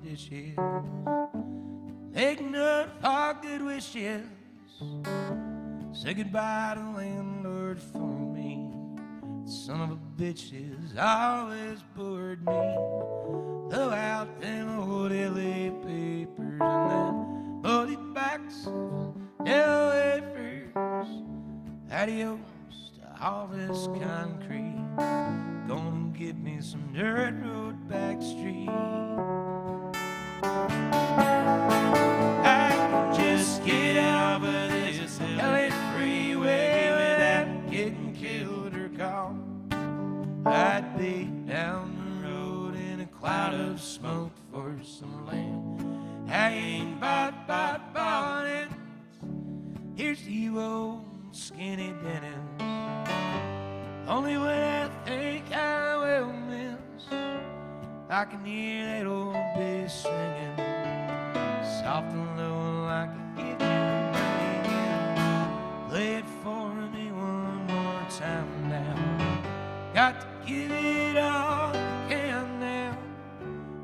dishes, making up our good wishes. Say goodbye to the landlord for me. Son of a bitch has always bored me. Throw out them old LA papers and then bloody backs of yellow wafers. Adios to all this concrete. Gonna get me some dirt road back street. I can just get off of this LA freeway without getting killed or caught. I'd be down the road in a cloud of smoke for some land I ain't bought it. Here's to you old skinny Dennis. Only when I think I will miss, I can hear that old bass singing, soft and low like a guitar. Play it for me one more time now. Got to give it all I can now.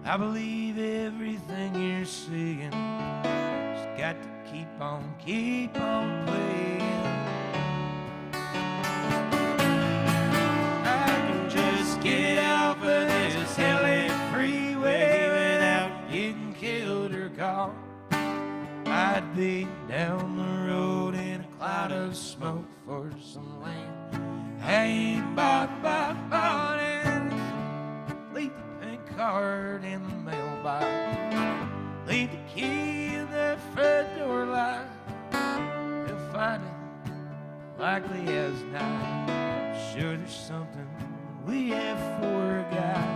I believe everything you're saying. Just got to keep on playing. Get off of this LA freeway without getting killed or caught. I'd be down the road in a cloud of smoke for some land I ain't bought it. Leave the pink card in the mailbox. Leave the key in the front door lock. You'll find it likely as not. Sure there's something we have forgot.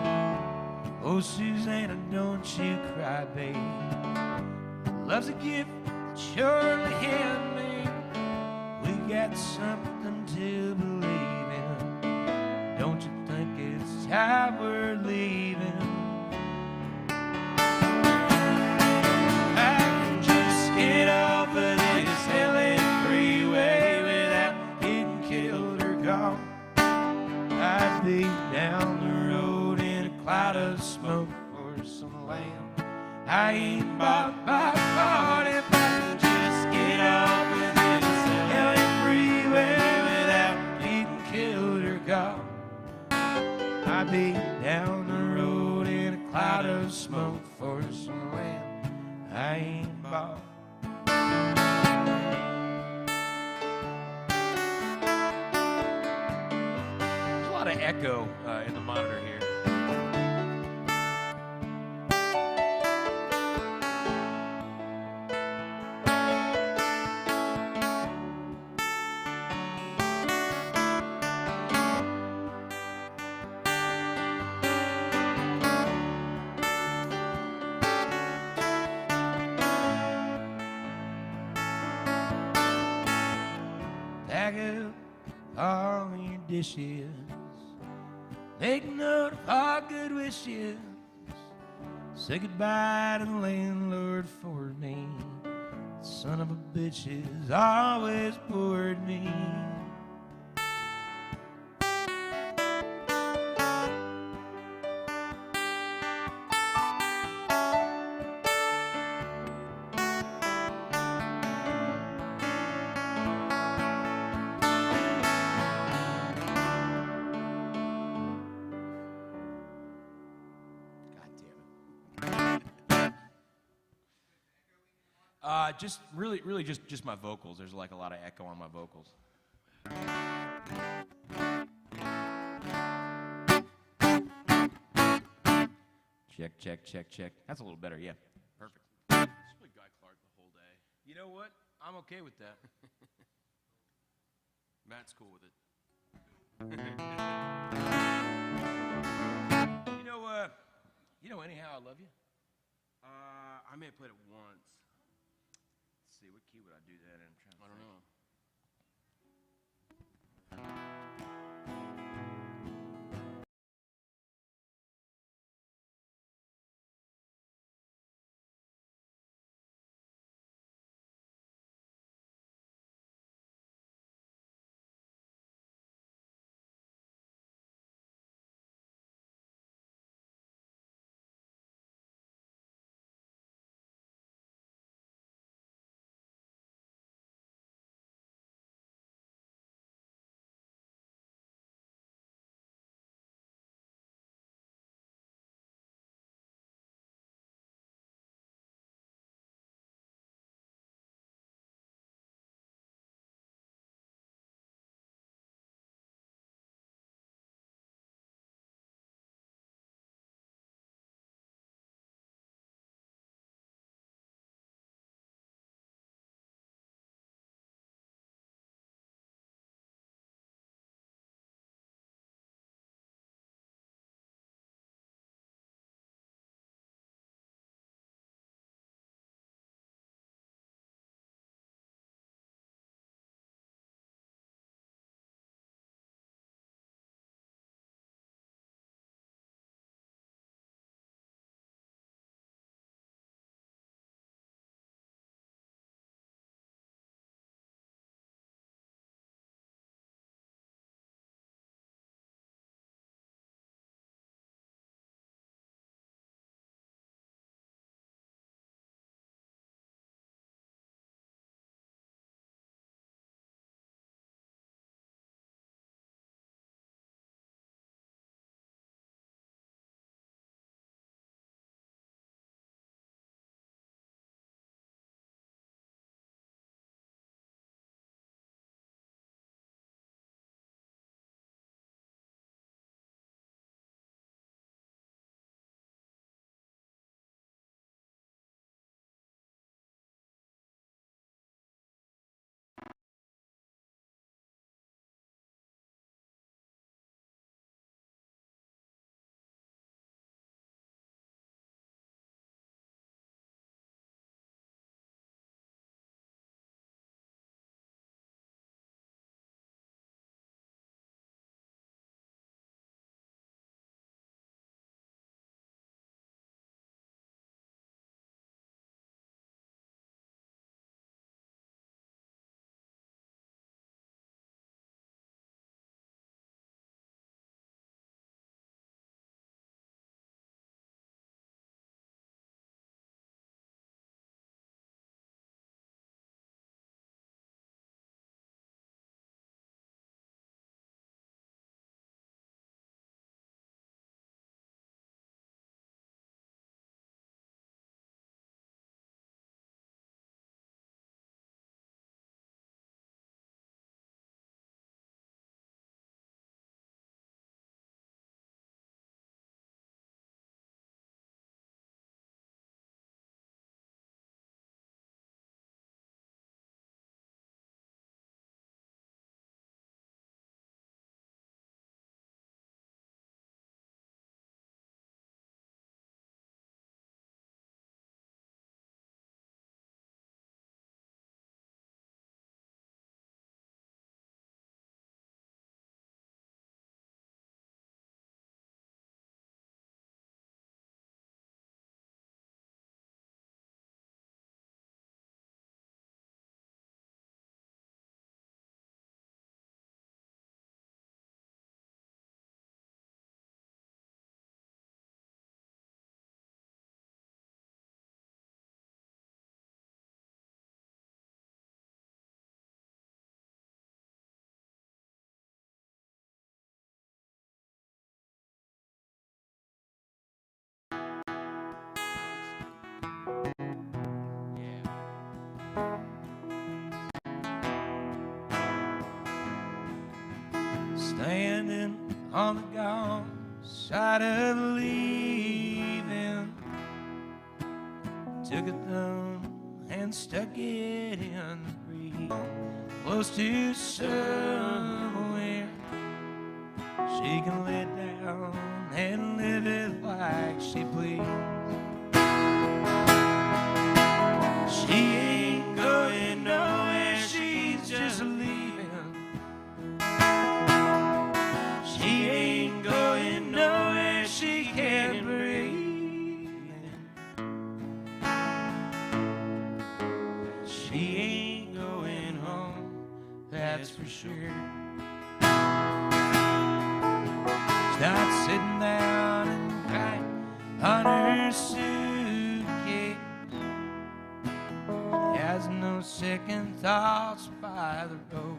Oh, Susanna, don't you cry, babe. Love's a gift that surely handmade. We got something to believe in. Don't you think it's time we're leaving? I can just get off of this LA freeway without getting killed or caught. I'd be down the road in a cloud of smoke for some land I ain't bought if I can just get off of this LA freeway without getting killed or caught. I'd be down the road in a cloud of smoke for some land I ain't bought. Of echo in the monitor here. Pack up all your dishes, make note of our good wishes. Say goodbye to the landlord for me. Son of a bitch has always bored me. Just really just my vocals. There's like a lot of echo on my vocals. Check. That's a little better, yeah. Perfect. Just play Guy Clark the whole day. You know what? I'm okay with that. Matt's cool with it. Anyhow, I love you. I may have played it once. Let's see, what key would I do that in? I don't know. landing on the gone side of leaving. Took a thumb and stuck it in the breeze, close to somewhere she can lay down and live it like she please. She ain't going nowhere, she's just leaving. She ain't going nowhere, she can't breathe. She ain't going home, that's for sure. She's not sitting down and crying on her suitcase. She has no second thoughts by the road.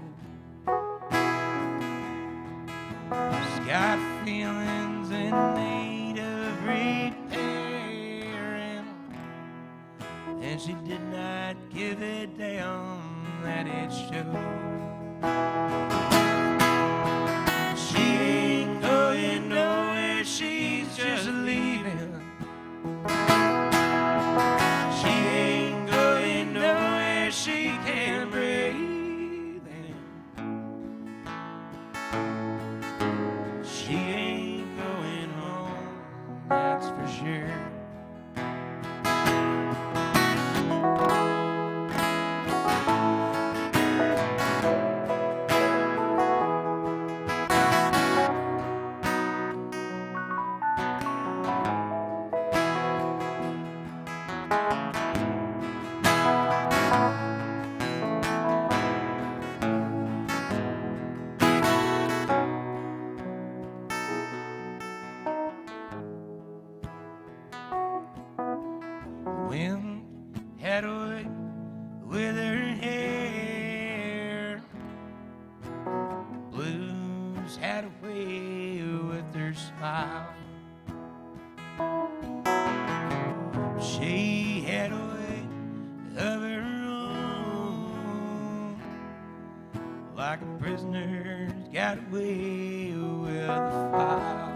She's got feelings in need of repairing, and she did not give a damn that it showed. She ain't going nowhere, she's just leaving. She ain't going nowhere, she can't breathe. She ain't going home, that's for sure. Wind had a way with her hair. Blues had a way with her smile. She had a way of her own, like a prisoner's got away with a file.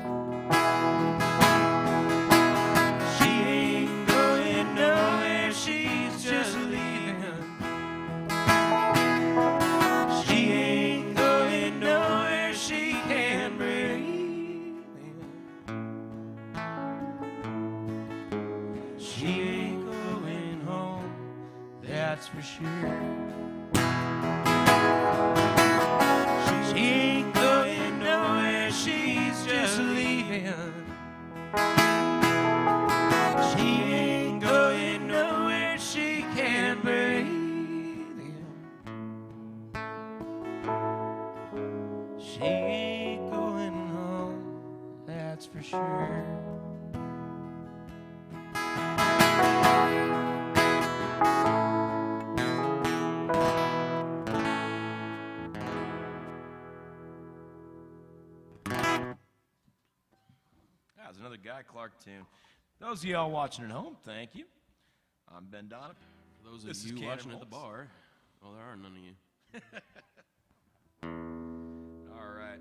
She ain't going nowhere, she's just leaving. She ain't going nowhere, she can't breathe. She ain't going home, that's for sure. She ain't going nowhere, she's just leaving. She ain't going nowhere, she can't breathe. She ain't going home, that's for sure. That was another Guy Clark tune. Those of y'all watching at home, thank you. I'm Ben Donovan. For those This of is you Cannon watching at the Pass. bar, well, there are none of you. All right.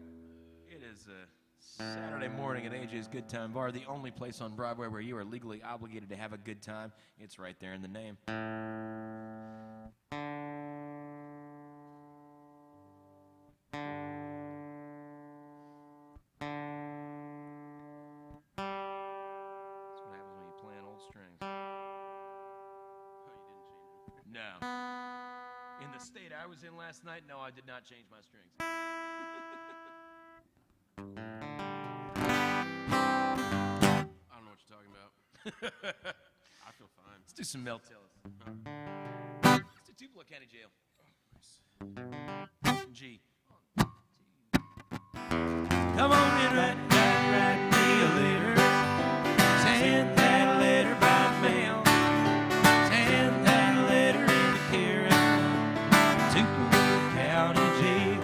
It is a Saturday morning at AJ's Good Time Bar, the only place on Broadway where you are legally obligated to have a good time. It's right there in the name. That's what happens when you play on old strings. Oh, you didn't change them. No. In the state I was in last night, no, I did not change my strings. I don't know what you're talking about. I feel fine. Let's do some Mel Tillis. Let's do Tupelo County Jail. G. Come on and write me a letter. Send that letter by mail. Send that letter in the care of Tupelo County Jail.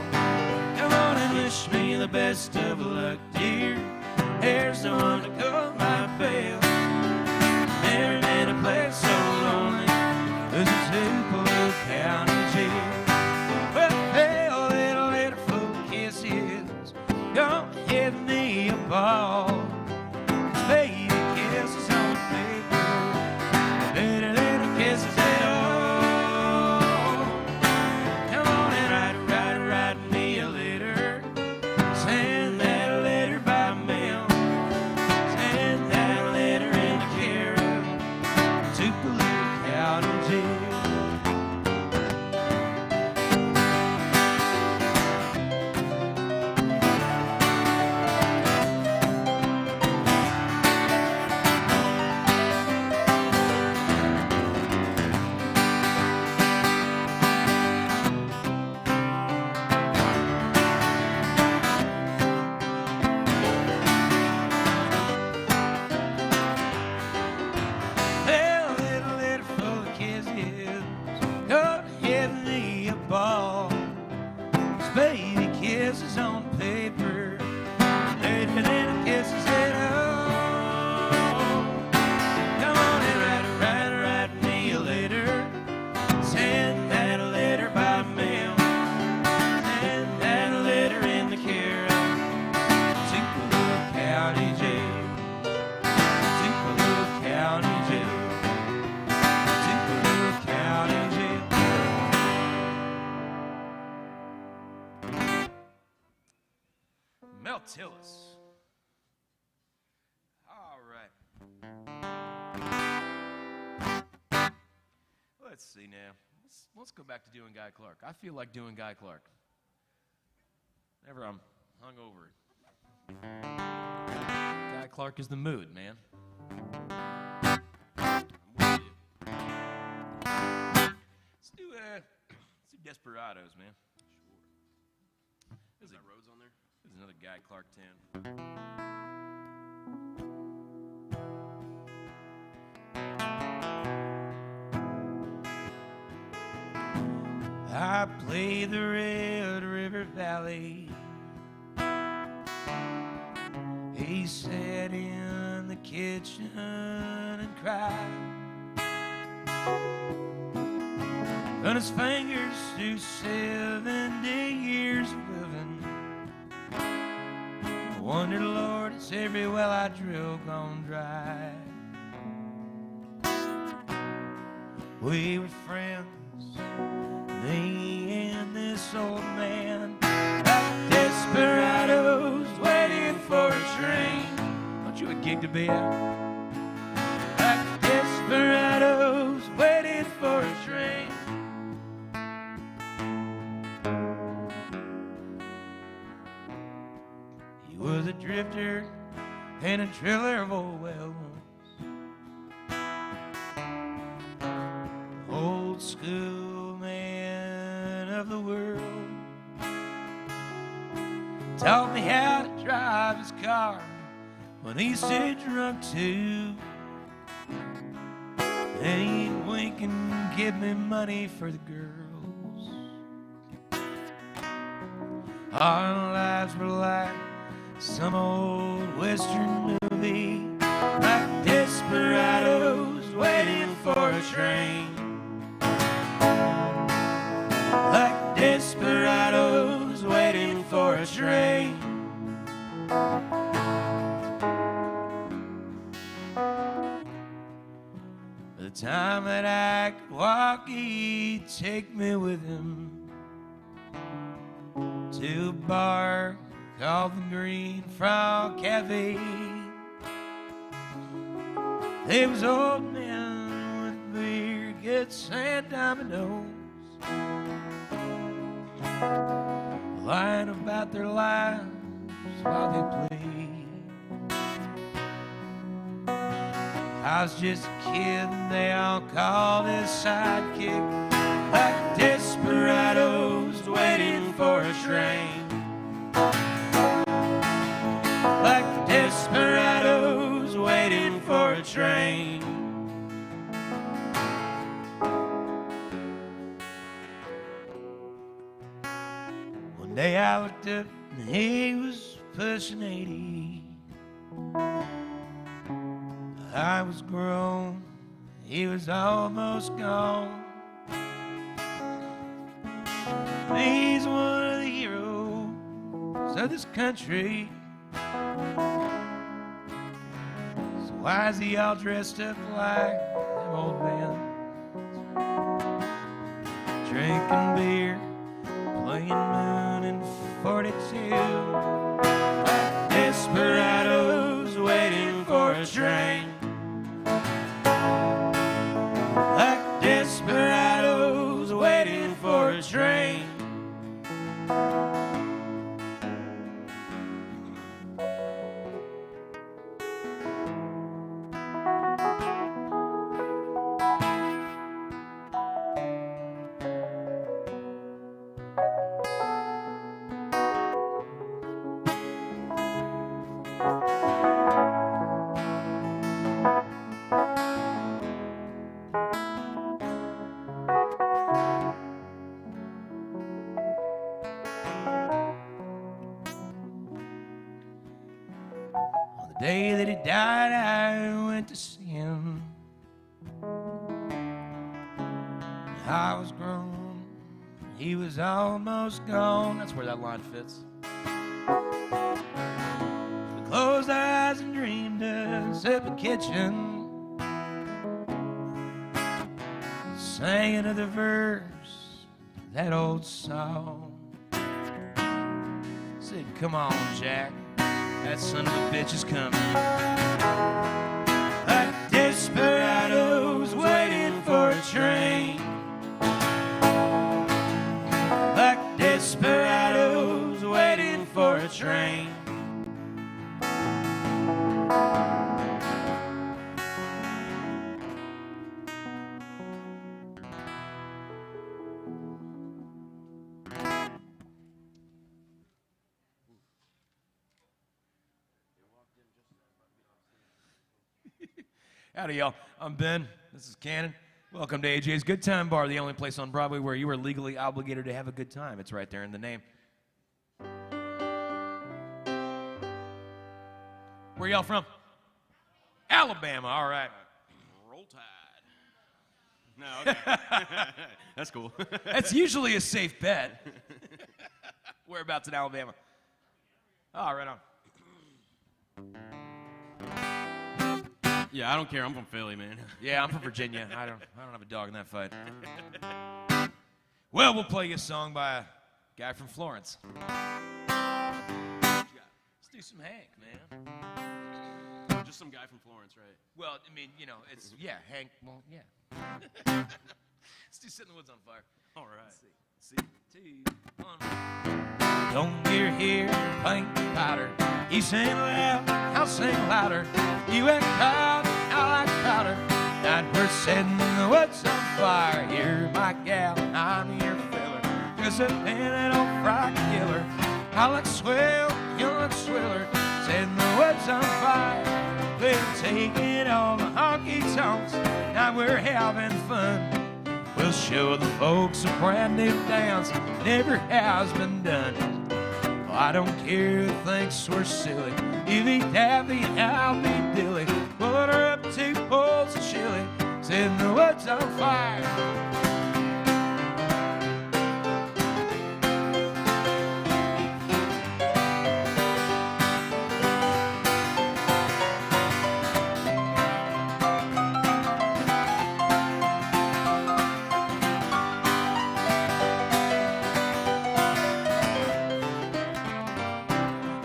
Come on and wish me the best of luck, dear. There's no one to call my bell. Never been a place so lonely as a Tupelo County Jail. Well, hey, a little letter full of kisses Tupelo County Jail. Baby kisses on paper, later than a kisses at all. Come on and write me a letter. Send that letter by mail. Send that letter in the care of Tupelo County Jail. Tupelo County Jail. Tupelo County Jail. Mel Tillis. All right. Let's see now. Let's go back to doing Guy Clark. I feel like doing Guy Clark. Whenever I'm hungover. Guy Clark is the mood, man. I'm with you. Let's do Desperados, man. Sure. Is that Rhodes on there? There's another Guy Clark tune. I play the Red River Valley. He sat in the kitchen and cried. Run his fingers through 70 years of living. I wonder, Lord, it's every well I drill gone dry. We were friends, me and this old man, like desperados waiting for a train. Aren't you a gig to be at? Like desperados waiting for a train. He was a drifter and a trailer of old wells. Old school man of the world. Taught me how to drive his car when he said drunk too. And he'd wink and give me money for the girls. Our lives were like some old western movie, like desperados waiting for a train. Like desperados waiting for a train. By the time that I could walk, he'd take me with him to a bar called the Green Frog Cafe. There was old men with beer, gets and dominoes, lying about their lives while they played. I was just a kid and they all called his sidekick, like desperados waiting for a train. Like desperados waiting for a train. One day I looked up and he was pushing 80. I was grown, he was almost gone. He's one of the heroes of this country. So why is he all dressed up like them old men? Drinking beer, playing Moon in 42. Like desperados waiting for a train. day that he died, I went to see him. I was grown, he was almost gone. That's where that line fits. We closed our eyes and dreamed us up a kitchen, sang another verse of that old song. Said, come on, Jack, that son of a bitch is coming. Like desperados waiting for a train. Like desperados waiting for a train. Howdy, y'all. I'm Ben. This is Cannon. Welcome to AJ's Good Time Bar, the only place on Broadway where you are legally obligated to have a good time. It's right there in the name. Where y'all from? Alabama. All right. Roll Tide. No, okay. That's cool. That's usually a safe bet. Whereabouts in Alabama? Oh, right on. Yeah, I don't care. I'm from Philly, man. Yeah, I'm from Virginia. I don't have a dog in that fight. Well, we'll play you a song by a guy from Florence. Let's do some Hank, man. Just some guy from Florence, right? Well, I mean, you know, it's, yeah, Hank, well, yeah. Let's do Set in the Woods on Fire. All right. See, 2, 1. Don't you hear playing powder? You sing loud, I'll sing louder. You act proud, I like prouder. Night we're setting the woods on fire. You're my gal, I'm your filler. Just a little rock killer. I look swell, you look swiller. Setting the woods on fire. We'll take it on the honky tonks. Now we're having fun. We'll show the folks a brand new dance never has been done. Well, I don't care who thinks we're silly. You be daffy and I'll be dilly. We'll order up 2 bowls of chili. Setting the woods on fire.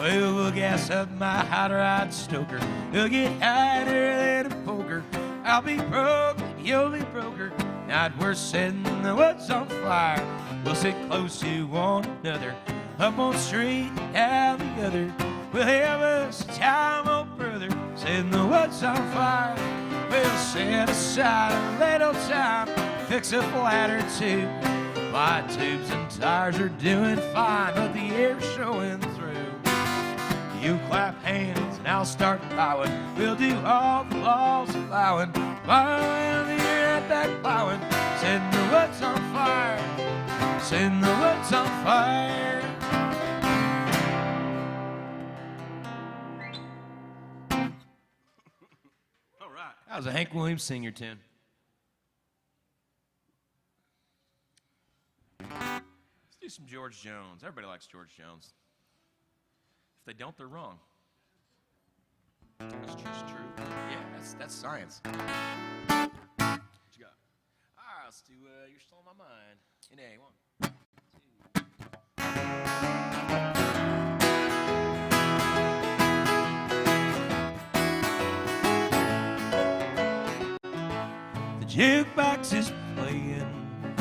Well, we'll gas up my hot rod stoker. We'll get higher than a poker. I'll be broke, you'll be broker. Night we're setting the woods on fire. We'll sit close to one another, up on the street, down the other. We'll have us a time, old brother, setting the woods on fire. We'll set aside a little time, fix a flat or 2. My tubes and tires are doing fine, but the air's showing through. You clap hands and I'll start plowing. We'll do all the laws allowing. While the air at that plowing, setting the woods on fire. Setting the woods on fire. All right. That was a Hank Williams Senior tune. Let's do some George Jones. Everybody likes George Jones. If they don't, they're wrong. That's just true. Yeah, that's science. What you got? All right, let's do You're Still on My Mind. In A, 1, 2. The jukebox is playing a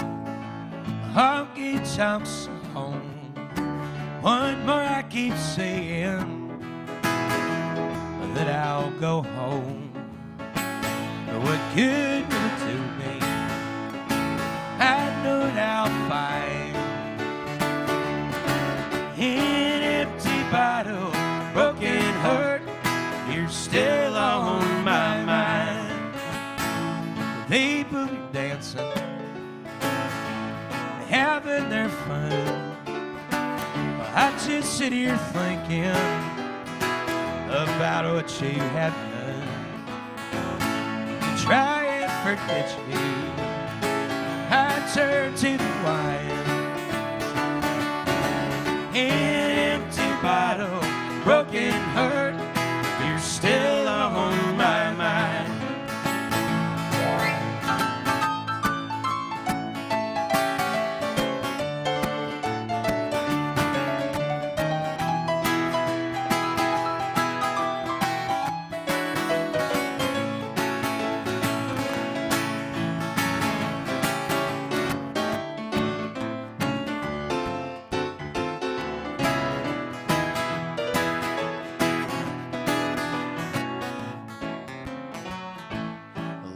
honky-tonk song. One more I keep saying that I'll go home. What good will it do me? I know that I'll find an empty bottle, broken heart. You're still on my mind. People are dancing, having their fun. I just sit here thinking, about what you have done. You try and forget you. I turn to the wine. An empty bottle, broken heart, you're still on my mind.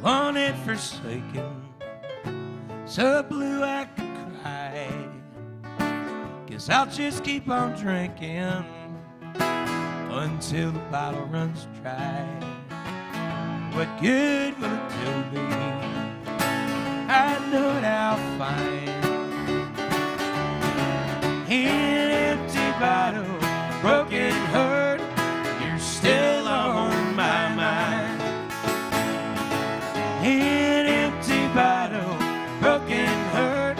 Alone and forsaken, so blue I could cry. Guess I'll just keep on drinking until the bottle runs dry. What good will it do me? I know it I'll find. An empty bottle, broken heart, you're still on my mind. An empty bottle, broken heart,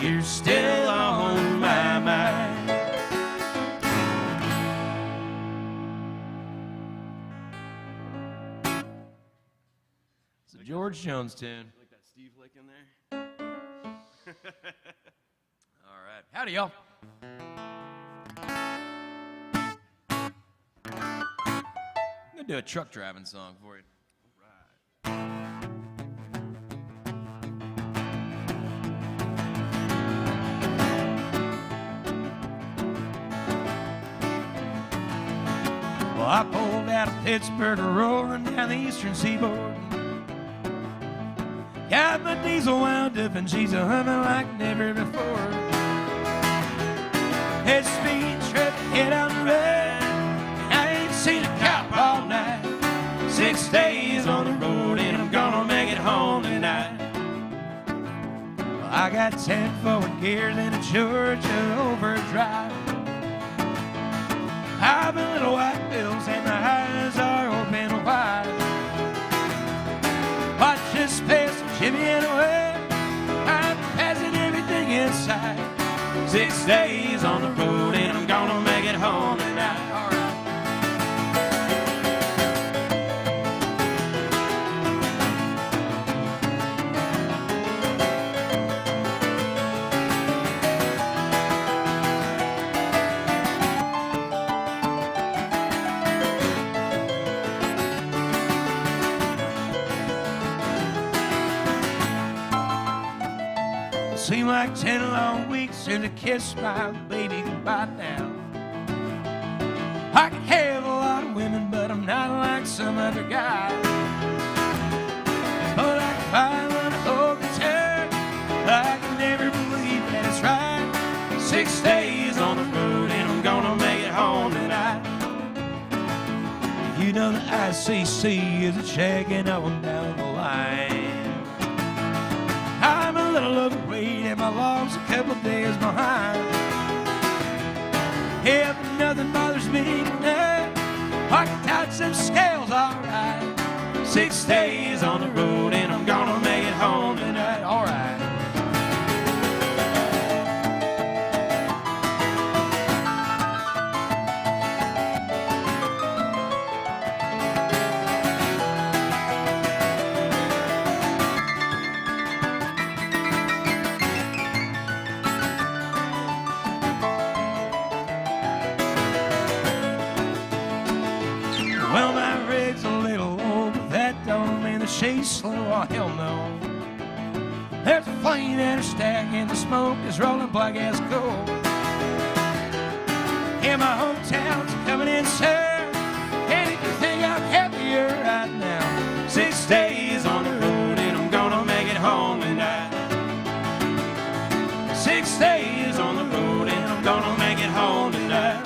you're still on my mind. It's a George Jones tune. Like that Steve lick in there. All right. Howdy, y'all. I'm going to do a truck driving song for you. Well, I pulled out of Pittsburgh, rolling down the eastern seaboard. Got my diesel wound up and she's a-humming like never before. That speed truck hit on the road, I ain't seen a cop all night. 6 days on the road and I'm gonna make it home tonight. Well, I got 10 forward gears and a Georgia overdrive. I've been little white bills and my eyes are open wide. Watch this pass Jimmy away. I'm passing everything inside. 6 days on the road and I'm gonna make it home tonight. All right. Seem like 10 long weeks since I kissed my baby goodbye now. I can have a lot of women, but I'm not like some other guy. But I can find one to hold the turn. I can never believe that it's right. 6 days on the road and I'm gonna make it home tonight. You know the ICC is a checking on down the line. I'm a little overweight and my log's a couple days behind. Yeah, but nothing bothers me tonight. I can touch some scales, alright. 6 days on the road and I'm gonna make it home tonight, alright. Well, my rig's a little old, but that don't mean that she's slow. Oh, hell no. There's a flame and a stack, and the smoke is rolling black as coal. Yeah, my hometown's coming in, sir. And if you think I'm happier right now, 6 days on the road, and I'm gonna make it home tonight. 6 days on the road, and I'm gonna make it home tonight.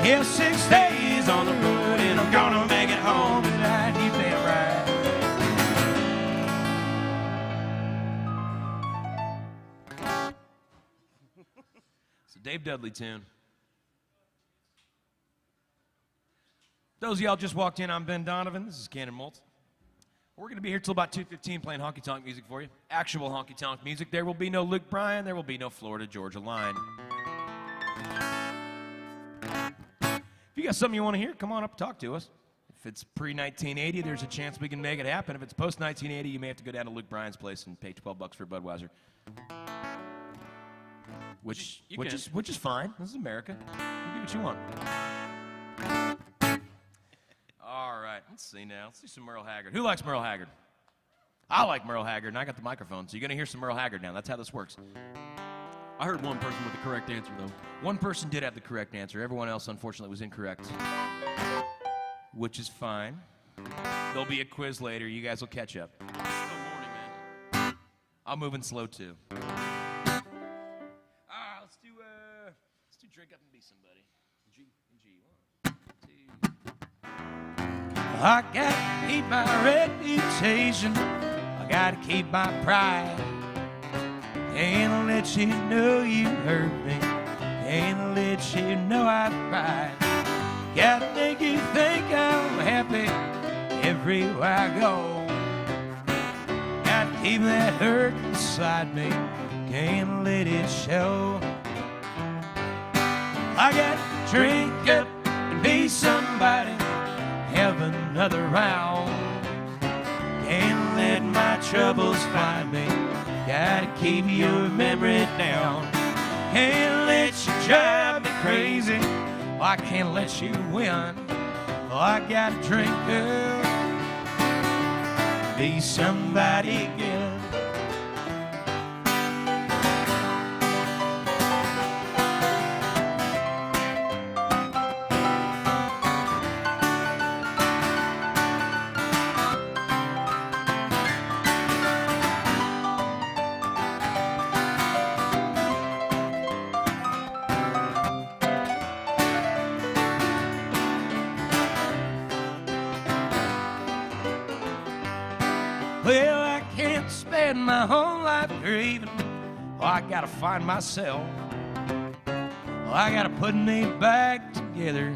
Yeah, 6 days on the road and I'm gonna make it home tonight. You bet right. It's a Dave Dudley tune. Those of y'all just walked in, I'm Ben Donovan. This is Cannon Malt. We're going to be here till about 2:15 playing honky-tonk music for you. Actual honky-tonk music. There will be no Luke Bryan. There will be no Florida Georgia Line. If you got something you want to hear, come on up and talk to us. If it's pre-1980, there's a chance we can make it happen. If it's post-1980, you may have to go down to Luke Bryan's place and pay $12 for Budweiser. Which is fine. This is America. You do what you want. All right, let's see now. Let's do some Merle Haggard. Who likes Merle Haggard? I like Merle Haggard, and I got the microphone, so you're going to hear some Merle Haggard now. That's how this works. I heard one person with the correct answer, though. One person did have the correct answer. Everyone else, unfortunately, was incorrect. Which is fine. There'll be a quiz later. You guys will catch up. It's still morning, man. I'm moving slow, too. Let's do Drink Up and Be Somebody. G and G. 1, 2. I gotta keep my reputation. I gotta keep my pride. Can't let you know you hurt me. Can't let you know I've tried. Gotta make you think I'm happy everywhere I go. Gotta keep that hurt inside me. Can't let it show. I gotta drink up and be somebody. Have another round. Can't let my troubles find me. Gotta keep your memory down. Can't let you drive me crazy. I can't let you win. I gotta drink up, be somebody again. Well, I can't spend my whole life grieving. Oh, I gotta find myself. Oh, I gotta put me back together.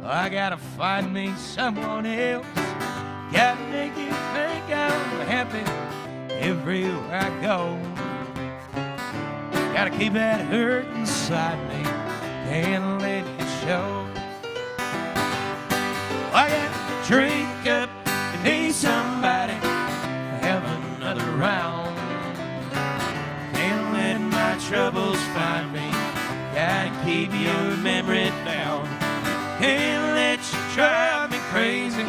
Oh, I gotta find me someone else. Gotta make you think I'm happy everywhere I go. Gotta keep that hurt inside me. Can't let it show. I gotta drink up and be somebody. Have another round. Can't let my troubles find me. Gotta keep your memory down. Can't let you drive me crazy.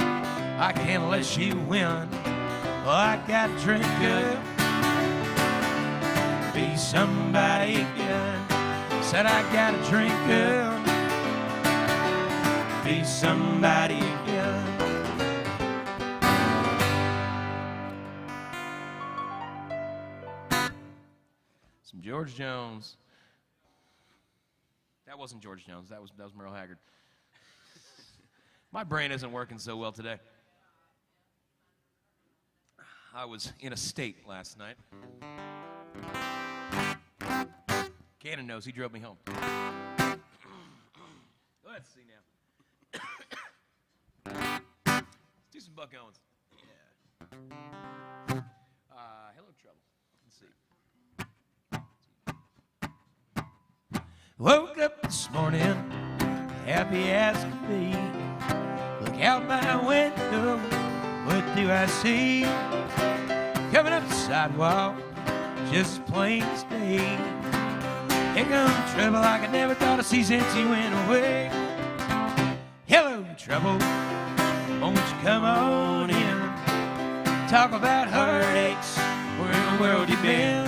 I can't let you win. Oh, I gotta drink up, be somebody again. Said I gotta drink up, be somebody again. Some George Jones. That wasn't George Jones. That was Merle Haggard. My brain isn't working so well today. I was in a state last night. Cannon knows. He drove me home. Let's see now. Let's do some Buck Owens. Yeah. Hello, Trouble. Let's see. Woke up this morning, happy as could be. Look out my window, what do I see? Coming up the sidewalk, just plain as day. Here comes trouble like I never thought I'd see since he went away. Hello, trouble, won't you come on in? Talk about heartaches, where in the world you been?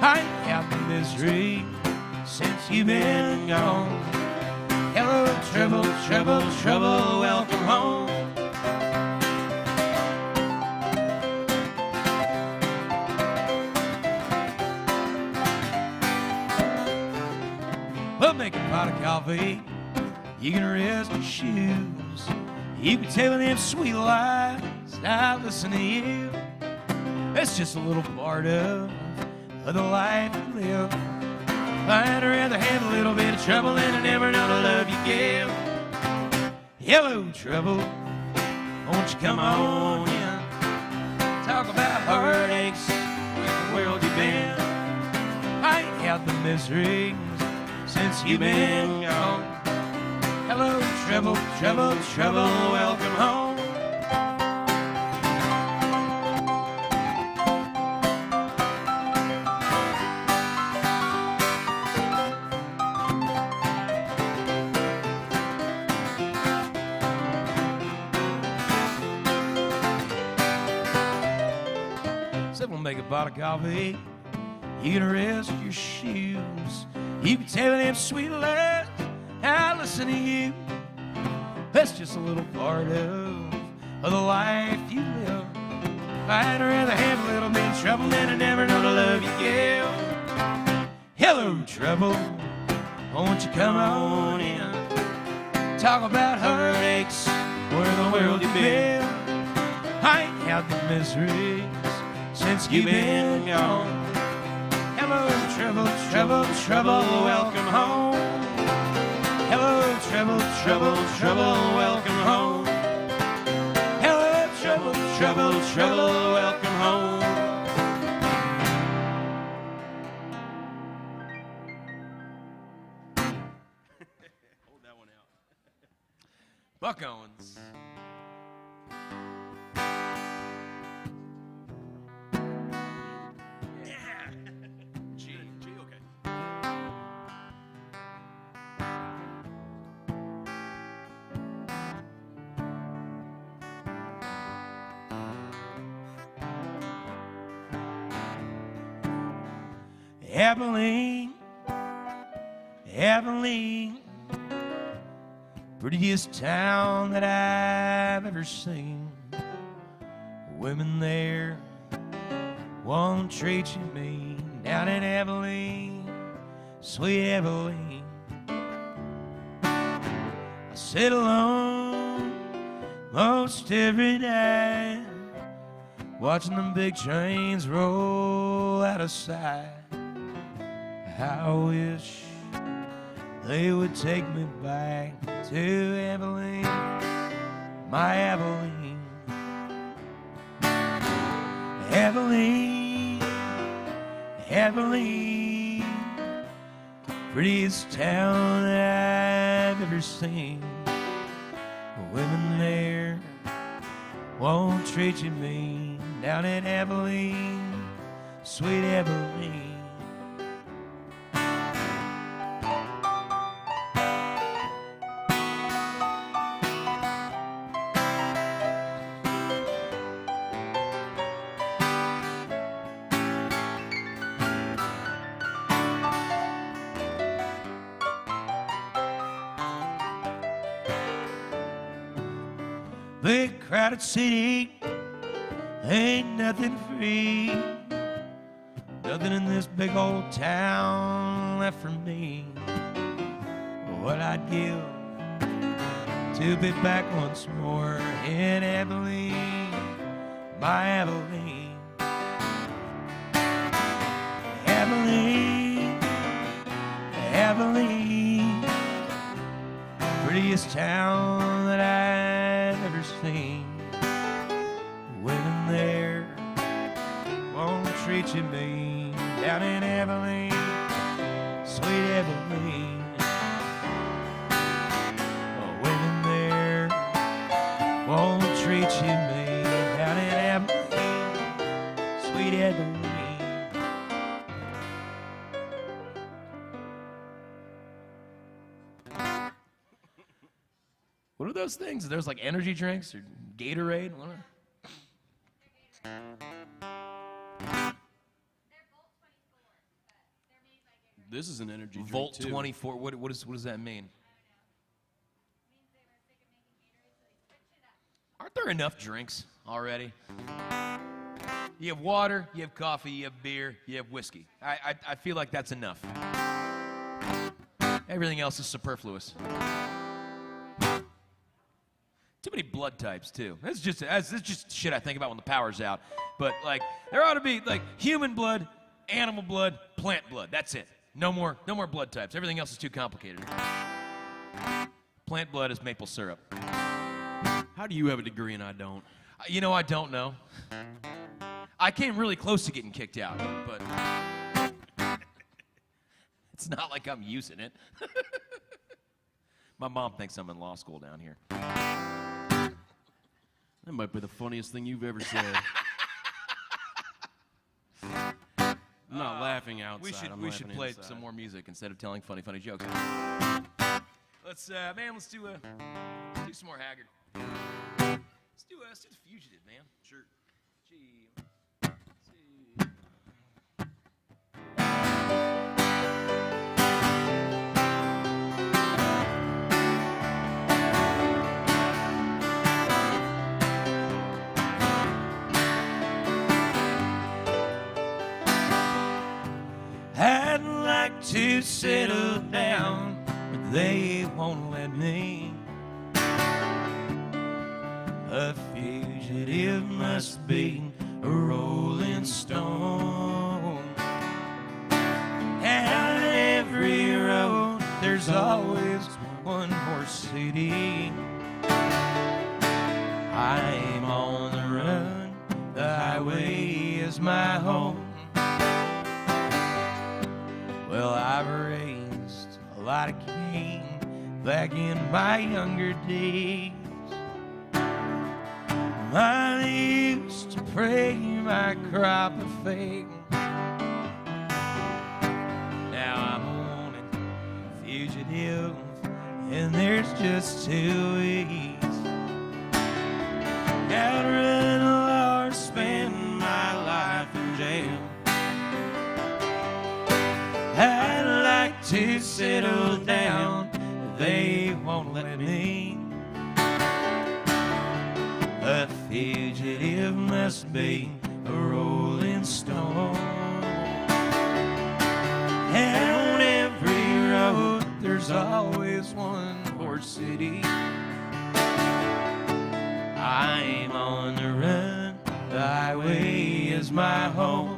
I ain't counting misery since you've been gone. Hello, trouble, trouble, trouble, welcome home. We'll make a pot of coffee, you can rest your shoes. You can tell them sweet lies, I listen to you. It's just a little part of the life you live. I'd rather have a little bit of trouble than I never know the love you give. Hello, trouble, won't you come on in? Talk about heartaches, where the world you been? I ain't had the miseries since you been gone. Hello, trouble, trouble, trouble, welcome home. We'll make a pot of coffee. You can rest your shoes. You can tell them sweet lies. I listen to you. That's just a little part of the life you live. I'd rather have a little bit of trouble than I never know to love you. Yeah. Hello, trouble. Won't you come on in? Talk about heartaches, where the world you've been. I ain't had the miseries since you've been gone. Hello, trouble, trouble, trouble, welcome home. Hello, trouble, trouble, trouble, welcome home. Hello, trouble, trouble, trouble, welcome home. Hold that one out. Buck Owens. Abilene, Abilene, prettiest town that I've ever seen. Women there won't treat you mean. Down in Abilene, sweet Abilene, I sit alone most every day, watching them big trains roll out of sight. I wish they would take me back to Abilene, my Abilene. Abilene, Abilene, prettiest town that I've ever seen. Women there won't treat you mean. Down in Abilene, sweet Abilene. Big crowded city, ain't nothing free. Nothing in this big old town left for me. What I'd give to be back once more in Abilene, my Abilene. Abilene, Abilene, prettiest town that I've ever seen. Women there won't treat you mean. Down in Abilene, sweet Abilene. Women there won't treat you mean. Down in Abilene, sweet Abilene. What are those things? There's like energy drinks or Gatorade? What are... This is an energy drink Volt too. 24. What does that mean? Aren't there enough drinks already? You have water, you have coffee, you have beer, you have whiskey. I feel like that's enough. Everything else is superfluous. Too many blood types too. That's just shit I think about when the power's out. But like, there ought to be like human blood, animal blood, plant blood. That's it. No more blood types. Everything else is too complicated. Plant blood is maple syrup. How do you have a degree and I don't? You know, I don't know. I came really close to getting kicked out, but it's not like I'm using it. My mom thinks I'm in law school down here. That might be the funniest thing you've ever said. I'm not laughing outside. We should play inside. some more music instead of telling funny jokes. Let's do some more Haggard. Let's do the Fugitive, man. Sure. Gee. I'd like to settle down, but they won't let me. A fugitive must be a rolling stone. And on every road, there's always one more city. I'm on the run, the highway is my home. Well, I've raised a lot of Cain back in my younger days. I used to pray my crop of fame. Now I'm a wanted fugitive, and there's just two ways: outrun the law or spend my life in jail. I'd like to settle down, they won't let me. A fugitive must be a rolling stone. And on every road, there's always one more city. I'm on the run, the highway is my home.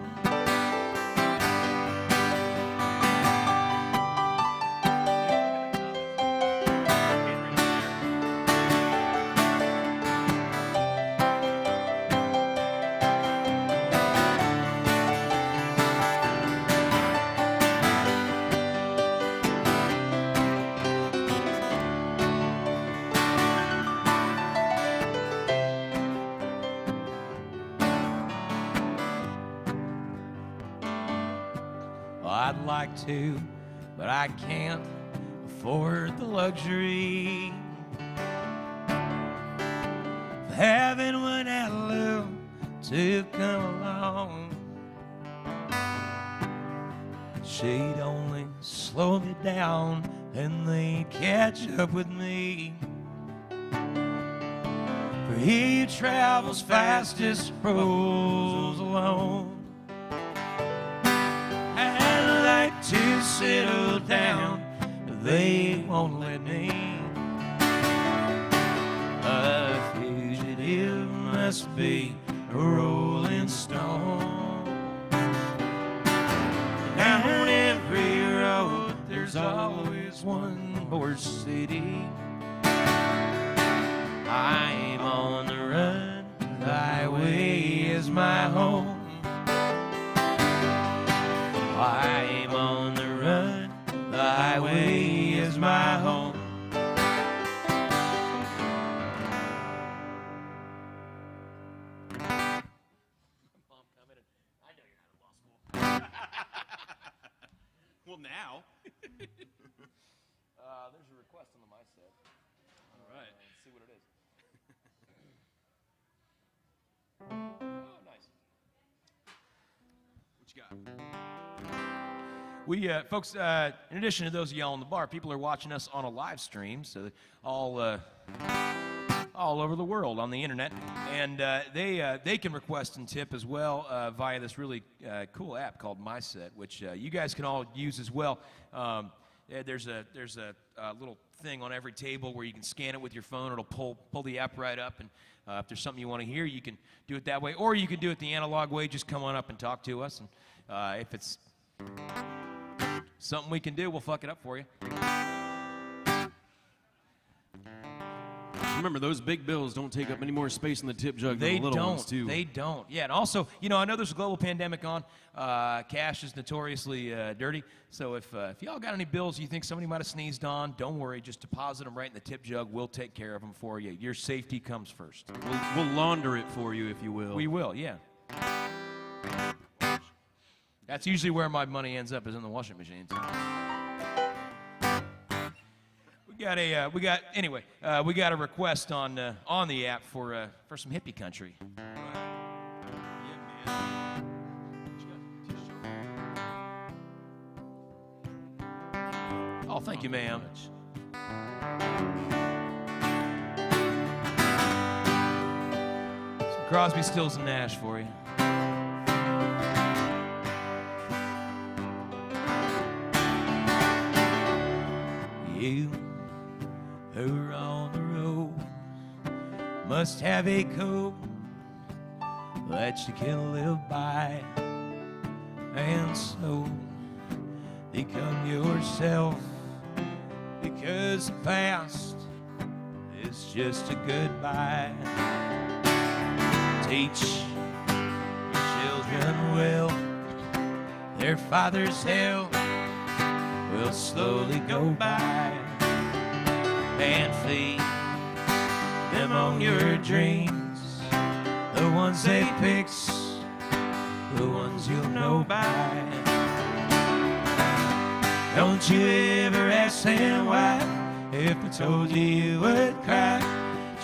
I'd like to, but I can't afford the luxury of having one I love to come along. She'd only slow me down and they'd catch up with me. For he travels fastest, rolls alone. To settle down, they won't let me. A fugitive must be a rolling stone. And on every road, there's always one more city. I'm on the run, the highway is my home. I'm on the run, the highway is my home. Mom commented, I know you're out of law school. Well, now. There's a request on the mindset. All right. Let's see what it is. Oh, nice. What you got? We, folks, in addition to those of y'all in the bar, people are watching us on a live stream, so all over the world on the internet, and they can request and tip as well via this really cool app called MySet, which you guys can all use as well. There's a little thing on every table where you can scan it with your phone. It'll pull the app right up, and if there's something you want to hear, you can do it that way, or you can do it the analog way. Just come on up and talk to us, and if it's something we can do, we'll fuck it up for you. Remember, those big bills don't take up any more space in the tip jug than the little ones, too. They don't. Yeah, and also, you know, I know there's a global pandemic on. Cash is notoriously dirty. So if y'all got any bills you think somebody might have sneezed on, don't worry. Just deposit them right in the tip jug. We'll take care of them for you. Your safety comes first. We'll launder it for you, if you will. We will, yeah. That's usually where my money ends up, is in the washing machine. We got a request on the app for some hippie country. Oh, thank you, ma'am. Some Crosby, Stills, and Nash for you. You who are on the road must have a code that you can live by, and so become yourself, because the past is just a goodbye. Teach your children well, their father's hell will slowly go by, and feed them on your dreams, the ones they pick, the ones you'll know by. Don't you ever ask them why. If I told you, you would cry.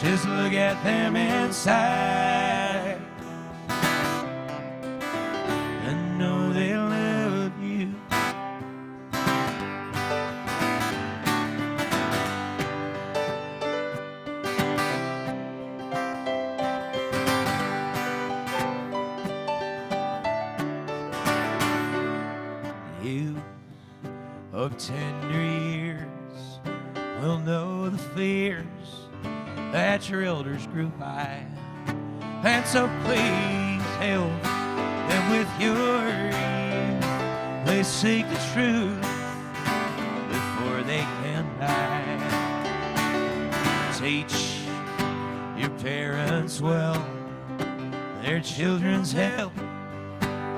Just look at them inside and know they love you. You of tender years will know the fears that your elders grew by, and so please help them with your ears. They seek the truth before they can die. Teach your parents well, their children's help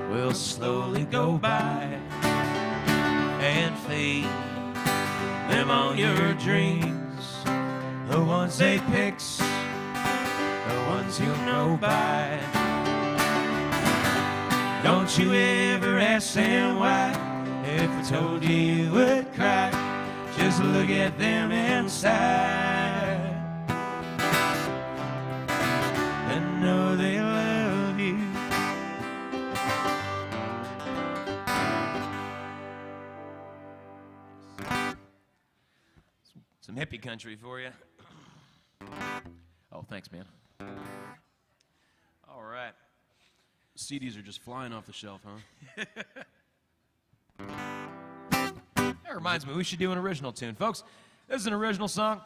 will slowly go by, and feed them on your dreams, the ones they pick, the ones you'll know by. Don't you ever ask them why. If I told you, you would cry. Just look at them inside and know they love you. Some hippie country for you. Oh, thanks, man. All right. CDs are just flying off the shelf, huh? That reminds me, we should do an original tune. Folks, this is an original song.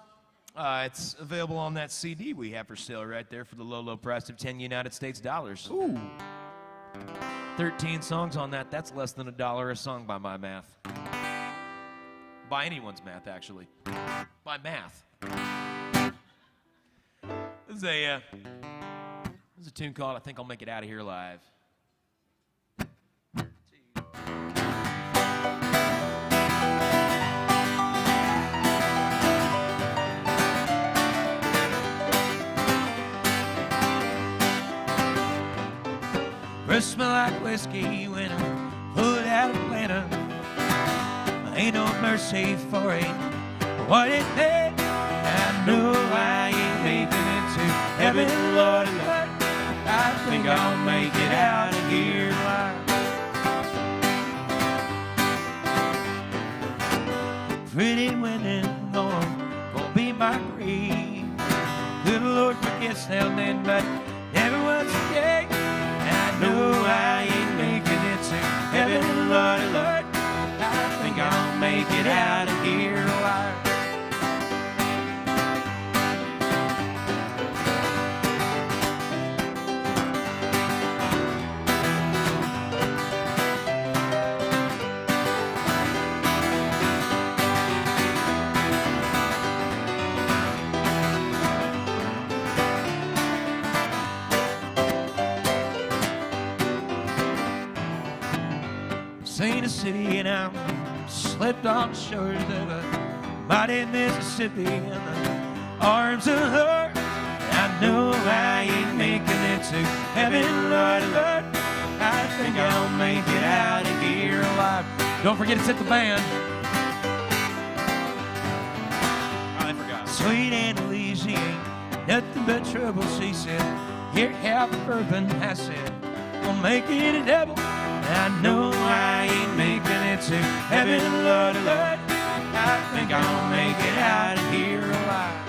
It's available on that CD we have for sale right there for the low, low price of 10 United States dollars. Ooh. 13 songs on that. That's less than $1 a song by my math. By anyone's math, actually. By math. This is a tune called I Think I'll Make It Out of Here Live. Breath smell like whiskey when I put out Atlanta. Ain't no mercy for it, what it did. I know I ain't making it to heaven, Lord, Lord. I think I'll make it out of here alive. Pretty women gonna be my grave. Good Lord forgets now then, but everyone's gay. I know I ain't making it to heaven, Lord, Lord. I think I'll make it out of here alive. seen a city and I'm slept on the shores of a mighty Mississippi in the arms of her. I know I ain't making it to heaven, Lord, Lord. I think I'll make it out of here alive. Don't forget to tip the band. I forgot. Sweet Annalise, she ain't nothing but trouble, she said. Here, have a bourbon, I said. We'll make it a double. I know I ain't making it to heaven, Lord, Lord. I think I'll make it out of here alive.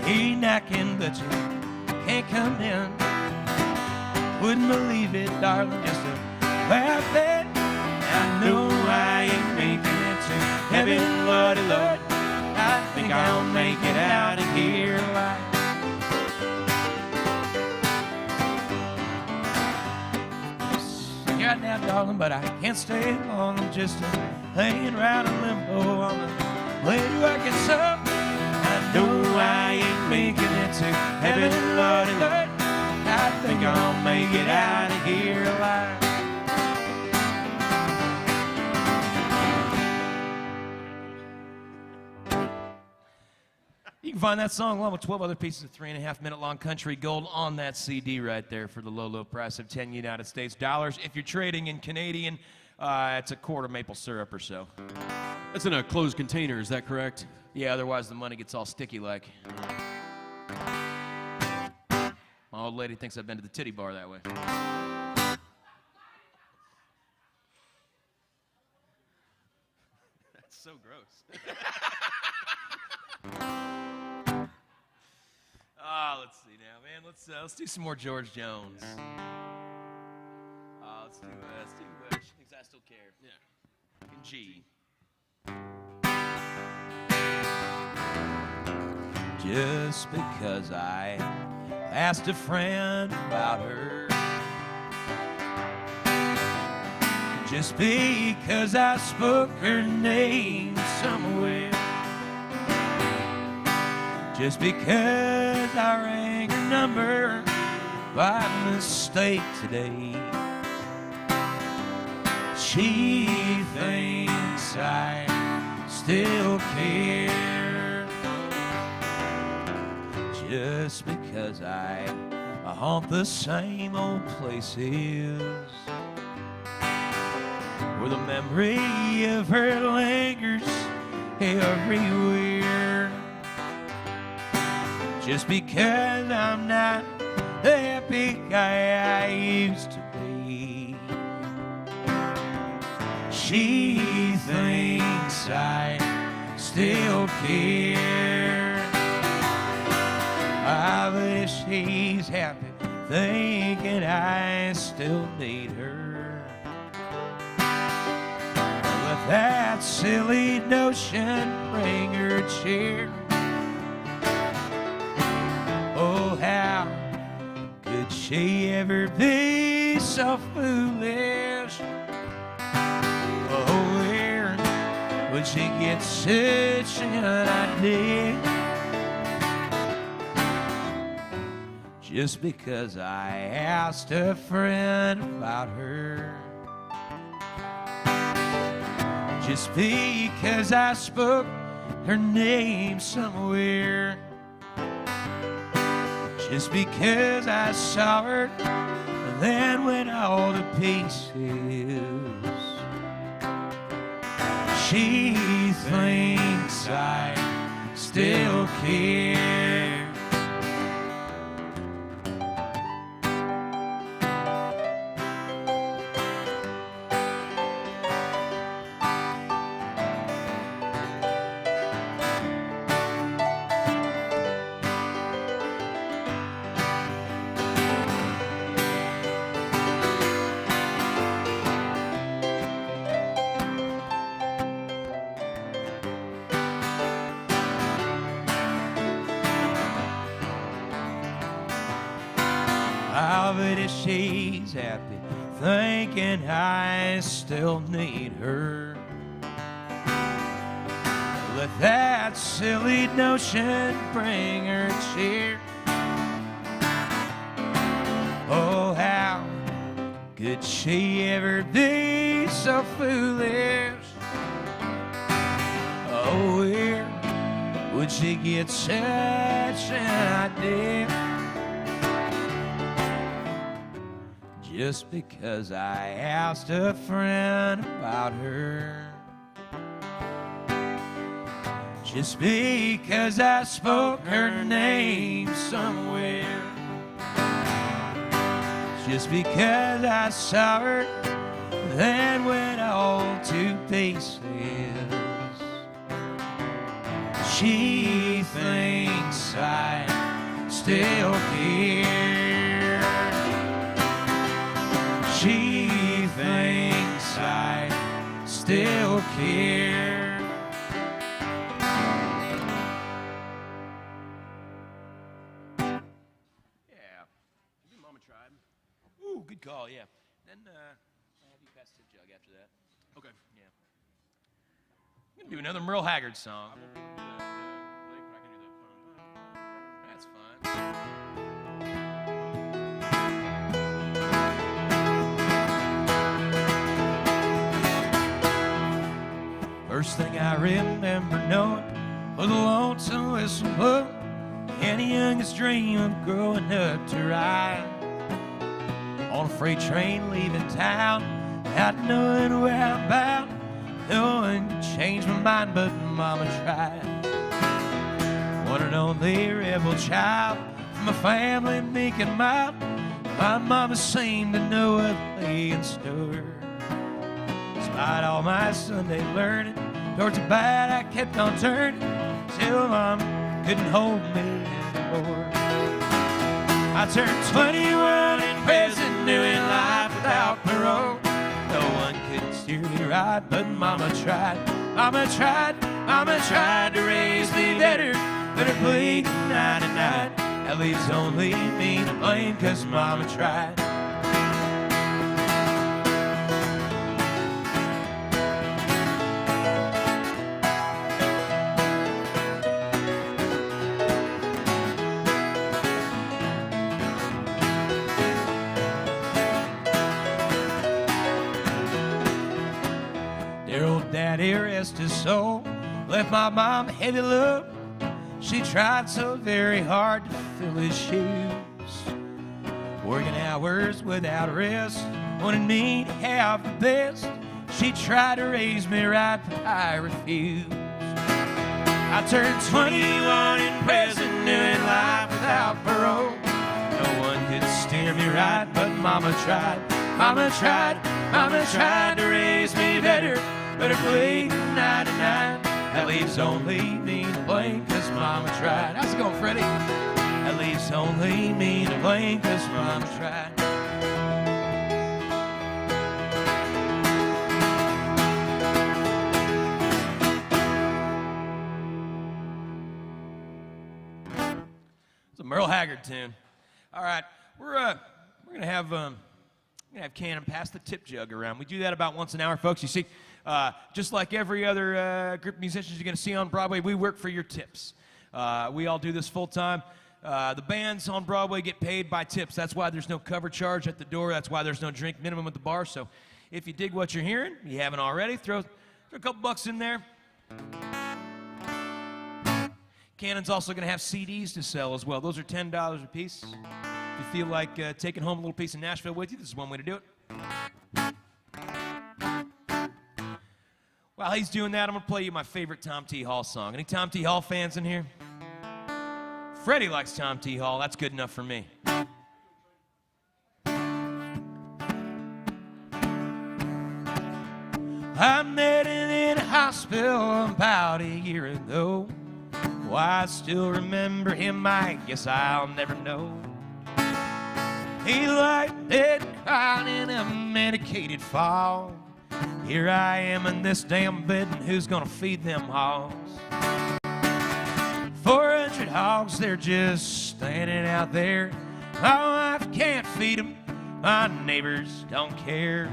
He knocking, but you can't come in. Wouldn't believe it, darling, just to laugh at. I know I ain't making it to heaven, Lordy, Lord. I think I'll make it out of here alive. Got now, darling, but I can't stay long. I'm just hanging around in limbo on the way to Arkansas. I know I ain't making it to heaven, Lordy, Lord. I think I'll make it out of here alive. You can find that song along with 12 other pieces of 3.5-minute long country gold on that CD right there for the low, low price of 10 United States dollars. If you're trading in Canadian, it's a quart maple syrup or so. That's in a closed container, is that correct? Yeah, otherwise the money gets all sticky like. My old lady thinks I've been to the titty bar that way. That's so gross. Let's see now, man. Let's do some more George Jones. Let's do She Thinks I Still Care. Yeah. In G. Just because I asked a friend about her, just because I spoke her name somewhere, just because I rang her number by mistake today, she thinks I still care. Just because I haunt the same old places where the memory of her lingers everywhere. Just because I'm not the happy guy I used to be, she thinks I still care. I wish she's happy, thinking I still need her. Let that silly notion bring her cheer. Oh, how could she ever be so foolish? Oh, where would she get such an idea? Just because I asked a friend about her, just because I spoke her name somewhere, just because I saw her and then went all to pieces, she thinks I still care. but if she's happy, thinking I still need her. Let that silly notion bring her cheer. Oh, how could she ever be so foolish? Oh, where would she get such an idea? Just because I asked a friend about her. Just because I spoke her name somewhere. Just because I saw her, then went all to pieces. She thinks I still care. She thinks I still care. Ooh, good call, yeah. Then I'll have you pass the jug after that. Okay. Yeah. I'm going to do another Merle Haggard song. That's fine. First thing I remember knowing was a lonesome whistle blow, and the youngest dream of growing up to ride on a freight train leaving town, not knowing where I'm bound. No one could change my mind, but Mama tried. One and only rebel child from a family meek and mild, my mama seemed to know what lay in store. Despite all my Sunday learning, towards the bad I kept on turning, till Mom couldn't hold me anymore. I turned 21 in prison, doing life without parole. No one could steer me right, but Mama tried. Mama tried to raise me better, but her bleeding night and night, that leaves only me to blame, 'cause Mama tried. Daddy, rest his soul, left my mom a heavy load. She tried so very hard to fill his shoes, working hours without rest, wanted me to have the best. She tried to raise me right, but I refused. I turned 21 in prison, doing life without parole. No one could steer me right, but Mama tried. Mama tried to raise me better, but her bleeding night and night, that leaves only me to blame, 'cause Mama tried. How's it going, Freddie? That leaves only me to blame, 'cause Mama tried. It's a Merle Haggard tune. All right, we're gonna have Cannon pass the tip jug around. We do that about once an hour, folks. You see, just like every other group of musicians you're going to see on Broadway, we work for your tips. We all do this full time. The bands on Broadway get paid by tips. That's why there's no cover charge at the door. That's why there's no drink minimum at the bar. So if you dig what you're hearing, you haven't already, throw a couple bucks in there. Cannon's also going to have CDs to sell as well. Those are $10 a piece. If you feel like taking home a little piece of Nashville with you, this is one way to do it. While he's doing that, I'm going to play you my favorite Tom T. Hall song. Any Tom T. Hall fans in here? Freddie likes Tom T. Hall. That's good enough for me. I met him in a hospital about a year ago. Why I still remember him, I guess I'll never know. He lied dead, crying in a medicated fog. Here I am in this damn bed, and who's gonna feed them hogs? 400 hogs, they're just standing out there. My wife can't feed them, my neighbors don't care.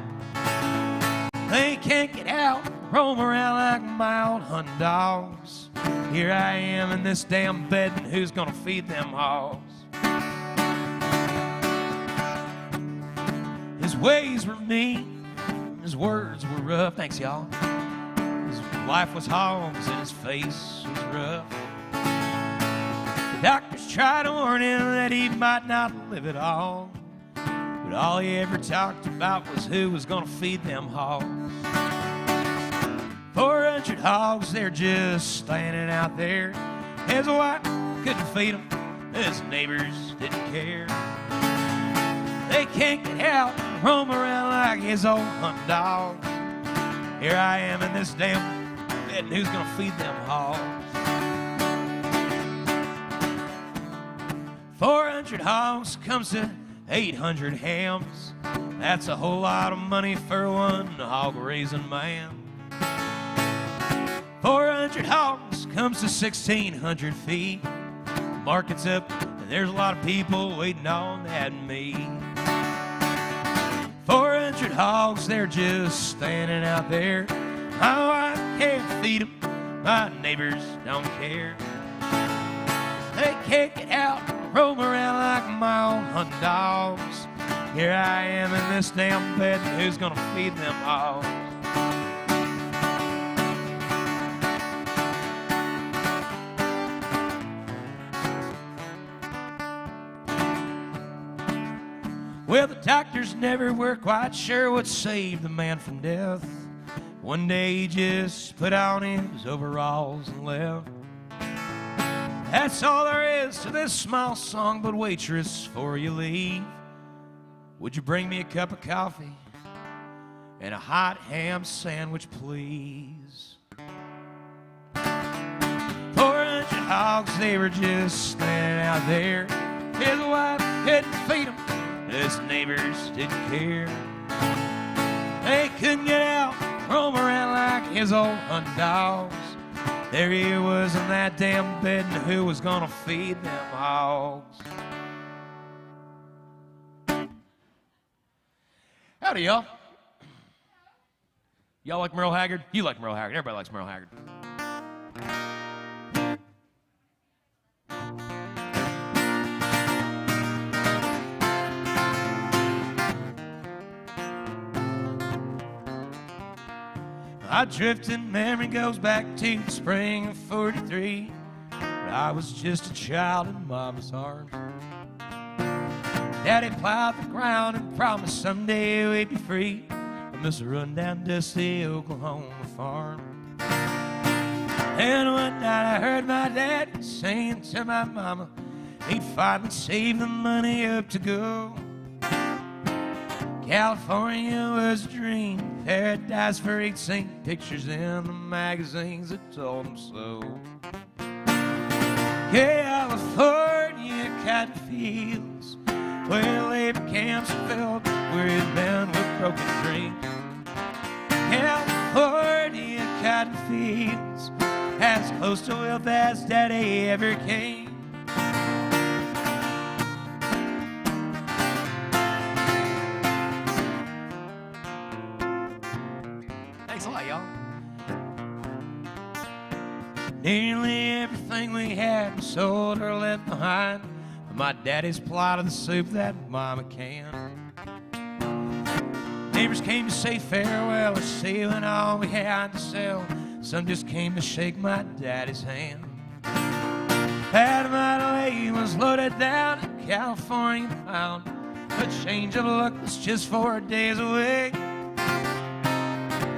They can't get out, roam around like mild hunting dogs. Here I am in this damn bed, and who's gonna feed them hogs? His ways were mean, his words were rough. Thanks, y'all. His life was hogs and his face was rough. The doctors tried to warn him that he might not live at all, but all he ever talked about was who was gonna feed them hogs. 400 hogs, they're just standing out there. His wife couldn't feed them, his neighbors didn't care. They can't get out, roam around like his old hunting dogs. Here I am in this damn bed, and who's gonna feed them hogs? 400 hogs comes to 800 hams. That's a whole lot of money for one hog-raising man. 400 hogs comes to 1,600 feet. Market's up, and there's a lot of people waiting on that meat. 400 hogs, they're just standing out there. Oh, I can't feed them, my neighbors don't care. They can't get out, roam around like my own hunting dogs. Here I am in this damn bed, and who's gonna feed them hogs? Well, the doctors never were quite sure what saved the man from death. One day he just put on his overalls and left. That's all there is to this small song, but waitress, before you leave, would you bring me a cup of coffee and a hot ham sandwich, please? 400 hogs, they were just standing out there. His wife couldn't feed them, his neighbors didn't care. They couldn't get out, roam around like his old hunting dogs. There he was in that damn bed, and who was gonna feed them hogs? Howdy, y'all. Y'all like Merle Haggard? You like Merle Haggard. Everybody likes Merle Haggard. I drifted, memory goes back to the spring of 43. But I was just a child in Mama's arms. Daddy plowed the ground and promised someday we'd be free from this rundown, dusty Oklahoma farm. And one night I heard my daddy saying to my mama he'd finally save the money up to go. California was a dream, paradise for 18, pictures in the magazines that told him so. California cotton fields, where labor camps are filled, wearied men with broken dreams. California cotton fields, as close to wealth as Daddy ever came. Thanks a lot, y'all. Nearly everything we had was sold or left behind. My daddy's plot of the soup that Mama canned. Neighbors came to say farewell or see when all we had to sell. Some just came to shake my daddy's hand. That my was loaded down in California bound. A change of luck was just 4 days away.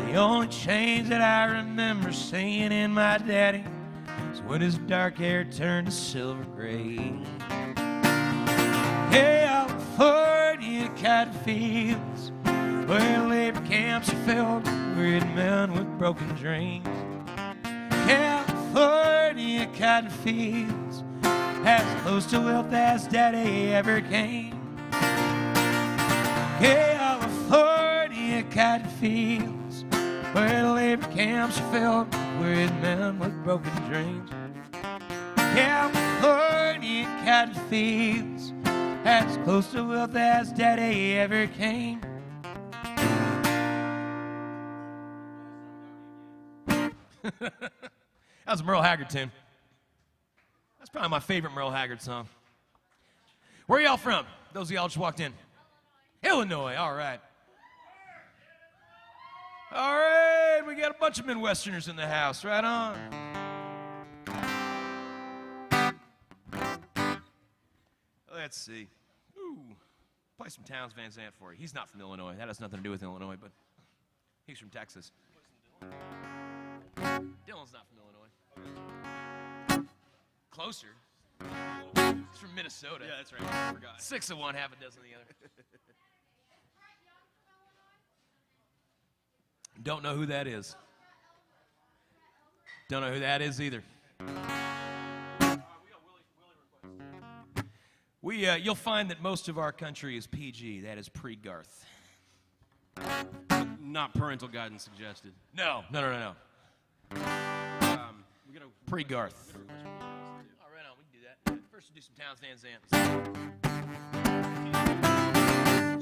The only change that I remember seeing in my daddy is when his dark hair turned to silver gray. California cotton fields, where labor camps are filled with wearied men with broken dreams. California cotton fields, as close to wealth as Daddy ever came. California cotton fields, where labor camps are filled with wearied men with broken dreams. California cotton fields, as close to wealth as Daddy ever came. That was a Merle Haggard tune. That's probably my favorite Merle Haggard song. Where y'all from? Those of y'all just walked in. Illinois, all right. All right, we got a bunch of Midwesterners in the house. Right on. Let's see. Ooh, play some Towns Van Zandt for you. He's not from Illinois. That has nothing to do with Illinois, but he's from Texas. Dylan's not from Illinois. Closer. He's from Minnesota. Yeah, that's right. I forgot. 6 of one, half a dozen of the other. Don't know who that is. Don't know who that is either. You'll find that most of our country is PG. That is pre-Garth. Not parental guidance suggested. No. We gotta Pre-Garth. Oh, right on. We can do that. First, we'll do some Towns Van Zandt.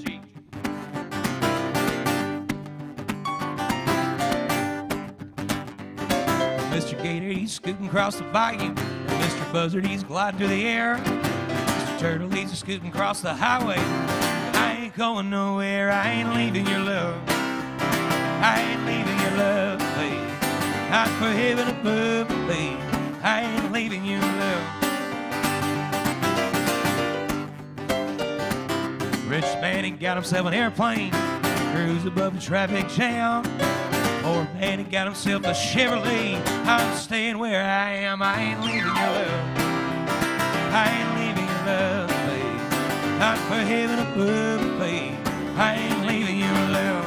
G. Mr. Gator, he's scooting across the bayou. Mr. Buzzard, he's gliding through the air. Mr. Turtle, he's scooting across the highway. I ain't going nowhere, I ain't leaving your love. I ain't leaving your love, babe. Not for heaven above, babe. I ain't leaving your love. Rich man, he got himself an airplane. Cruise above the traffic jam. Poor man, he got himself a Chevrolet. I'm staying where I am. I ain't leaving your love. I ain't leaving your love, babe. Not for heaven above, babe. I ain't leaving your love.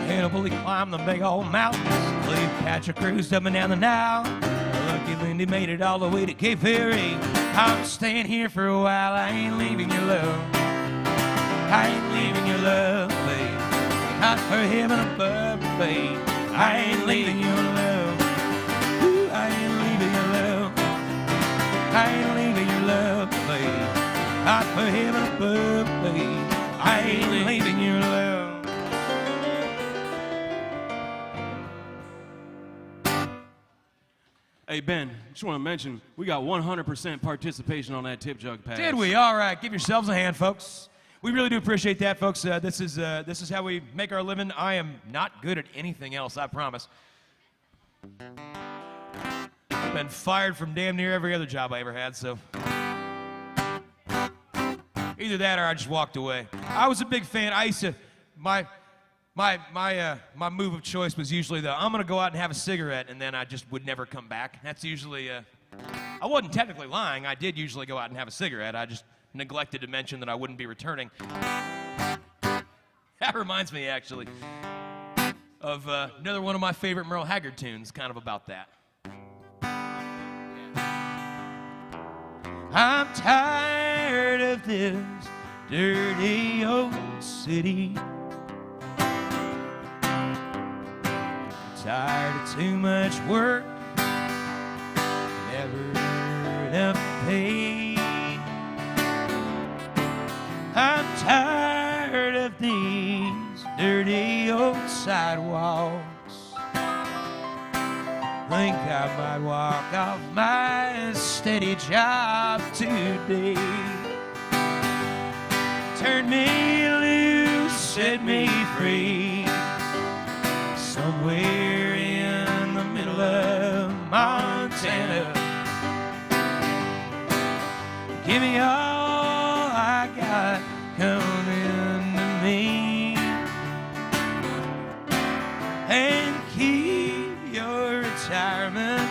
Hannibal, he climbed the big old mountains. Cleopatra cruised up and down the Nile. Lucky Lindy made it all the way to Cape Ferry. I'm staying here for a while. I ain't leaving your love. I ain't leaving your love, babe. Not for heaven above, babe. I ain't leaving your love. Ooh, I ain't leaving your love. I ain't leaving your love, babe. Not for heaven above, babe. I ain't leaving your love. Hey, Ben, just want to mention, we got 100% participation on that tip jug pass. Did we? All right. Give yourselves a hand, folks. We really do appreciate that, folks. This is how we make our living. I am not good at anything else, I promise. I've been fired from damn near every other job I ever had, so either that or I just walked away. I was a big fan. I used to my move of choice was usually I'm gonna go out and have a cigarette, and then I just would never come back. That's usually I wasn't technically lying. I did usually go out and have a cigarette. I just neglected to mention that I wouldn't be returning. That reminds me, actually, of another one of my favorite Merle Haggard tunes, kind of about that. I'm tired of this dirty old city. Tired of too much work, never enough pay. I'm tired of these dirty old sidewalks. Think I might walk off my steady job today. Turn me loose, set me free. Somewhere in the middle of Montana. Give me all I got coming to me, and keep your retirement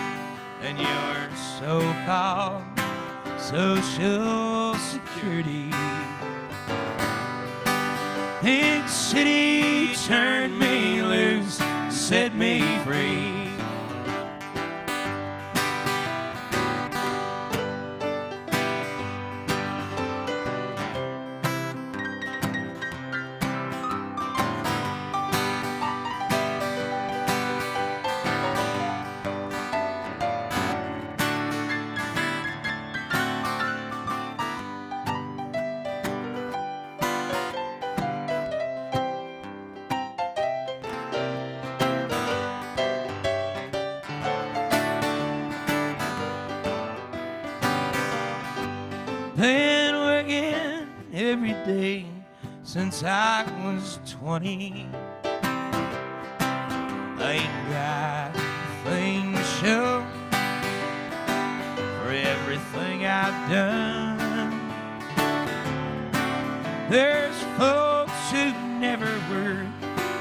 and your so-called Social Security. Big city, turn me loose, set me free. Been working every day since I was 20. I ain't got a thing to show for everything I've done. There's folks who never work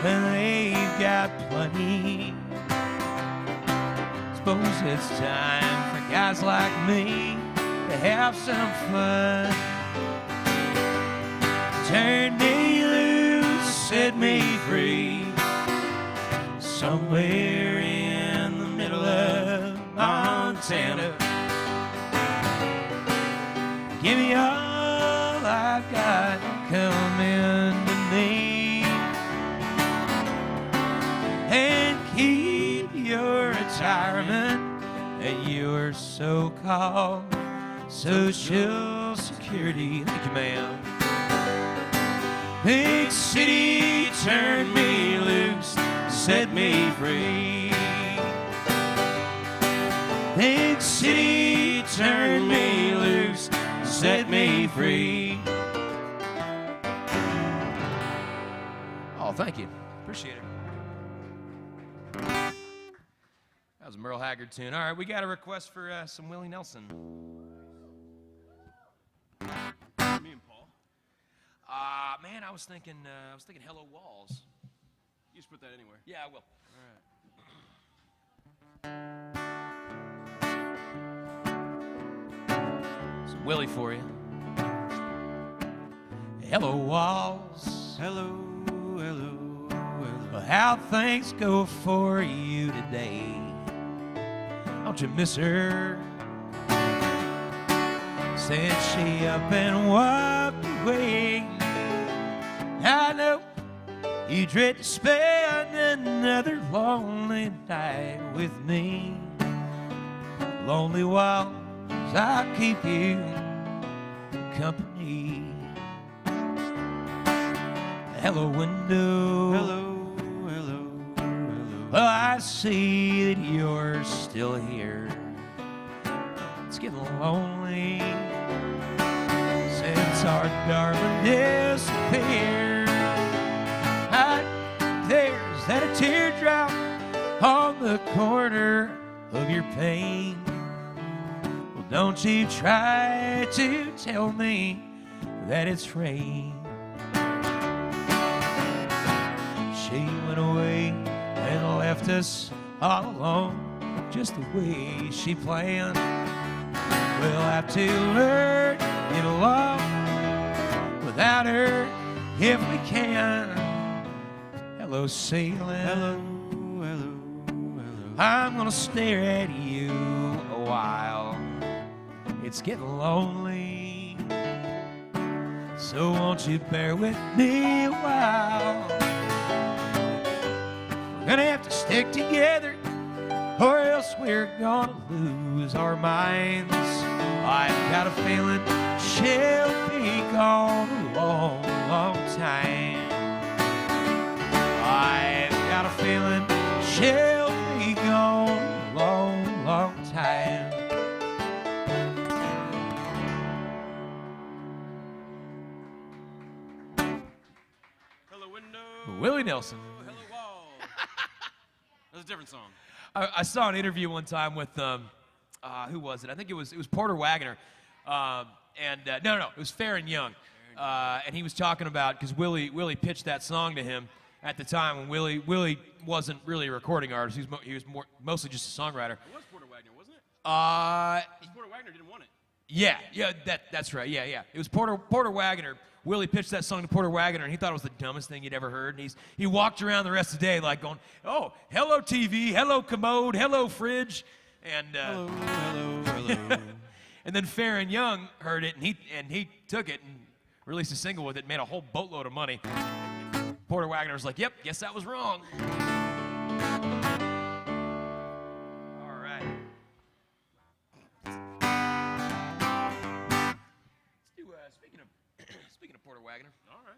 and they've got plenty. Suppose it's time for guys like me to have some fun. Turn me loose, set me free, somewhere in the middle of Montana. Give me all I've got, come into me, and keep your retirement and your so-called Social Security. Thank you, ma'am. Big city, turn me loose, set me free. Big city, turn me loose, set me free. Oh, thank you. Appreciate it. That was a Merle Haggard tune. All right, we got a request for some Willie Nelson. Me and Paul. Man, I was thinking Hello Walls. You just put that anywhere. Yeah, I will. All right. Some Willie for you. Hello Walls. Hello, hello, hello. How things go for you today? Don't you miss her? Said she up and walked away. I know you dread to spend another lonely night with me. Lonely walls, I'll keep you company. Hello, window. Hello, hello, hello. Well, I see that you're still here. It's getting lonely since our darling disappeared. There's that a teardrop on the corner of your pain. Well, don't you try to tell me that it's rain. She went away and left us all alone, just the way she planned. We'll have to learn to get along without her if we can. Hello, sailing. Hello, hello, hello. I'm gonna stare at you a while. It's getting lonely, so won't you bear with me a while? We're gonna have to stick together, or else we're gonna lose our minds. I've got a feeling she'll be gone a long, long time. I've got a feeling she'll be gone a long, long time. Hello, window. Willie Nelson. Hello, wall. That's a different song. I saw an interview one time with who was it? I think it was Porter Wagoner, no, it was Farron Young, and he was talking about, because Willie pitched that song to him at the time when Willie wasn't really a recording artist. He was mostly just a songwriter. It was Porter Wagner, wasn't it? Because Porter Wagner didn't want it. Yeah, that's right. Yeah. It was Porter Wagoner. Willie pitched that song to Porter Wagoner, and he thought it was the dumbest thing he'd ever heard. And he walked around the rest of the day like going, "Oh, hello TV, hello commode, hello fridge," and Hello, hello, hello. and then Farron Young heard it, and he took it and released a single with it, made a whole boatload of money. Porter Wagoner was like, "Yep, guess that was wrong." All right. Let's do speaking of Porter Wagoner. All right.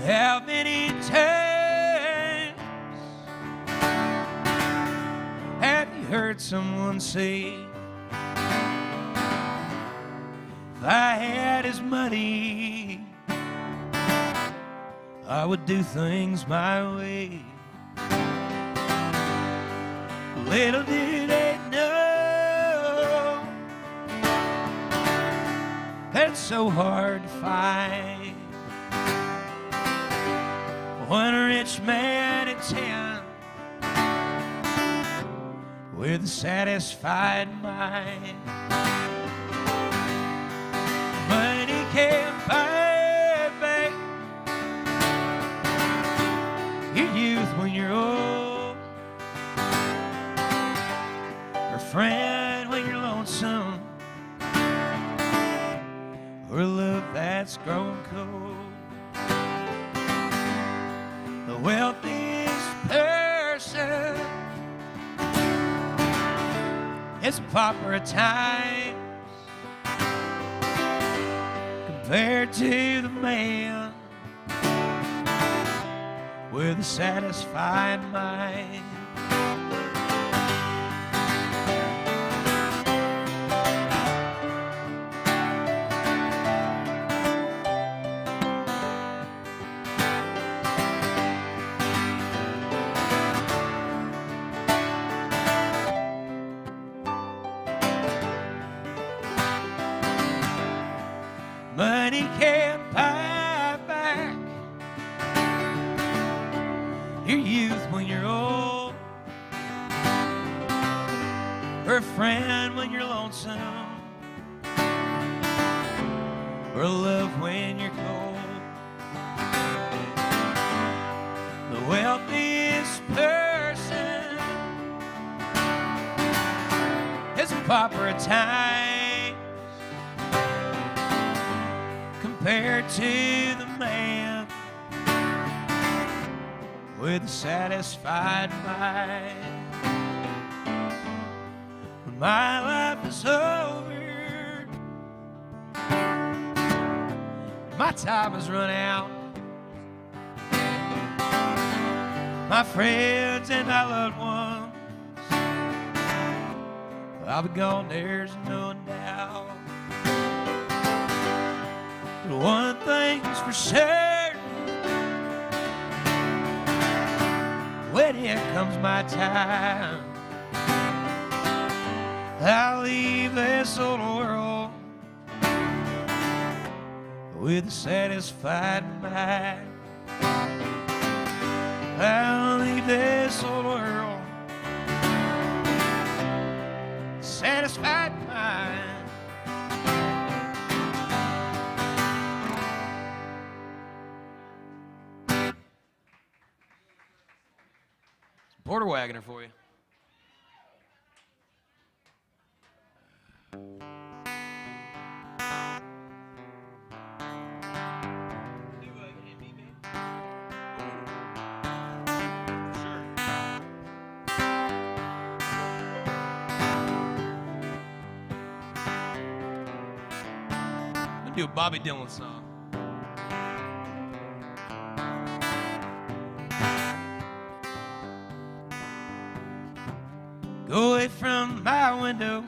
How many times someone say, if I had his money, I would do things my way. Little did they know that it's so hard to find one rich man in town with a satisfied mind. Money can't buy back your youth when you're old, or a friend when you're lonesome, or a love that's grown cold. The wealthiest person is a pauper at times compared to the man with a satisfied mind. Money can't buy back your youth when you're old, or a friend when you're lonesome, or a love when you're cold. The wealthiest person is a pauper at times compared to the man with a satisfied mind. When my life is over, my time has run out, my friends and my loved ones, I'll be gone, there's no doubt. But one thing's for certain, when it comes my time, I'll leave this old world with a satisfied mind. I'll leave this old world satisfied mind. Porter Wagoner for you. I'm gonna do a Bobby Dylan song. Go away from my window,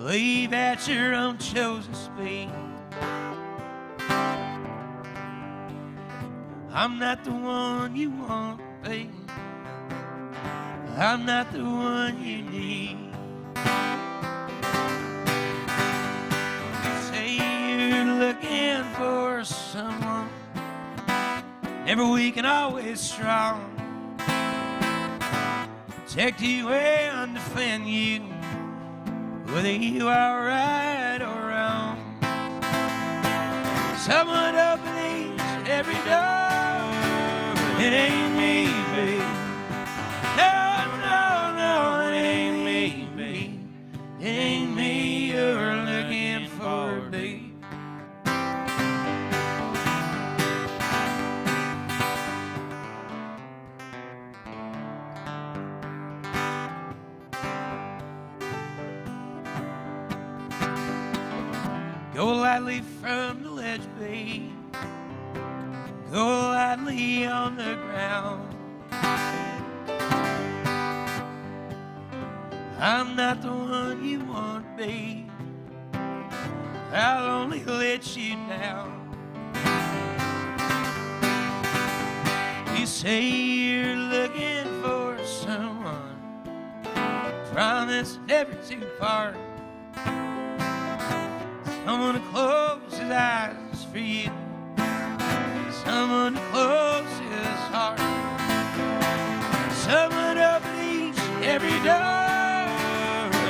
leave at your own chosen speed. I'm not the one you want, baby. I'm not the one you need. Say you're looking for someone, never weak and always strong, protect you and defend you, whether you are right or wrong. Someone opens every door, but it ain't me, babe. No, no, no, it ain't me, babe. It ain't me you're looking for, babe. Go lightly from the ledge, babe. Go lightly on the ground. I'm not the one you want to be. I'll only let you down. You say you're looking for someone, promise never to part. Someone to close his eyes for you, someone to close his heart, someone to open each and every door.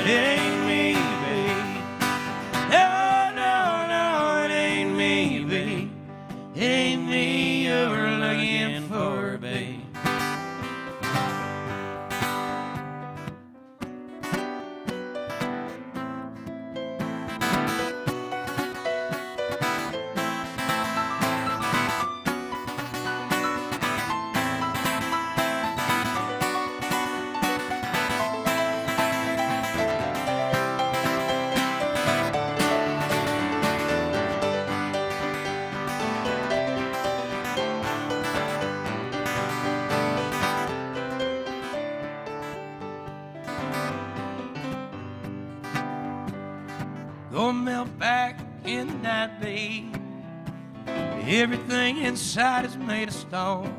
It ain't me, babe. No, no, no, it ain't me, babe. It ain't me you're looking for, babe. Go melt back in the night, babe. Everything inside is made of stone.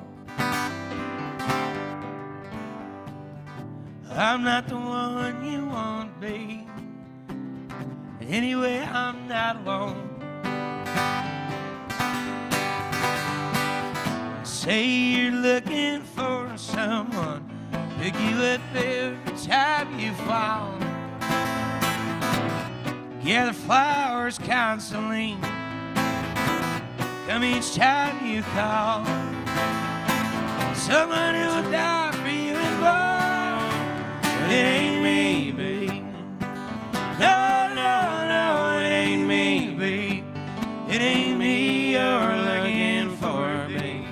I'm not the one you want, babe. Anyway, I'm not alone. Say you're looking for someone, pick you up every time you fall. Gather flowers constantly, come each time you call. Someone who'll die for you and more. It ain't me, babe. No, no, no, it ain't me, babe. It ain't me you're looking for, babe.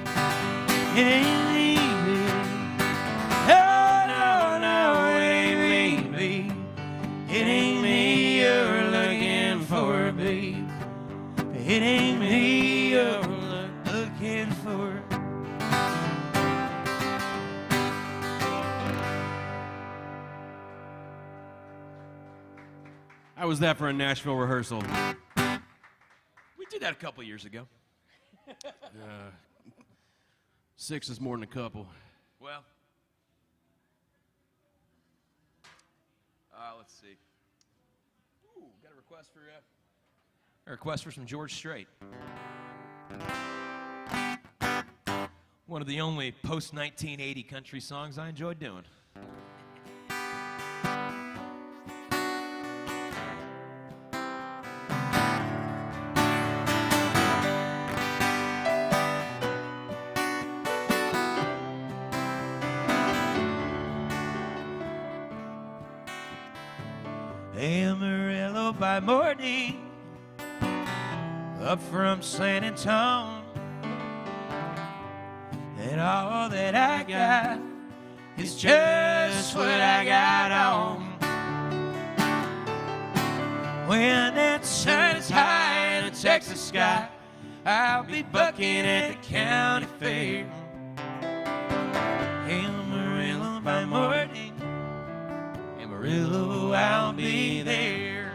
It ain't me, babe. No, no, no, it ain't me, babe. It ain't me you're looking for, babe. It ain't me you're looking for. How was that for a Nashville rehearsal? We did that a couple years ago. 6 is more than a couple. Well, let's see. Ooh, got a request for some George Strait. One of the only post-1980 country songs I enjoyed doing. Amarillo by morning, up from San Antonio, and all that I got is just what I got on. When that sun is high in the Texas sky, I'll be bucking at the county fair. Amarillo by morning, Amarillo, I'll be there.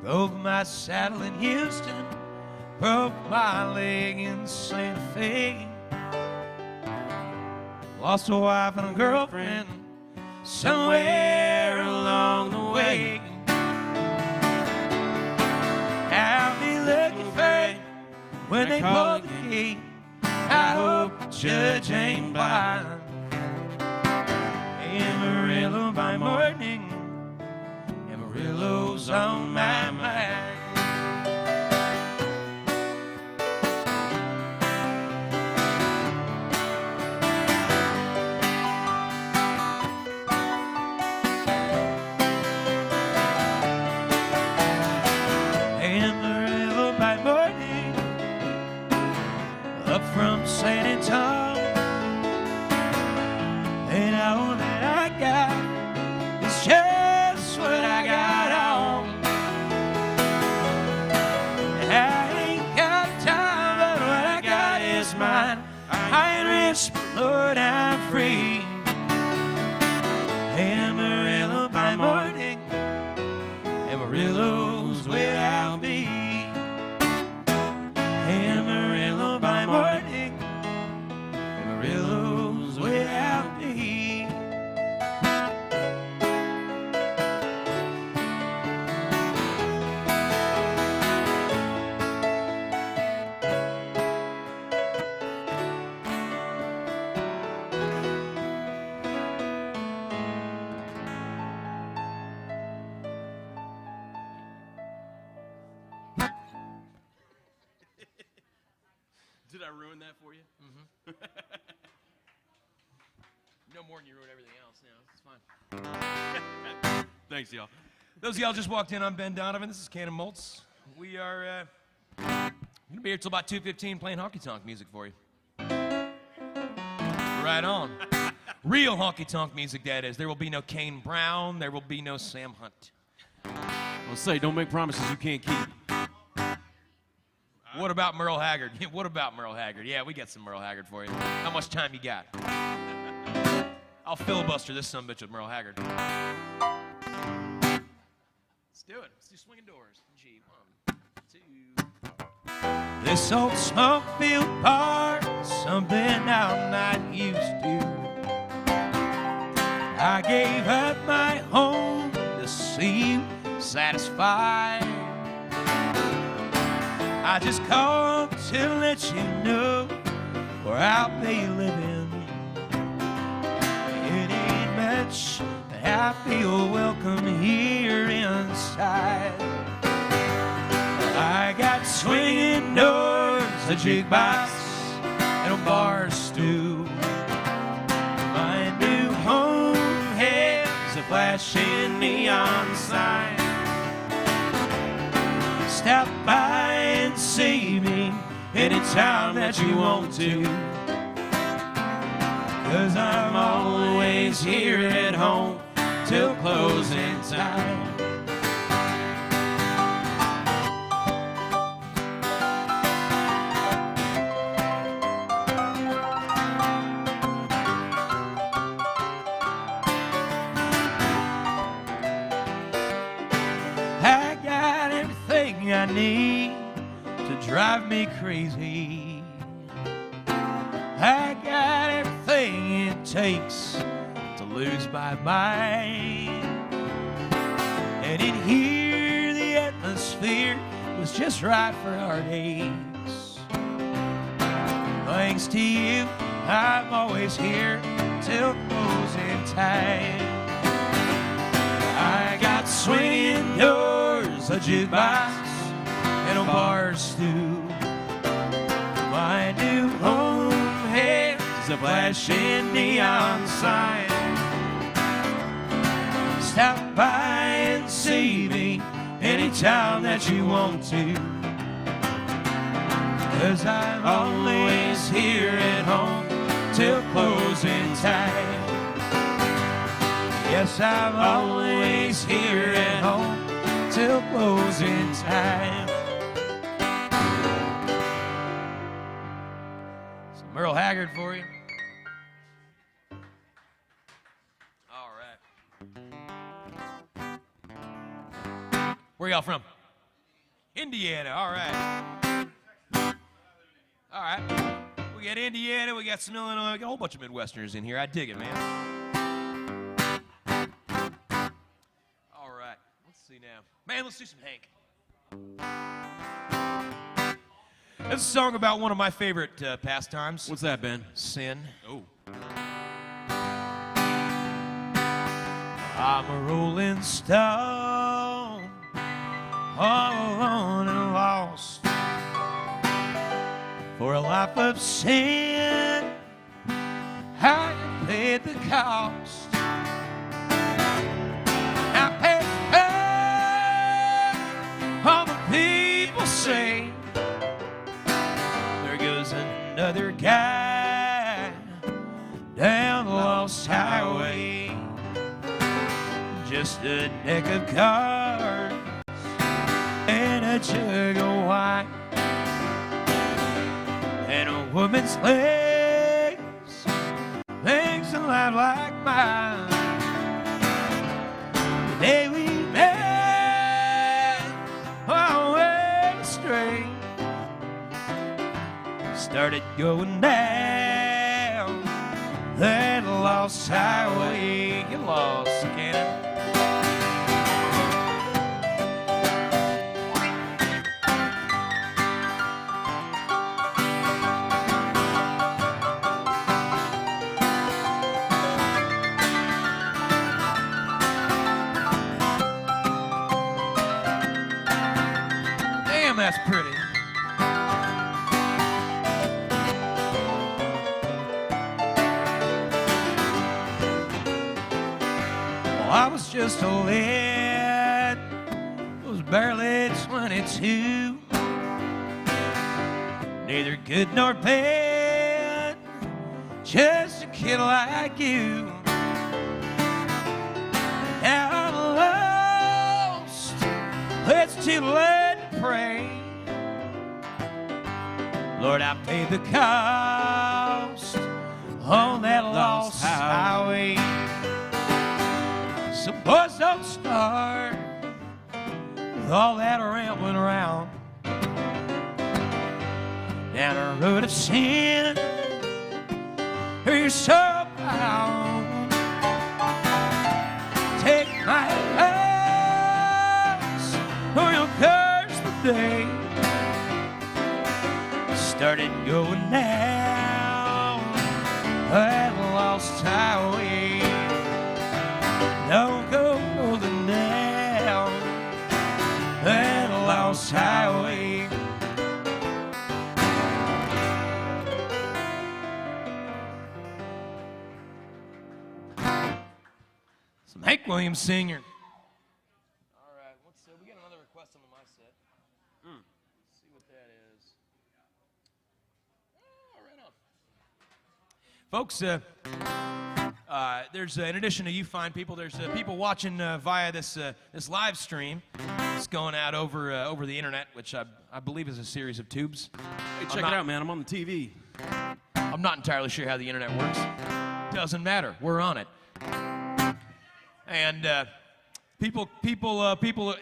Broke my saddle in Houston, broke my leg in Santa Fe. Lost a wife and a girlfriend somewhere along the way. I'll be looking for it when they pull the gate. I hope the judge ain't blind. Amarillo by morning, Amarillo's on my mind. Amarillo by morning, up from San Antonio, and all that I got is just what I got on. I ain't got time, but what I got is is mine. I ain't rich, but Lord, I'm free. Amarillo by morning, Amarillo's where I'll be. Amarillo by morning, Amarillo's where I'll be. Did I ruin that for you? No more than you ruined everything else now. It's fine. Thanks, y'all. Those of y'all just walked in, I'm Ben Donovan. This is Cannon Maltz. We are going to be here till about 2:15 playing honky-tonk music for you. Right on. Real honky-tonk music, that is. There will be no Kane Brown. There will be no Sam Hunt. I'll say, don't make promises you can't keep. What about Merle Haggard? What about Merle Haggard? Yeah, we got some Merle Haggard for you. How much time you got? I'll filibuster this sumbitch with Merle Haggard. Let's do it. Let's do swinging doors. G, 1, 2. This old smoke-filled bar is something I'm not used to. I gave up my home to see you satisfied. I just called to let you know where I'll be living. It ain't much, but I feel welcome here inside. I got swinging doors, a jukebox, and a bar stool. My new home has a flashing neon sign. Stop by and see me anytime that you want to, 'cause I'm always here at home till closing time. I got everything I need to drive me crazy. I got everything it takes to lose my mind. And in here, the atmosphere was just right for our days. Thanks to you, I'm always here till closing time. I got swinging doors, a jukebox, and a bar stool. My new home has a flashing neon sign. Stop by and see me anytime that you want to, 'cause I'm always here at home till closing time. Yes, I'm always here at home till closing time. Some Merle Haggard for you. All right. Where y'all from? Indiana. All right. All right. We got Indiana. We got some Illinois. We got a whole bunch of Midwesterners in here. I dig it, man. All right. Let's see now. Man, let's do some Hank. This is a song about one of my favorite pastimes. What's that, Ben? Sin. Oh. I'm a rolling stone, all alone and lost, for a life of sin. I paid the cost. I paid back. All the people say there goes another guy down the lost highway. Just a deck of cards and a jug of wine and a woman been slaves, things in life like mine. The day we met, I went astray. Started going down that lost highway. Get lost, Cannon. Damn, that's pretty. I was just a lad, was barely 22. Neither good nor bad, just a kid like you. Now I'm lost, it's too late to pray. Lord, I paid the cost on that lost highway. So boys, don't start with all that rambling around down a road of sin, or you're so bound. Take my advice, or you'll curse the day. Started going down that lost highway. Don't go rolling down that lost highway. Some Hank Williams singing. All right, we got another request on the mindset. Let's see what that is. Oh, right on. Folks, there's in addition to you fine people, there's people watching via this live stream. It's going out over the internet, which I believe is a series of tubes. Hey, check it out, man. I'm on the TV. I'm not entirely sure how the internet works. Doesn't matter. We're on it. And people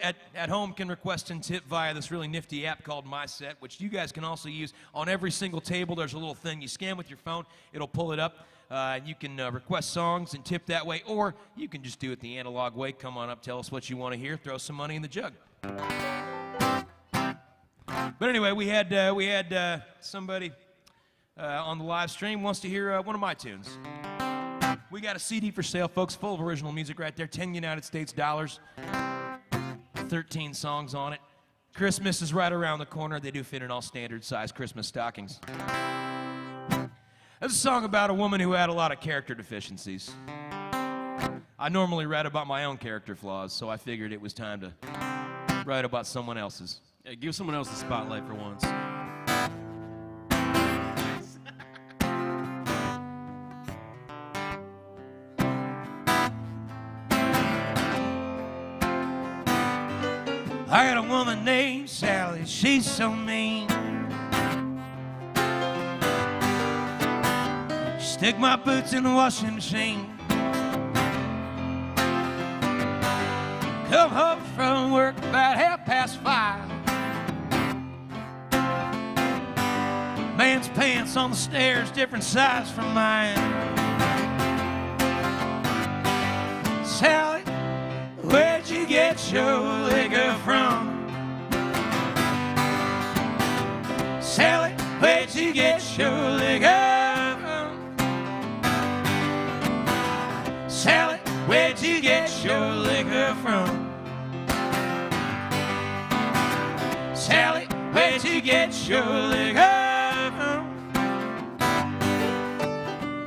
at home can request and tip via this really nifty app called MySet, which you guys can also use on every single table. There's a little thing you scan with your phone. It'll pull it up. And you can request songs and tip that way, or you can just do it the analog way. Come on up, tell us what you want to hear, throw some money in the jug. But anyway, we had somebody on the live stream wants to hear one of my tunes. We got a CD for sale, folks, full of original music right there, 10 United States dollars, 13 songs on it. Christmas is right around the corner. They do fit in all standard size Christmas stockings. It's a song about a woman who had a lot of character deficiencies. I normally write about my own character flaws, so I figured it was time to write about someone else's. Hey, give someone else the spotlight for once. I got a woman named Sally, she's so mean. Stick my boots in the washing machine. Come home from work about 5:30. Man's pants on the stairs, different size from mine. Sally, where'd you get your liquor from? Sally, where'd you get your liquor? Sally, where'd you get your liquor from? Sally, where'd you get your liquor from?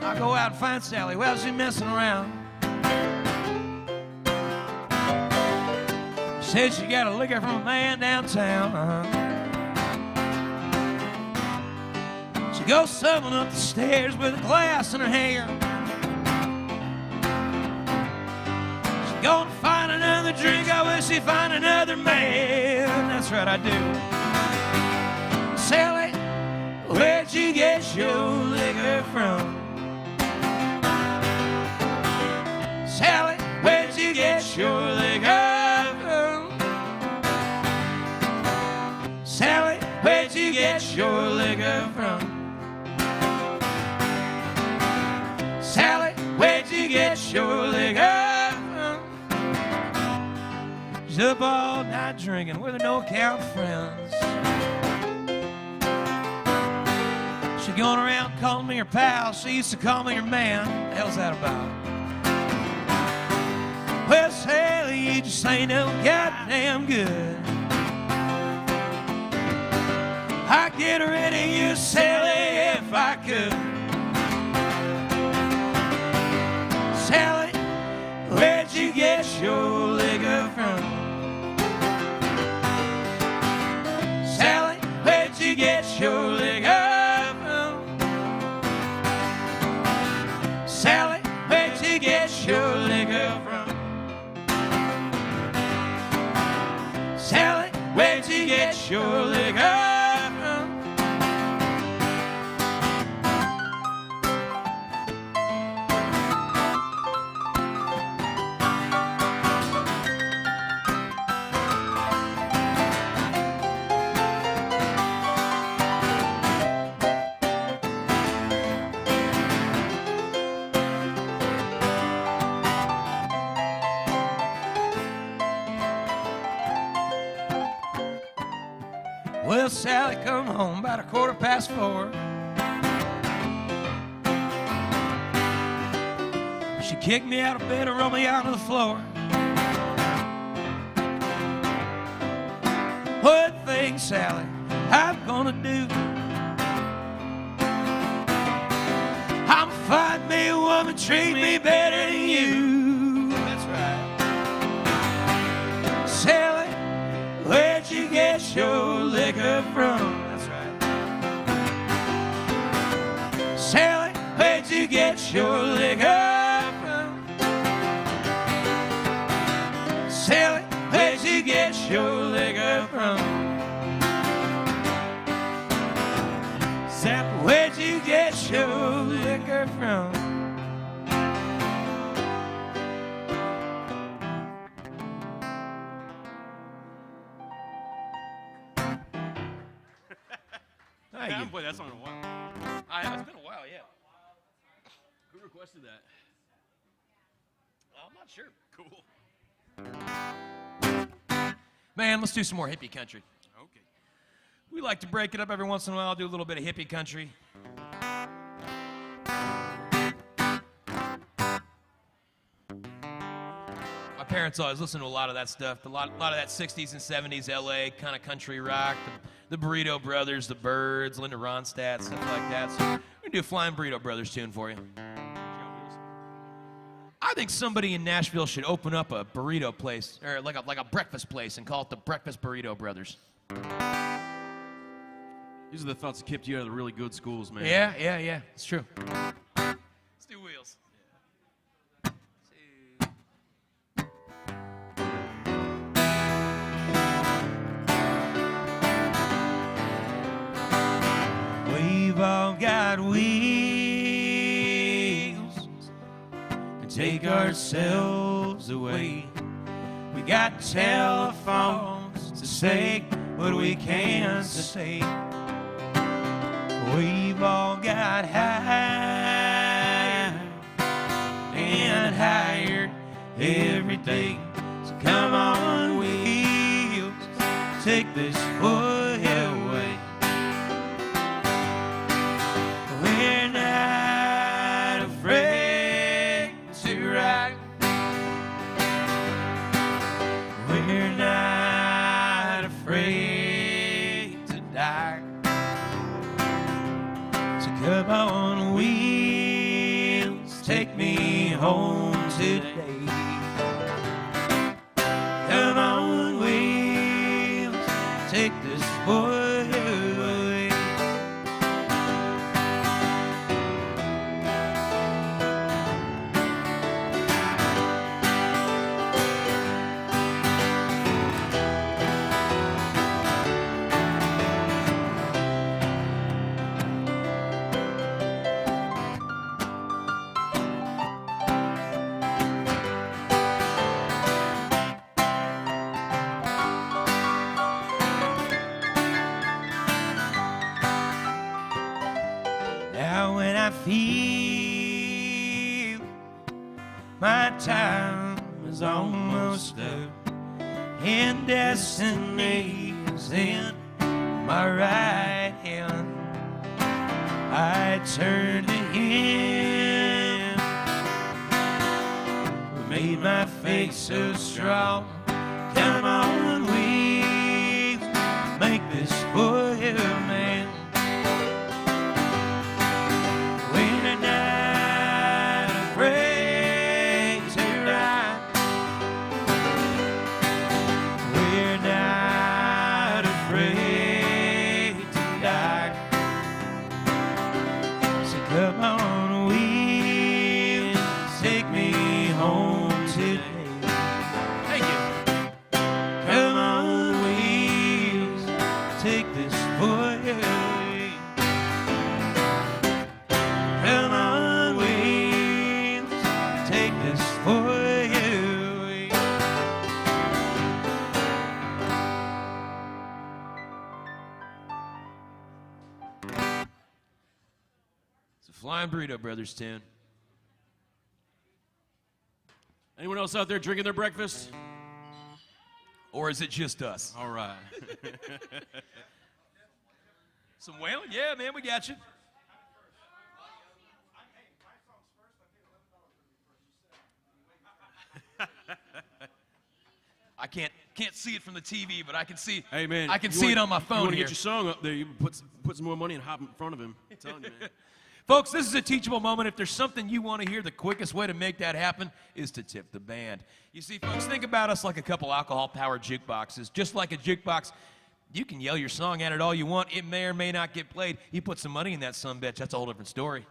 I go out and find Sally. Well, she messing around. Said she got a liquor from a man downtown. She goes stumbling up the stairs with a glass in her hand. Gonna find another drink, I wish she'd find another man. That's right, I do. Sally, where'd you get your liquor from? Sally, where'd you get your liquor from? Sally, where'd you get your liquor from? Sally, where'd you get your liquor from? She's up all night drinking with her no-account friends. She going around calling me her pal. She used to call me her man. What the hell's that about? Well, Sally, you just ain't no goddamn good. I'd get rid of you, Sally, if I could. Sally, where'd you get your liquor from? Sally, where'd you get your liquor from? Sally, where'd you get your liquor from? Sally, where'd you get your liquor from? Well, Sally come home about 4:15. She kicked me out of bed and rolled me out on the floor. What thing, Sally, I'm gonna do? I'm fighting me a woman, treat me better than you. That's right. Sally, where'd you get your liquor from? That's right. Sally, where'd you get your liquor from? Sally, where'd you get your liquor from? Sally, where'd you get your liquor from? I haven't played that song in a while. It's been a while, yeah. Who requested that? I'm not sure. Cool. Man, let's do some more hippie country. Okay. We like to break it up every once in a while, do a little bit of hippie country. My parents always listened to a lot of that stuff, a lot of that 60s and 70s LA kind of country rock, the Burrito Brothers, the Byrds, Linda Ronstadt, stuff like that. So we're going to do a Flying Burrito Brothers tune for you. I think somebody in Nashville should open up a burrito place, or like a breakfast place, and call it the Breakfast Burrito Brothers. These are the thoughts that kept you out of the really good schools, man. Yeah. It's true. Let's do wheels. We've all got wheels to take ourselves away. We got telephones to say what we can't say. We've all got high and higher every day. So come on, wheels, take this boy away. We're not afraid to ride. We're not afraid to die. So come on, wheels, take me home today. Come on, wheels, take this boy away. Now when I feel my time is almost up and destiny's in my right hand, I turn to Him who made my faith so strong. Come on, wheels, make this boy a man. We're not afraid to ride. We're not afraid to die. So come on, wheels, take me home today. Thank you. Come on, wheels, take this boy away. Come on, wheels, take this boy away. It's a Flying Burrito Brothers tune. Anyone else out there drinking their breakfast? Or is it just us? All right. Some wailing? Yeah, man, we got you. I can't see it from the TV, but I can see. Hey, man. I can see it on my phone You want to here. get your song up there, you put some more money and hop in front of him. I'm telling you, man. Folks, this is a teachable moment. If there's something you want to hear, the quickest way to make that happen is to tip the band. You see, folks, think about us like a couple alcohol-powered jukeboxes. Just like a jukebox, you can yell your song at it all you want. It may or may not get played. You put some money in that sumbitch, that's a whole different story.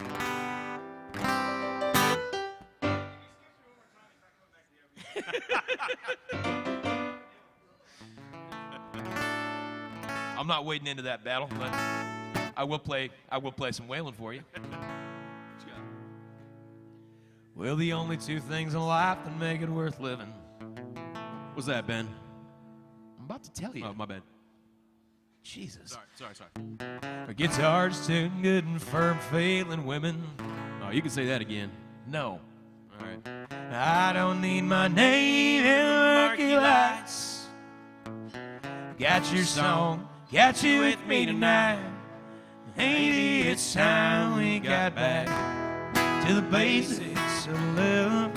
I'm not wading into that battle, but I will play some wailing for you. Well, the only two things in life that make it worth living. What's that, Ben? I'm about to tell you. Oh, my bad. Jesus. Sorry. Our guitars tuned good and firm feeling women. Oh, you can say that again. No. All right. I don't need my name in murky lights. Got your song, got you with me tonight. Maybe it's time we got back to the basics of love.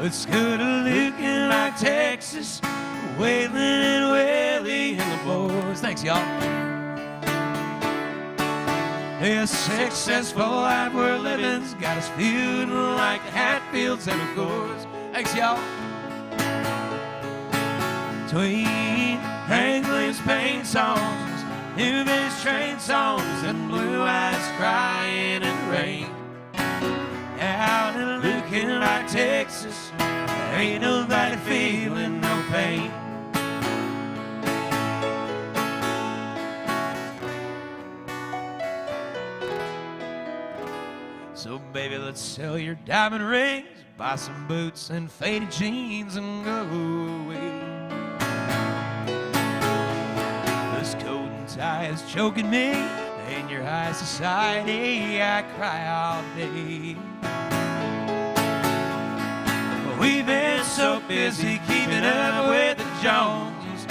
Let's go to looking like Texas, Waylon and Willie and the boys. Thanks, y'all. A successful life we're living's got us feuding like the Hatfields and the Gores. Thanks, y'all. Between Hank Williams pain songs, New Village train songs, and Blue Eyes crying in the rain. Out and looking like Texas, ain't nobody feeling no pain. So baby, let's sell your diamond rings, buy some boots and faded jeans and go away. This coat and tie is choking me, in your high society I cry all day. We've been so busy keeping up with the Jones,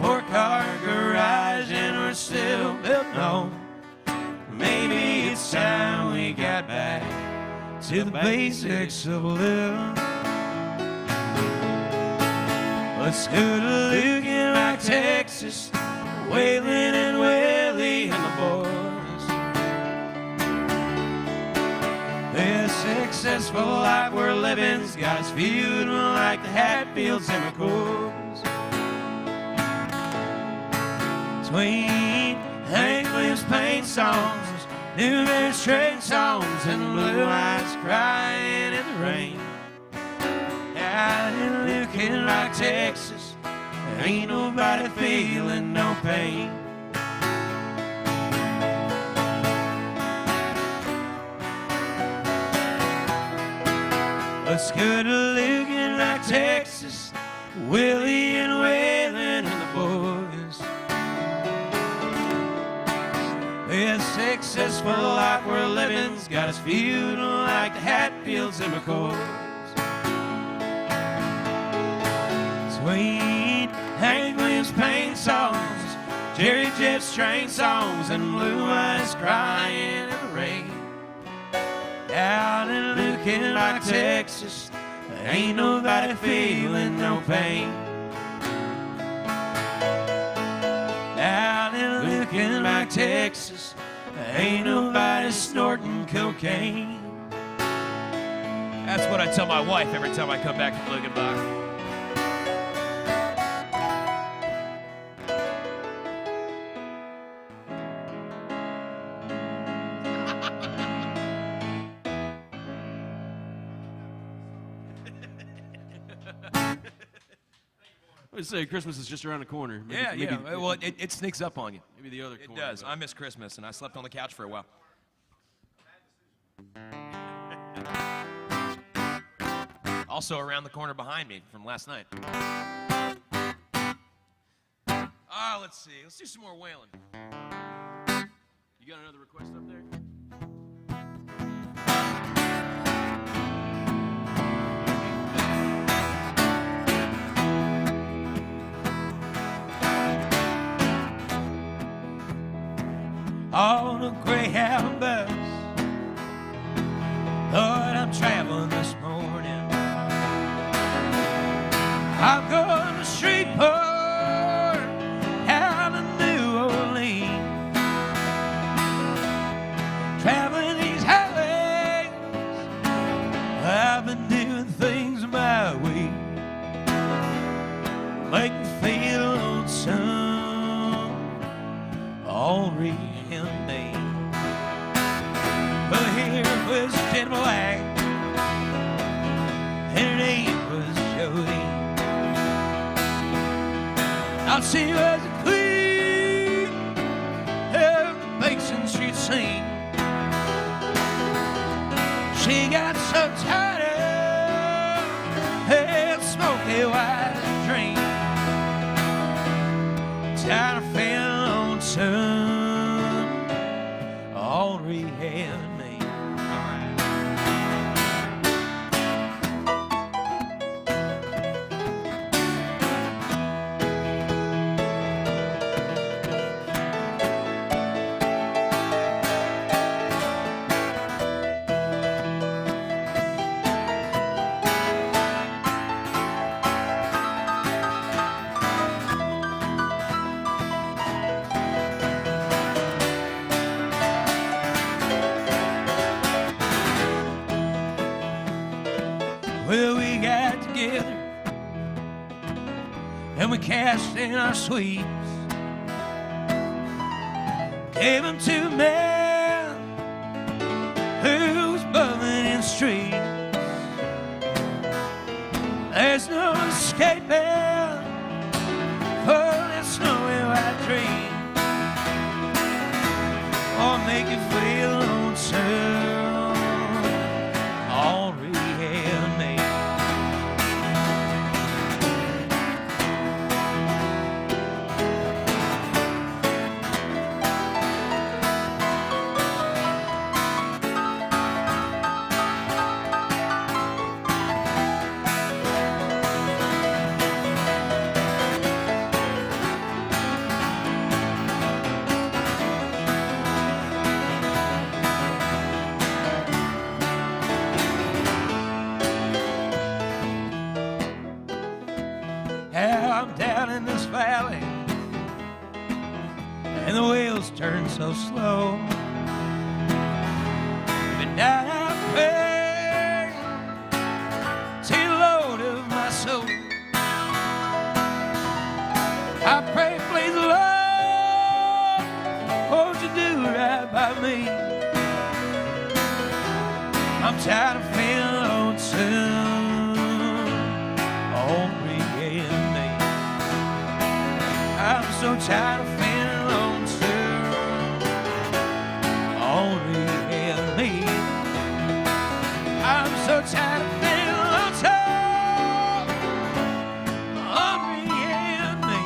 4-car garage and we're still building on. Maybe it's time we got back to the basics of living. Let's go to looking like Texas, Waylon and Willie and the boys. This successful life we're living's got us feuding like the Hatfields and McCoys. Between Hank Williams pain songs, New Village train songs, and Blue Eyes crying in the rain. Out and looking like Texas, ain't nobody feeling no pain. Let's go to looking like Texas, Willie and Waylon and the boys. This successful life we're living's got us feeling like the Hatfields and McCoys. Sweet Hank Williams pain songs, Jerry Jeff's train songs, and blue eyes crying in the rain. Down in looking like Texas, ain't nobody feeling no pain. Down in looking like Texas, ain't nobody snorting cocaine. That's what I tell my wife every time I come back from Lugenbach. I say Christmas is just around the corner. Maybe, well, it sneaks up on you. Maybe the other corner. It does. I miss Christmas, and I slept on the couch for a while. Also around the corner behind me from last night. Let's see. Let's do some more wailing. You got another request up there? On a Greyhound bus, Lord, I'm traveling this morning. I'm going to Shreveport, down to New Orleans. Traveling these highways, I've been doing things my way. Make me feel lonesome, all real. But here was Jen Black, and her name was Jody. Now she was a queen of the Basin Street scene. She got so tired of her smoky white dream, tired of feeling lonesome, all rehabbing me. Well, we got together and we cashed in our sweets, gave them to a man who was bumming in the street. There's no escaping for that snowy white dream, or make you feel lonesome, all rehab me. I'm down in this valley and the wheels turn so slow. Been down out there, take a load of my soul. I pray, please, Lord, won't you do right by me? I'm tired of feeling lonesome, all rehab me. I'm so tired of feeling lonesome, all rehab me. I'm so tired of feeling lonesome, all rehab me.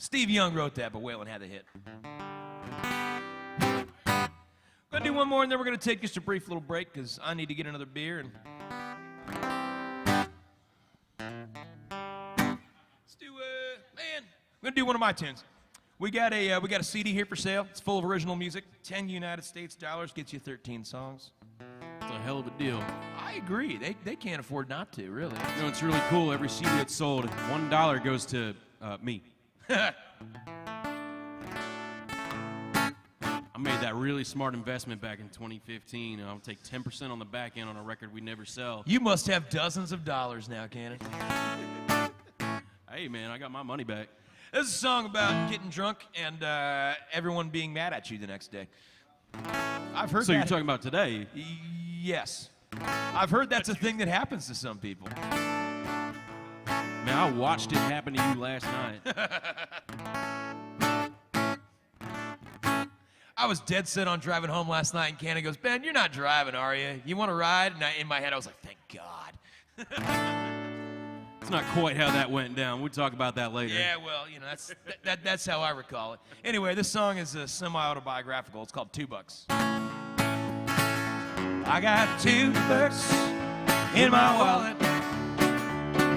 Steve Young wrote that, but Waylon had the hit. Gonna do one more, and then we're gonna take just a brief little break because I need to get another beer. And let's do man. I'm gonna do one of my tunes. We got a CD here for sale. It's full of original music. 10 United States dollars gets you 13 songs. It's a hell of a deal. I agree. They can't afford not to, really. You know, it's really cool. Every CD that's sold, $1 goes to me. I made that really smart investment back in 2015. I'll take 10% on the back end on a record we never sell. You must have dozens of dollars now, Cannon. Hey, man, I got my money back. This is a song about getting drunk and everyone being mad at you the next day. I've heard So that. you're talking about today? Yes. I've heard that's a thing that happens to some people. Man, I watched it happen to you last night. I was dead set on driving home last night, and Cannon goes, Ben, you're not driving, are you? You want to ride? And in my head, I was like, thank God. It's not quite how that went down. We'll talk about that later. Yeah, well, you know, that's how I recall it. Anyway, this song is semi-autobiographical. It's called $2. I got $2 in my wallet.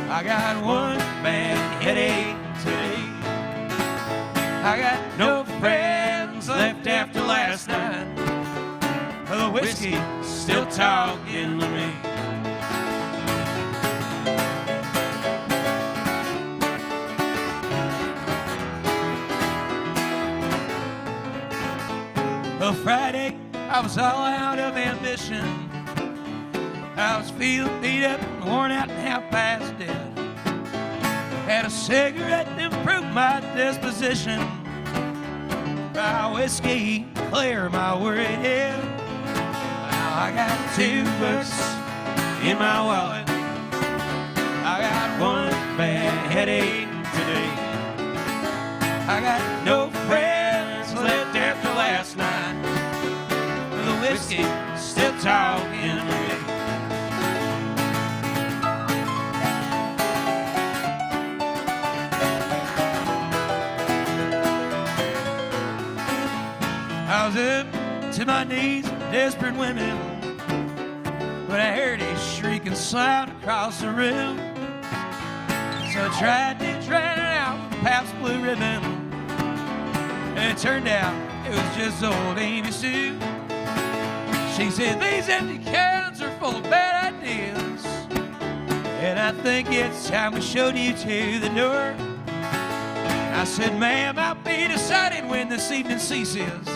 I got one bad headache today. I got no friends left after last night. The whiskey still talking to me. Well, Friday, I was all out of ambition. I was feeling beat up, worn out, and half past dead. Had a cigarette to improve my disposition. My whiskey, clear my worried head. Well, I got $2 in my wallet. I got one bad headache today. I got no friends left after last night. The whiskey still talking to me. I was up to my knees, desperate women, when I heard a shrieking sound across the room. So I tried to drown it out with Pabst Blue Ribbon, and it turned out it was just old Amy Sue. She said, these empty cans are full of bad ideas, and I think it's time we showed you to the door. I said, ma'am, I'll be deciding when this evening ceases,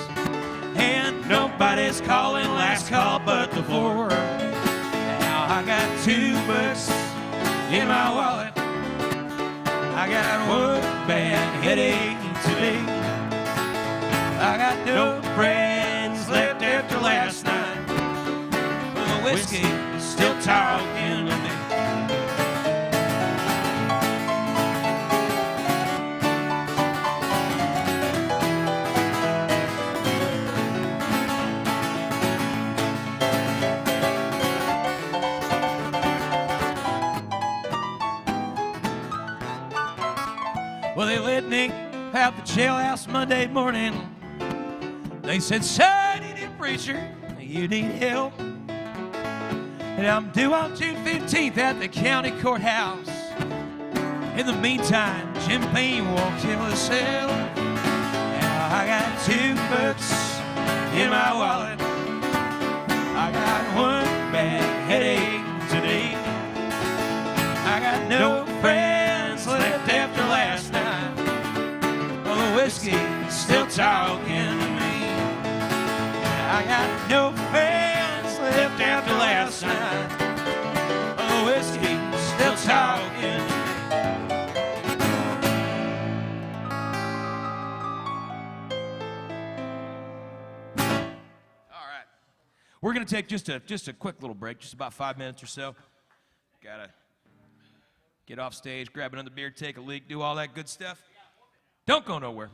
and nobody's calling last call but the four. Now I got $2 in my wallet. I got one bad headache today. I got no friends left after last night. The whiskey is still talking to me. Well, they let me out the jailhouse Monday morning. They said, son, you need a preacher, you need help. And I'm due on June 15th at the county courthouse. In the meantime, Jim Payne won't kill himself. Now I got $2 in my wallet. I got one bad headache today. I got no friends left after last night. Well, the whiskey is still talking to me. I got no friends left after last night. Well, the whiskey is still talking to me. All right. We're going to take just a quick little break, just about 5 minutes or so. Gotta get off stage, grab another beer, take a leak, do all that good stuff. Don't go nowhere.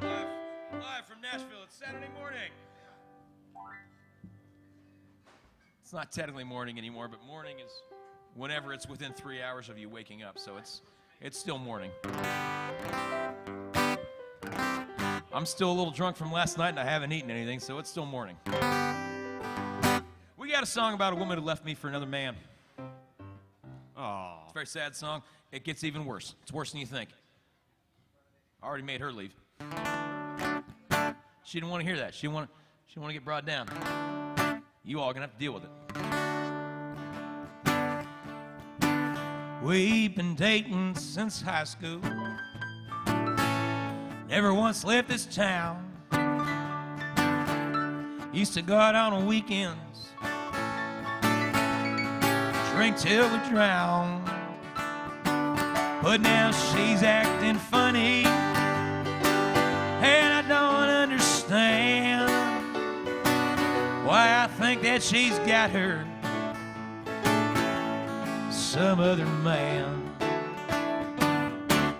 Live from Nashville, it's Saturday morning. It's not technically morning anymore, but morning is whenever it's within 3 hours of you waking up, so it's still morning. I'm still a little drunk from last night and I haven't eaten anything, so it's still morning. We got a song about a woman who left me for another man. Oh. It's a very sad song. It gets even worse. It's worse than you think. I already made her leave. She didn't want to hear that. She didn't want to get brought down. You all are going to have to deal with it. We've been dating since high school. Never once left this town. Used to go out on weekends, drink till we drown. But now she's acting funny, and I don't understand why I think that she's got her some other man.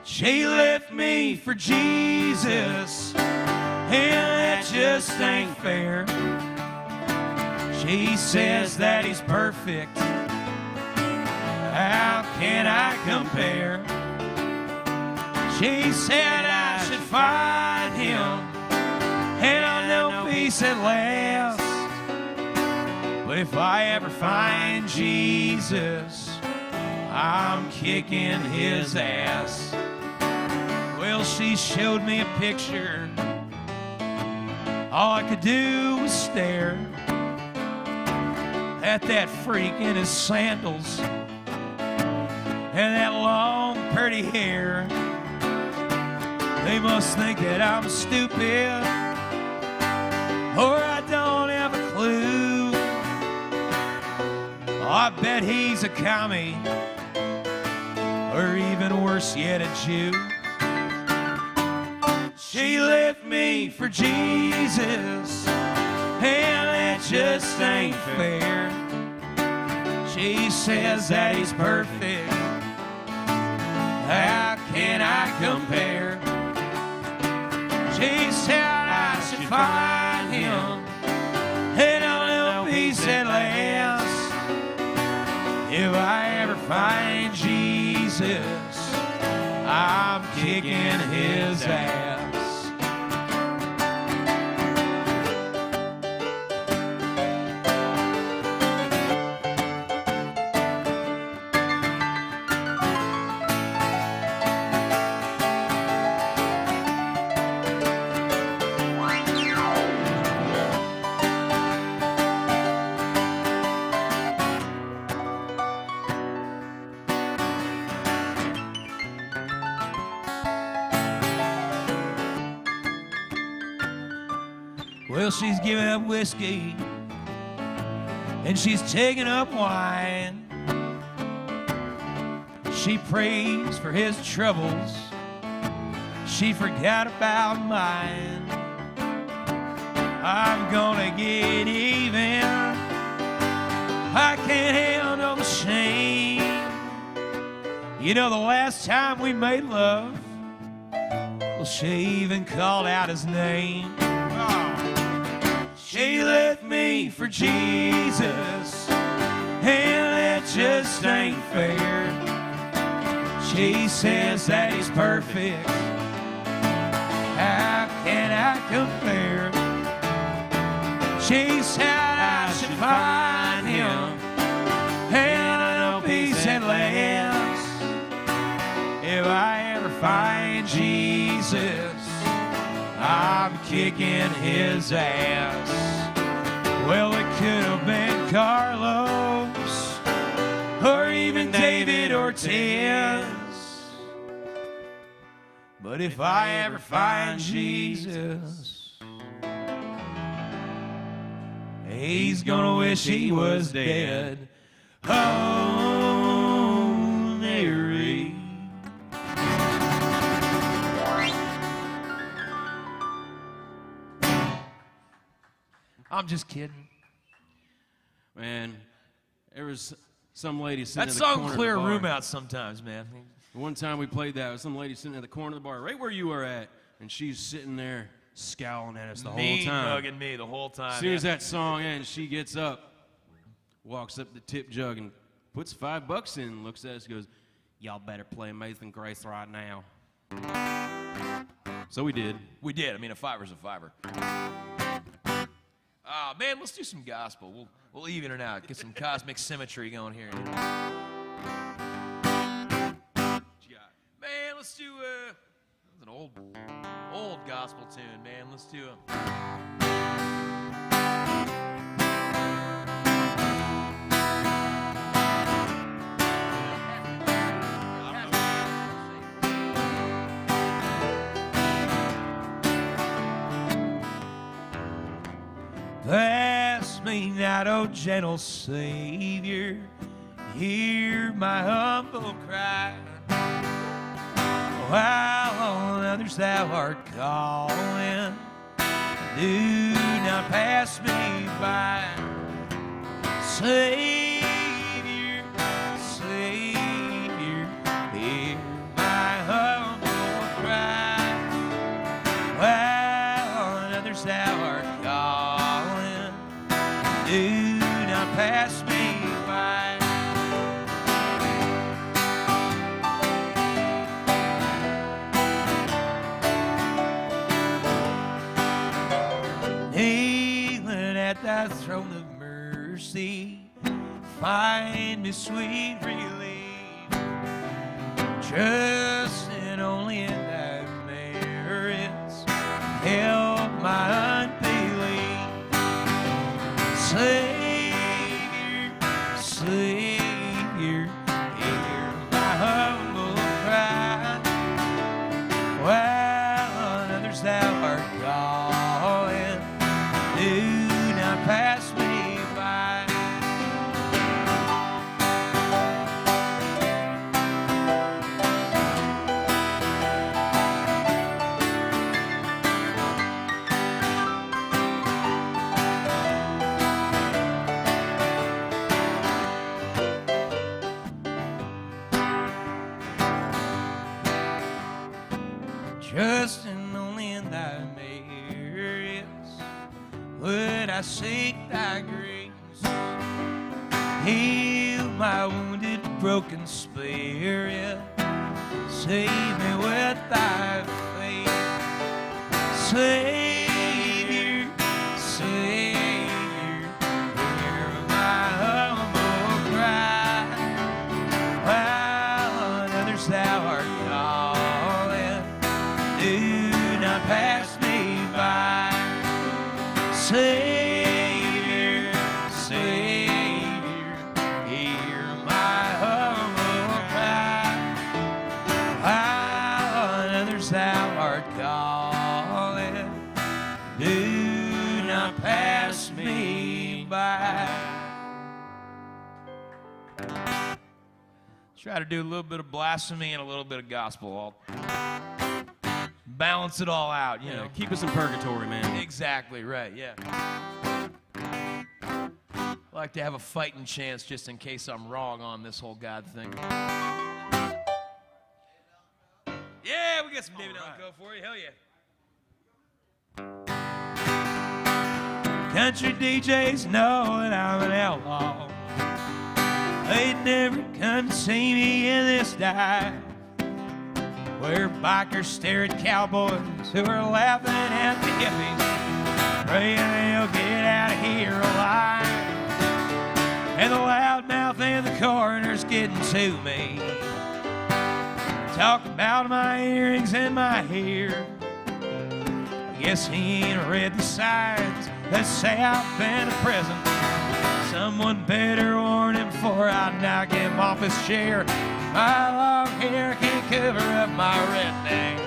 She left me for Jesus, and that just ain't fair. She says that he's perfect. How can I compare? She said I should find him, and I'll know peace at last. But if I ever find Jesus, I'm kicking his ass. Well, she showed me a picture. All I could do was stare at that freak in his sandals and that long, pretty hair. They must think that I'm stupid, or I don't have a clue. I bet he's a commie, or even worse yet, a Jew. She left me for Jesus, and that just ain't fair. She says that he's perfect. How can I compare? She said I should find him, and I'll know peace at last. If I ever find Jesus, I'm kicking his ass. Well, she's giving up whiskey, and she's taking up wine. She prays for his troubles. She forgot about mine. I'm gonna get even. I can't handle the shame. You know, the last time we made love, well, she even called out his name. She left me for Jesus, and that just ain't fair. She says that he's perfect. How can I compare? She said I should find him, and I know peace at last. If I ever find Jesus, I'm kicking his ass. Well, it could have been Carlos, or even David Ortiz. But if I ever find Jesus, he's gonna wish he was dead. Oh, Mary. I'm just kidding. Man, there was some lady sitting That in the corner song of clear the a bar. room out sometimes, man. One time we played that with some lady sitting at the corner of the bar, right where you were at, and she's sitting there scowling at us the whole time. Hugging me the whole time. As soon as that song ends, she gets up, walks up to the tip jug, and puts $5 in, looks at us, and goes, "Y'all better play Amazing Grace right now." So we did. We did. I mean, a $5's a $5. Man, let's do some gospel. We'll even it out. Get some cosmic symmetry going here. Man, let's do an old gospel tune, man. Let's do Pass me not, O gentle Savior, hear my humble cry. While on others thou art calling, do not pass me by. Savior, Savior, hear my humble cry. While on others thou art calling, do not pass me by. Kneeling at thy throne of mercy, find me sweet relief. Trusting only in thy merits, help my unbelief. Savior, Savior, hear my humble cry. While on others thou art calling, do not pass me by. Trusting only in thy merits, would I seek thy grace. Heal my wounded, broken spirit, save me with thy faith. Savior, Savior, hear my humble cry. While on others thou art calling, do not pass me by. Savior, Savior, hear my humble cry. While on others thou art calling, do not pass me by. Try to do a little bit of blasphemy and a little bit of gospel. I'll balance it all out, you know. Keep us in purgatory, man. Exactly right, yeah. I like to have a fighting chance just in case I'm wrong on this whole God thing. Yeah, we got some David Allen Coe for you. Hell yeah. Country DJs know that I'm an outlaw. They'd never come to see me in this dive, where bikers stare at cowboys who are laughing at the hippies, praying they'll get out of here alive. And the loudmouth in the corner's getting to me, talking about my earrings and my hair. I guess he ain't read the signs that say I've been to prison. Someone better warn him before I knock him off his chair. My long hair can't cover up my redneck.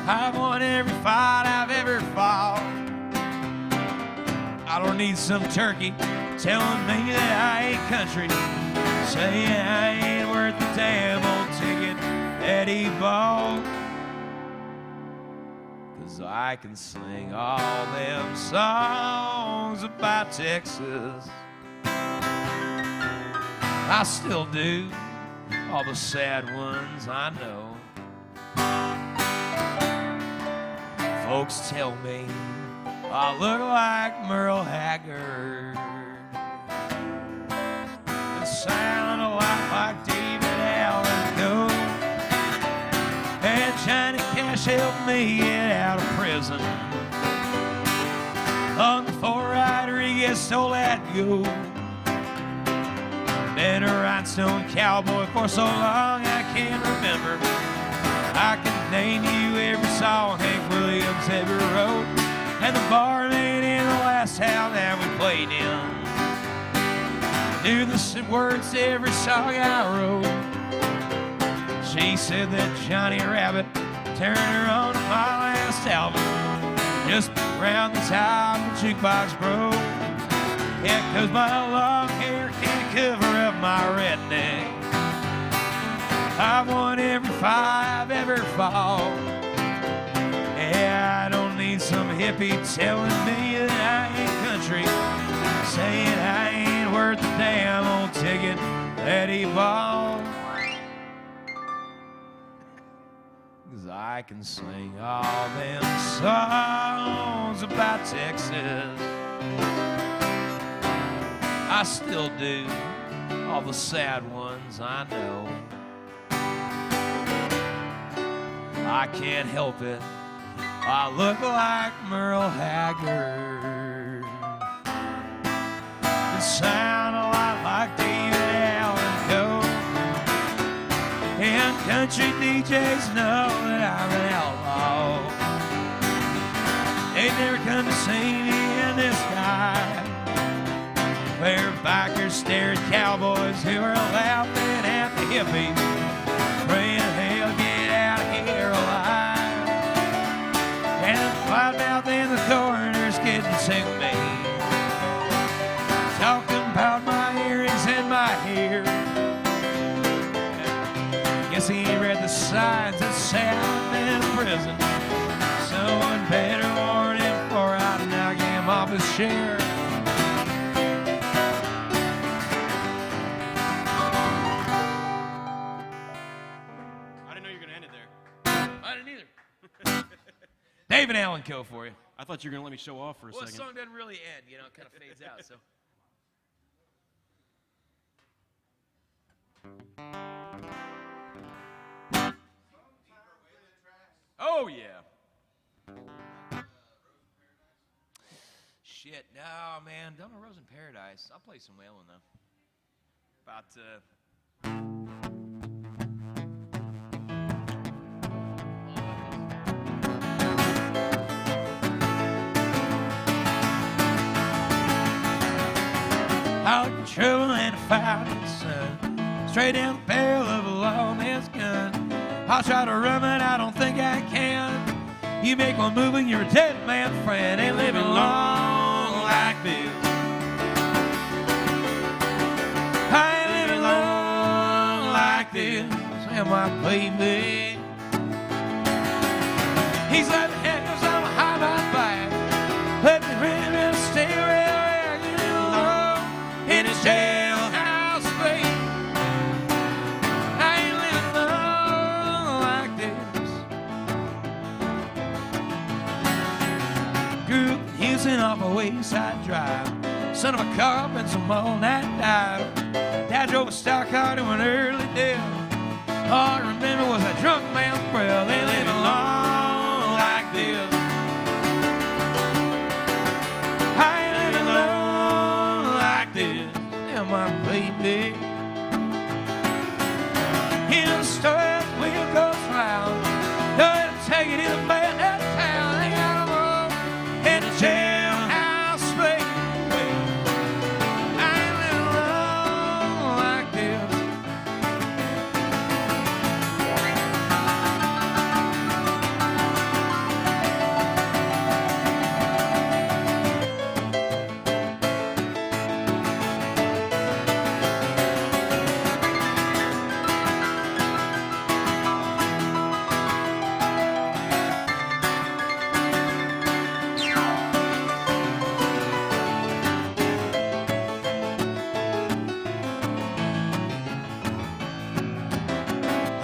I've won every fight I've ever fought. I don't need some turkey telling me that I ain't country, saying I ain't worth the damn old ticket that he bought. 'Cause I can sing all them songs about Texas. I still do. all the sad ones I know. Folks tell me I look like Merle Haggard and sound a lot like David Allen Coe. And Johnny Cash helped me get out of prison long before Rodriguez stole that gold. Been a rhinestone cowboy for so long I can't remember. I can name you every song Hank Williams ever wrote, and the barmaid in the last town that we played in knew the words to every song I wrote. She said that Johnny Rabbit turned her on to my last album just around the time the jukebox broke. Yeah, 'cause my long hair can't cover up my redneck. I've won every fight I've ever fought. Yeah, I don't need some hippie telling me that I ain't country, saying I ain't worth the damn old ticket that he bought. 'Cause I can sing all them songs about Texas. I still do all the sad ones I know. I can't help it, I look like Merle Haggard and sound a lot like David Allen Coe. And country DJs know that I'm an outlaw. They never come to see me in this guy, where bikers stare at cowboys who are laughing at the hippies, praying they'll get out of here alive. And the loudmouth in the corner's getting sick of me, talking about my earrings and my hair. Guess he ain't read the signs that say I'm in prison. Someone better warn him before I knock him off his chair. David Allen Coe for you. I thought you were going to let me show off for a second. Well, the song doesn't really end, you know, it kind of fades out, so. Oh, yeah. Shit, no, man, don't know Rose in Paradise. I'll play some wailing, though. About, out of trouble and a fighting sun, straight down the barrel of a lawman's gun. I'll try to run it, I don't think I can. You make one move and you're a dead man friend. Ain't living long like this. I ain't living long like this. Am I, baby? He's like the head goes on a high my back. Let me really stay where I get alone in his jailhouse, baby. I ain't living long like this. Grew up in Houston off a wayside drive. Son of a cop and some all-night dive. Dad drove a stock car to an early death. All I remember was a drunk man's breath. They living long like this. I ain't living long like this. Am I, baby? In the store, the wheel goes round. Don't let 'em take it in the band out of town. They got 'em all in the jailhouse, baby. I ain't living long like this.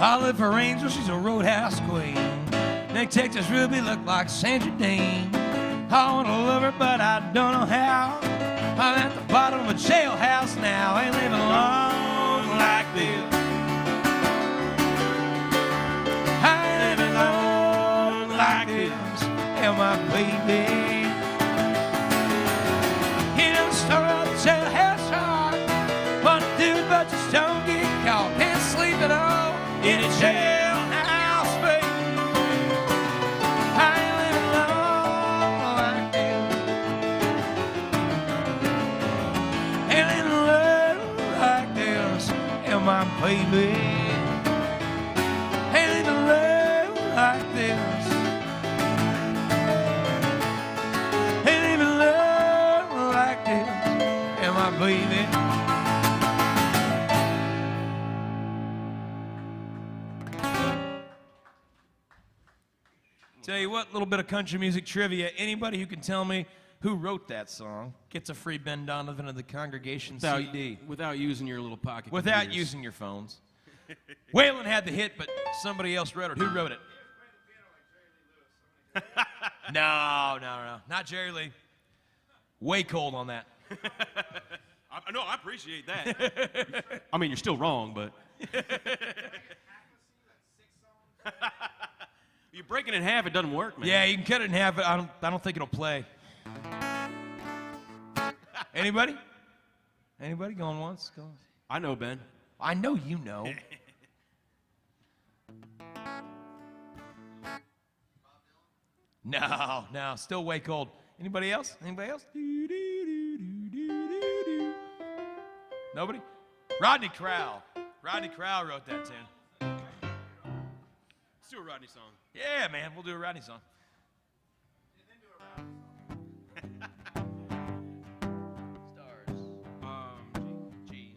Olive for Angel, she's a roadhouse queen. Make Texas Ruby look like Sandra Dean. I want to love her, but I don't know how. I'm at the bottom of a jailhouse now. Ain't living long like this. I ain't living long like this. And my baby, you don't start out the jailhouse hard. Want to do it, but just don't get caught. Can't sleep at all in a jailhouse, baby. I ain't living long like this. Ain't living long like this. And my baby, ain't living long like this. Ain't living long like this. And my baby. Tell you what, little bit of country music trivia. Anybody who can tell me who wrote that song gets a free Ben Donovan of the Congregation CD. Without using your little pocket Without computers. using your phones. Waylon had the hit, but somebody else wrote it. Who wrote it? No. Not Jerry Lee. Way cold on that. No, I appreciate that. I mean, you're still wrong, but... You break it in half, it doesn't work, man. Yeah, you can cut it in half. I don't think it'll play. Anybody? Anybody going once? Going? I know, Ben. I know you know. No, still way cold. Anybody else? Anybody else? Nobody? Rodney Crowell. Rodney Crowell wrote that tune. Let's do a Rodney song. Yeah, man, we'll do a Rodney song. Stars. G.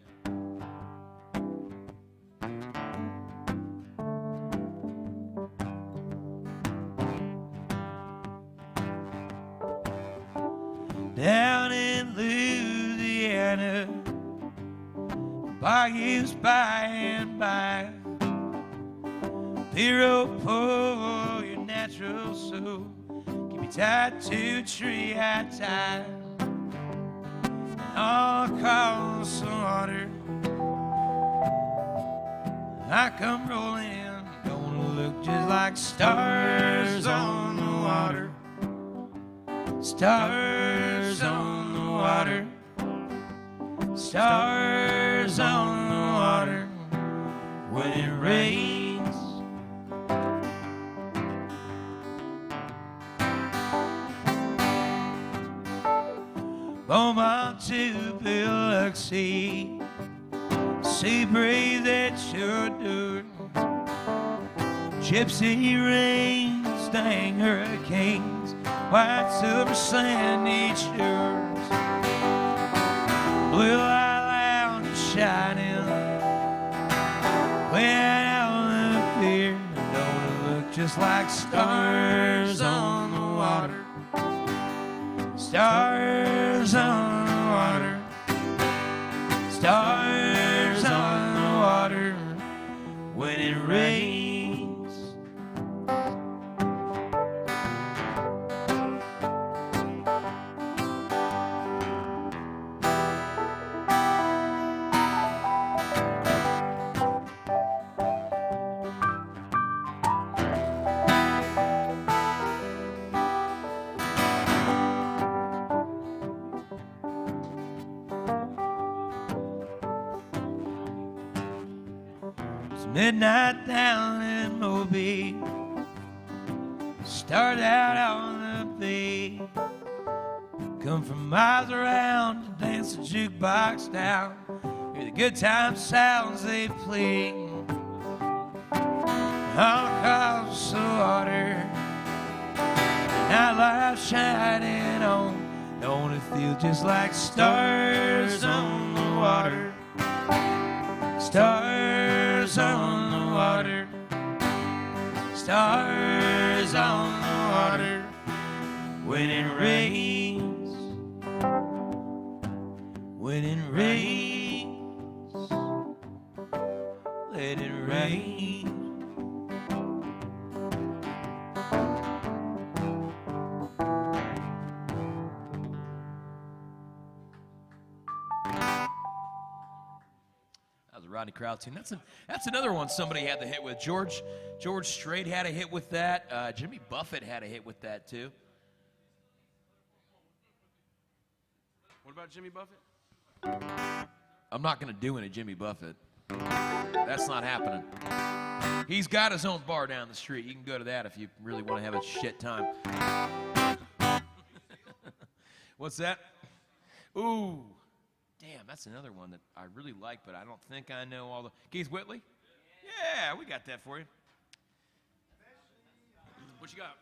Down in Louisiana, bayous by and by, hero, pull your natural soul. Keep you tied to a tree I tie. And all across the water, I come rolling in. Gonna look just like stars on the water. Stars on the water. Stars on the water. When it rains, Beaumont to Biloxi, sea breeze at your door, gypsy rain, sting hurricanes, white silver sandy shores, blue light lounge shining, way out the pier. Don't it look just like stars on the water? Stars on the water, stars on the water, when it rains. Midnight down in Mobile, start out on the bay, come from miles around to dance the jukebox down, hear the good time sounds they play, all across the water, nightlife shining on. Don't it feel just like stars on the water? Stars on the water, stars on the water, when it rains, when it rains, let it rain. Rodney Crowell tune. That's another one somebody had the hit with. George Strait had a hit with that. Jimmy Buffett had a hit with that too. What about Jimmy Buffett? I'm not going to do any Jimmy Buffett. That's not happening. He's got his own bar down the street. You can go to that if you really want to have a shit time. What's that? Ooh. Damn, that's another one that I really like, but I don't think I know all the... Keith Whitley? Yeah, we got that for you. What you got?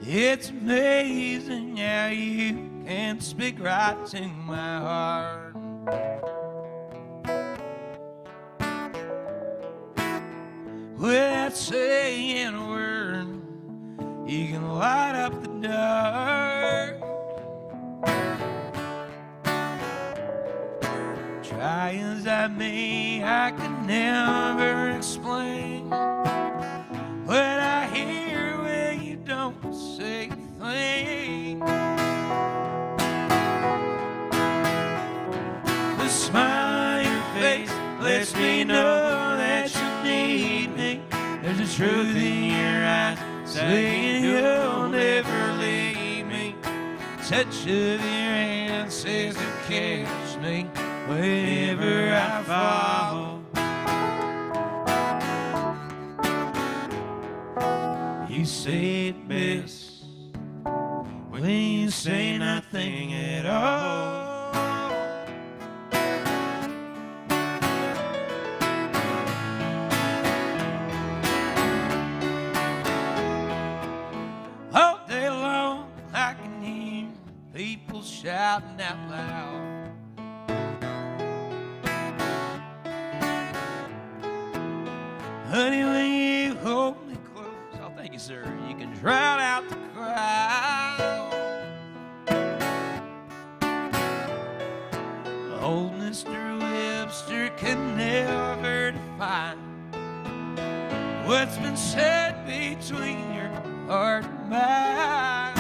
It's amazing how you can speak right to my heart. Without saying a word, you can light up the dark. Try as I may, I can never explain what I hear when you don't say a thing. The smile on your face lets me know that you need me. There's a truth in your eyes saying you'll never leave me. Touch of your hand says you'll catch me whenever I fall. You say it best when you say nothing at all. All day long I can hear people shouting out loud. Honey, when you hold me close, oh, thank you, sir, you can drown out the crowd. Old Mr. Webster could never define what's been said between your heart and mine.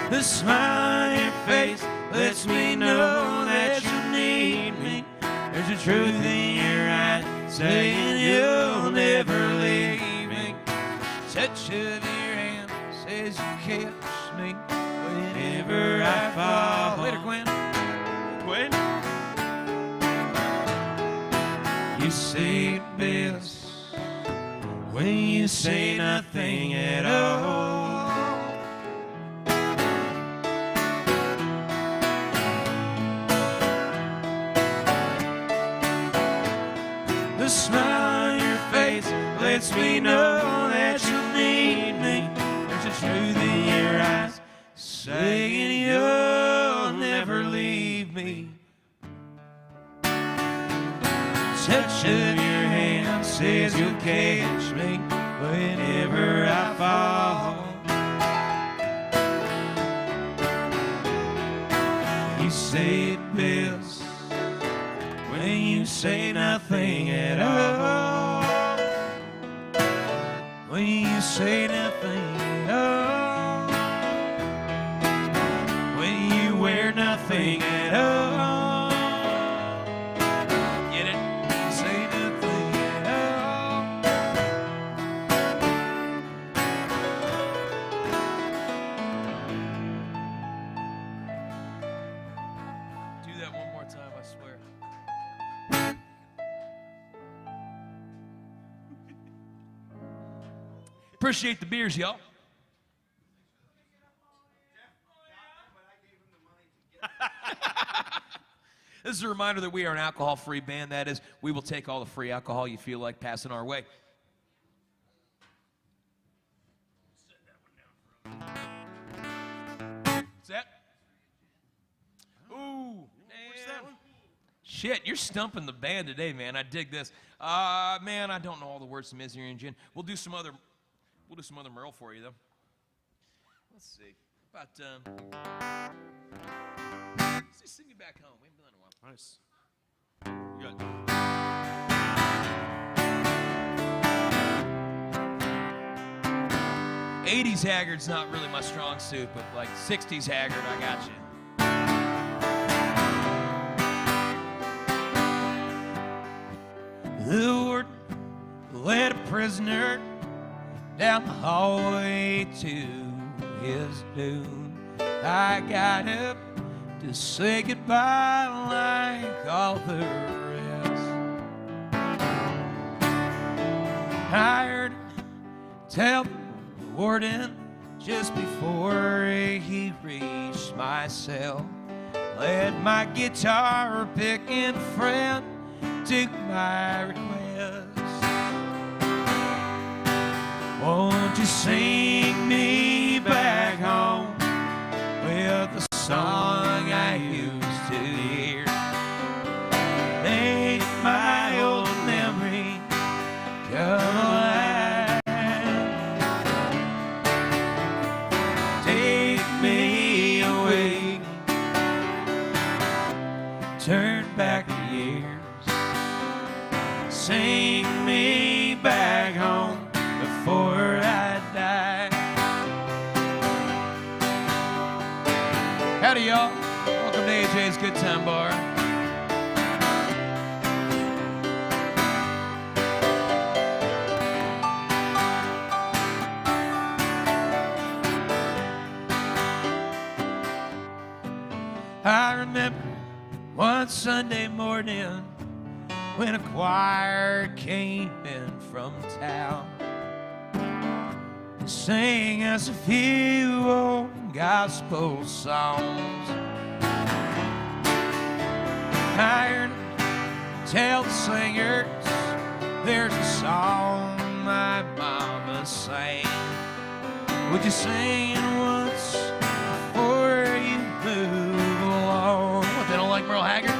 The smile on your face lets me know that you need me. There's a truth in your eyes saying you'll never leave me. Touch of your hand says you catch me whenever I fall. Later, Gwen. Gwen. You say it best when you say nothing at all. The smile on your face lets me know that you need me. There's a truth in your eyes saying you'll never leave me. Touch of your hand says you'll catch me whenever I fall. You say it best when you say nothing at all. When you say nothing at all. When you wear nothing at all. Get it? Say nothing at all. Do that one more time, I swear. Appreciate the beers, y'all. This is a reminder that we are an alcohol-free band. That is, we will take all the free alcohol you feel like passing our way. What's that? Ooh, What's that one? shit, you're stumping the band today, man. I dig this. Man, I don't know all the words to Misery and Gin. We'll do some other We'll do some other Merle for you, though. Let's see. About, let's just sing it back home. We haven't done it in a while. Nice. You got 80s Haggard's not really my strong suit, but like 60s Haggard, I got you. The Lord led a prisoner down the hallway to his doom. I got up to say goodbye like all the rest. I heard him tell the warden just before he reached my cell. Led my guitar picking friend to my request. Won't you sing me back home with the song I used to hear? Make my old memory come alive. Take me away, turn back the years. Sing me back home before I die. Howdy, y'all. Welcome to AJ's Good Time Bar. I remember one Sunday morning when a choir came in from town to sing us a few old gospel songs. I heard them tell the singers there's a song my mama sang. Would you sing it once before you move along? What, they don't like Merle Haggard?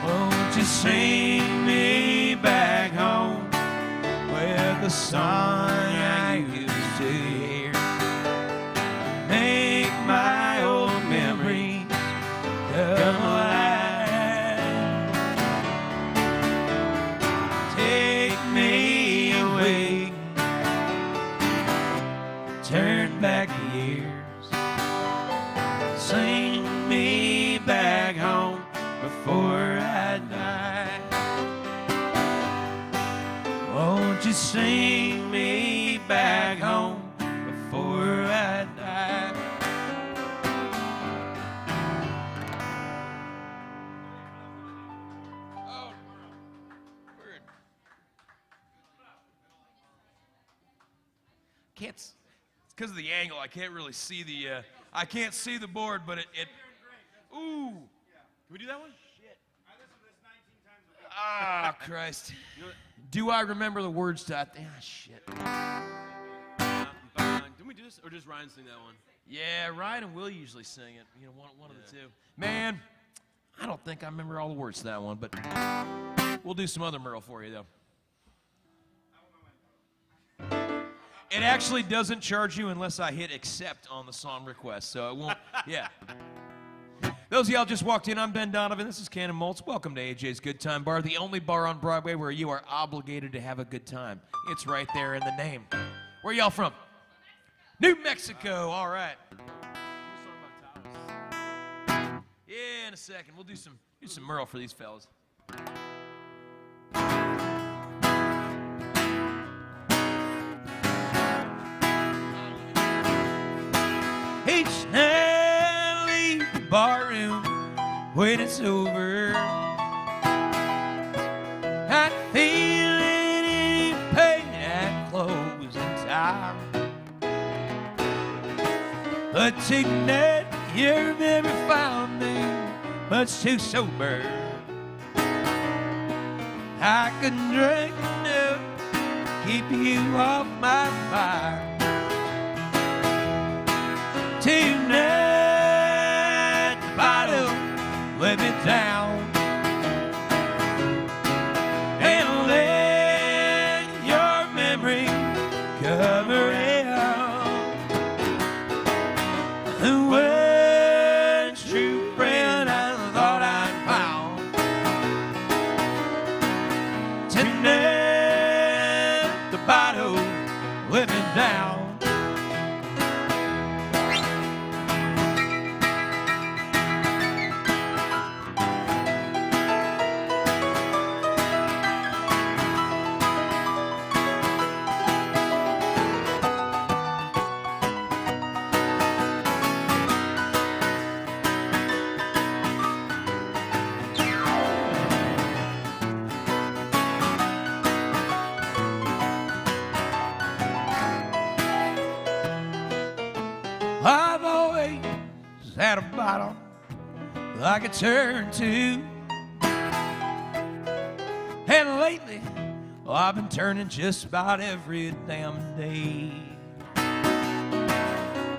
Won't you sing me back home with the song I used to hear? Make my old memories come alive. Take me away, turn back the years. Sing me back home before I die. Won't you sing me back home before I die? Oh, word. It's because of the angle. I can't really see the. I can't see the board, but it. Ooh. Can we do that one? Ah, Christ. Do I remember the words to that? Ah, shit. Didn't we do this? Or just Ryan sing that one? Yeah, Ryan and Will usually sing it. You know, one of the two. Man, I don't think I remember all the words to that one, but we'll do some other Merle for you, though. It actually doesn't charge you unless I hit accept on the song request, so it won't. Yeah. Those of y'all just walked in, I'm Ben Donovan. This is Cannon Maltz. Welcome to AJ's Good Time Bar, the only bar on Broadway where you are obligated to have a good time. It's right there in the name. Where y'all from? New Mexico. All right. Yeah, in a second. We'll do some Merle for these fellas. Each night barroom when it's over, not feeling any pain at closing time. But tonight your memory found me much too sober. I couldn't drink enough to keep you off my mind. Tonight the bottle let me down, and let your memory I could turn to. And lately, well, I've been turning just about every damn day.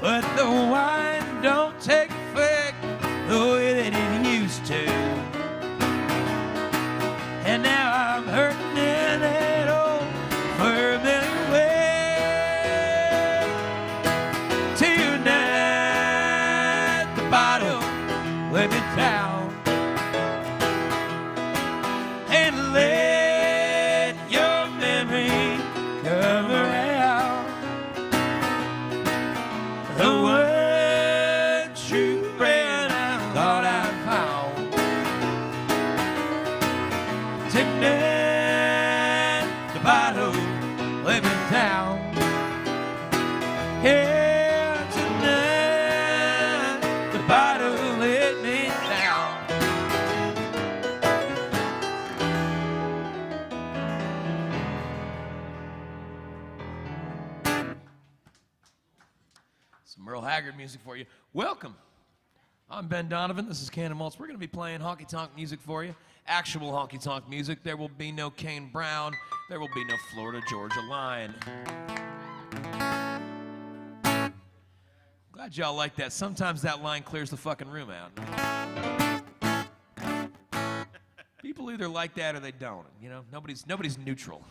But the wine don't take effect the way that it used to. And now I'm hurting in that old familiar way. Tonight, the bottle let me down. And let your memory come around. The one true friend I thought I found. Tonight, the bottle let me down. Yeah, tonight, the bottle let me down. Some Merle Haggard music for you. Welcome. I'm Ben Donovan. This is Cannon Malts. We're going to be playing honky-tonk music for you. Actual honky-tonk music. There will be no Kane Brown. There will be no Florida Georgia Line. Glad y'all like that. Sometimes that line clears the fucking room out. People either like that or they don't. You know, nobody's neutral.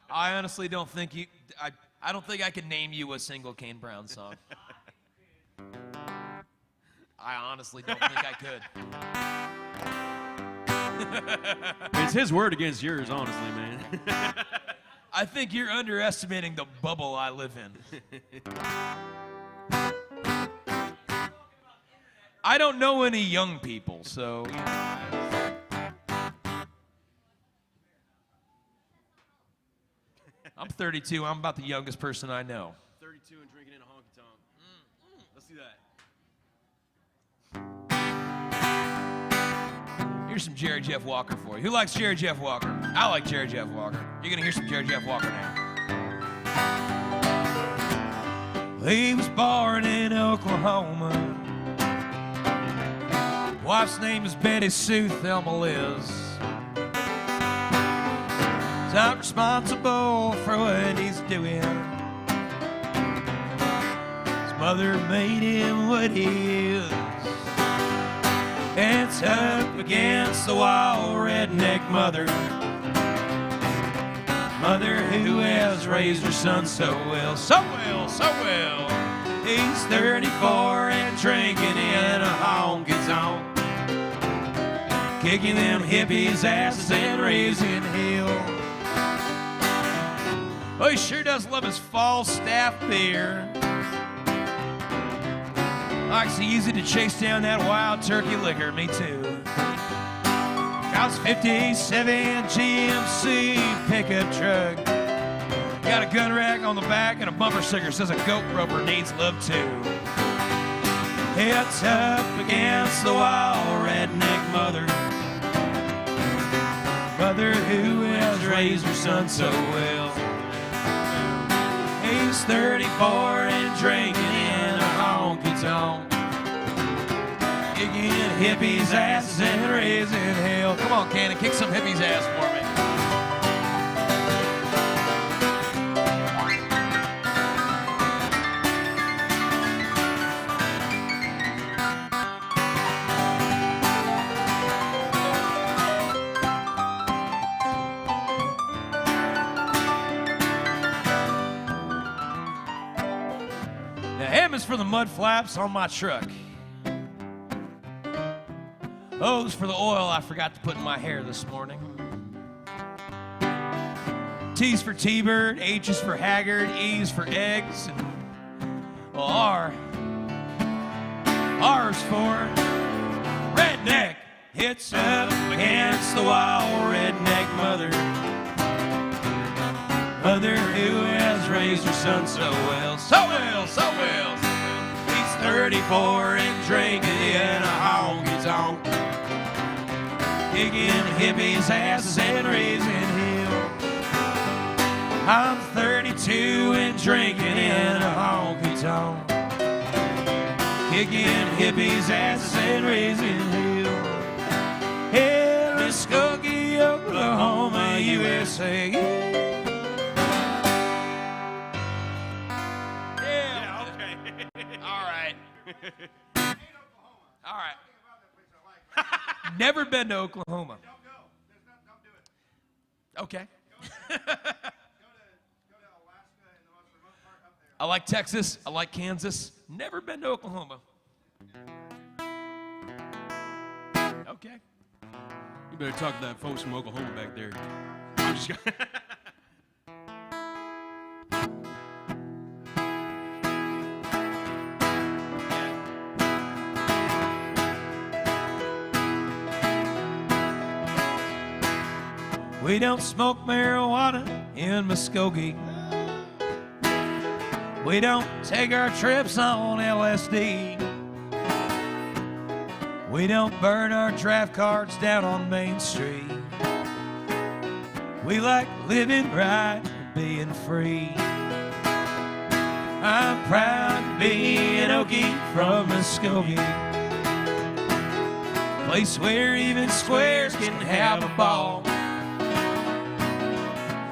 I honestly don't think you. I don't think I can name you a single Kane Brown song. I honestly don't think I could. It's his word against yours, honestly, man. I think you're underestimating the bubble I live in. I don't know any young people, so, you know. I'm 32. I'm about the youngest person I know. 32 and drinking in a honky-tonk. Let's do that. Here's some Jerry Jeff Walker for you. Who likes Jerry Jeff Walker? I like Jerry Jeff Walker. You're going to hear some Jerry Jeff Walker now. He was born in Oklahoma. Wife's name is Betty Sue Thelma Liz. Not responsible for what he's doing. His mother made him what he is. And it's up against the wall, redneck mother. Mother who has raised her son so well, so well, so well. He's 34 and drinking in a honky-tonk, kicking them hippies' asses and raising hell. Oh, he sure does love his Falstaff beer. Likes easy to chase down that wild turkey liquor, me too. Drives 57 GMC pickup truck. Got a gun rack on the back and a bumper sticker says a goat roper needs love too. It's up against the wild redneck mother. Mother who has raised her son so well. He's 34 and drinking in a honky-tonk, kicking hippies' asses and raising hell. Come on, Cannon, kick some hippies' ass for me. M is for the mud flaps on my truck. O's for the oil I forgot to put in my hair this morning. T's for T-Bird, H is for Haggard, E is for eggs, and well, R's for redneck. It's up against the wild redneck mother. Mother who has raised her son so well, so well, so well. He's 34 and drinking in a honky-tonk, kicking hippies' asses and raising hell. I'm 32 and drinking in a honky tonk, kicking hippies' asses and raising hell. Hey, Muskogee, Oklahoma, USA. Yeah, okay. All right. All right. Never been to Oklahoma. Don't go. Don't do it. Okay. Go to Alaska and the most remote part up there. I like Texas. I like Kansas. Never been to Oklahoma. Okay. You better talk to that folks from Oklahoma back there. I'm just gonna We don't smoke marijuana in Muskogee. We don't take our trips on LSD. We don't burn our draft cards down on Main Street. We like living right and being free. I'm proud to be an Okie from Muskogee, place where even squares can have a ball.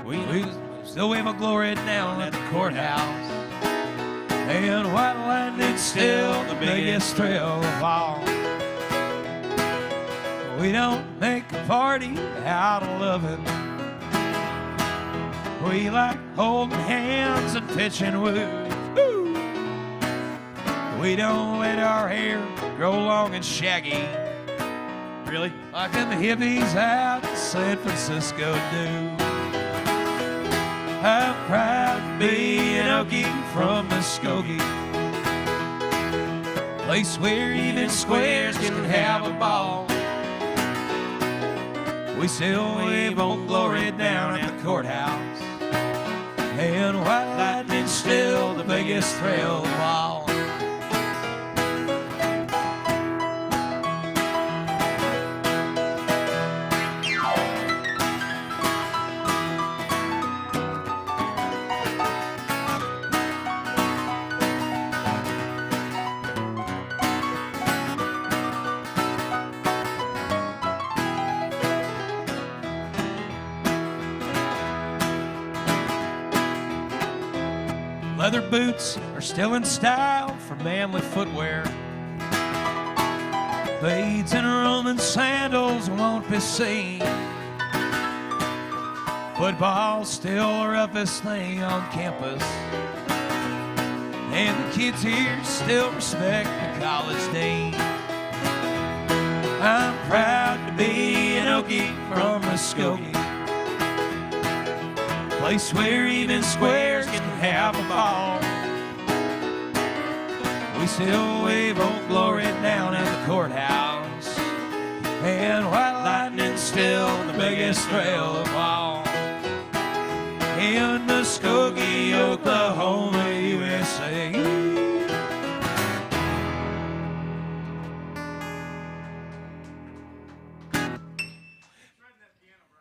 We still wave a glory down at the courthouse, and white lightning's still the biggest thrill of all. We don't make a party out of loving. We like holding hands and pitching wood. Woo! We don't let our hair grow long and shaggy, really? like them hippies out in San Francisco do. I'm proud to be an Okie from Muskogee, place where even squares can have a ball. We still wave old glory down at the courthouse, and white lightning's still the biggest thrill of all. Leather boots are still in style for manly footwear. Beads and Roman sandals won't be seen. Football's still the roughest thing on campus, and the kids here still respect the college dean. I'm proud to be an Okie from Muskogee, place where even squares can have a ball. We still wave old glory down at the courthouse, and white lightning's still the biggest thrill of all. In Muskogee, Oklahoma, USA.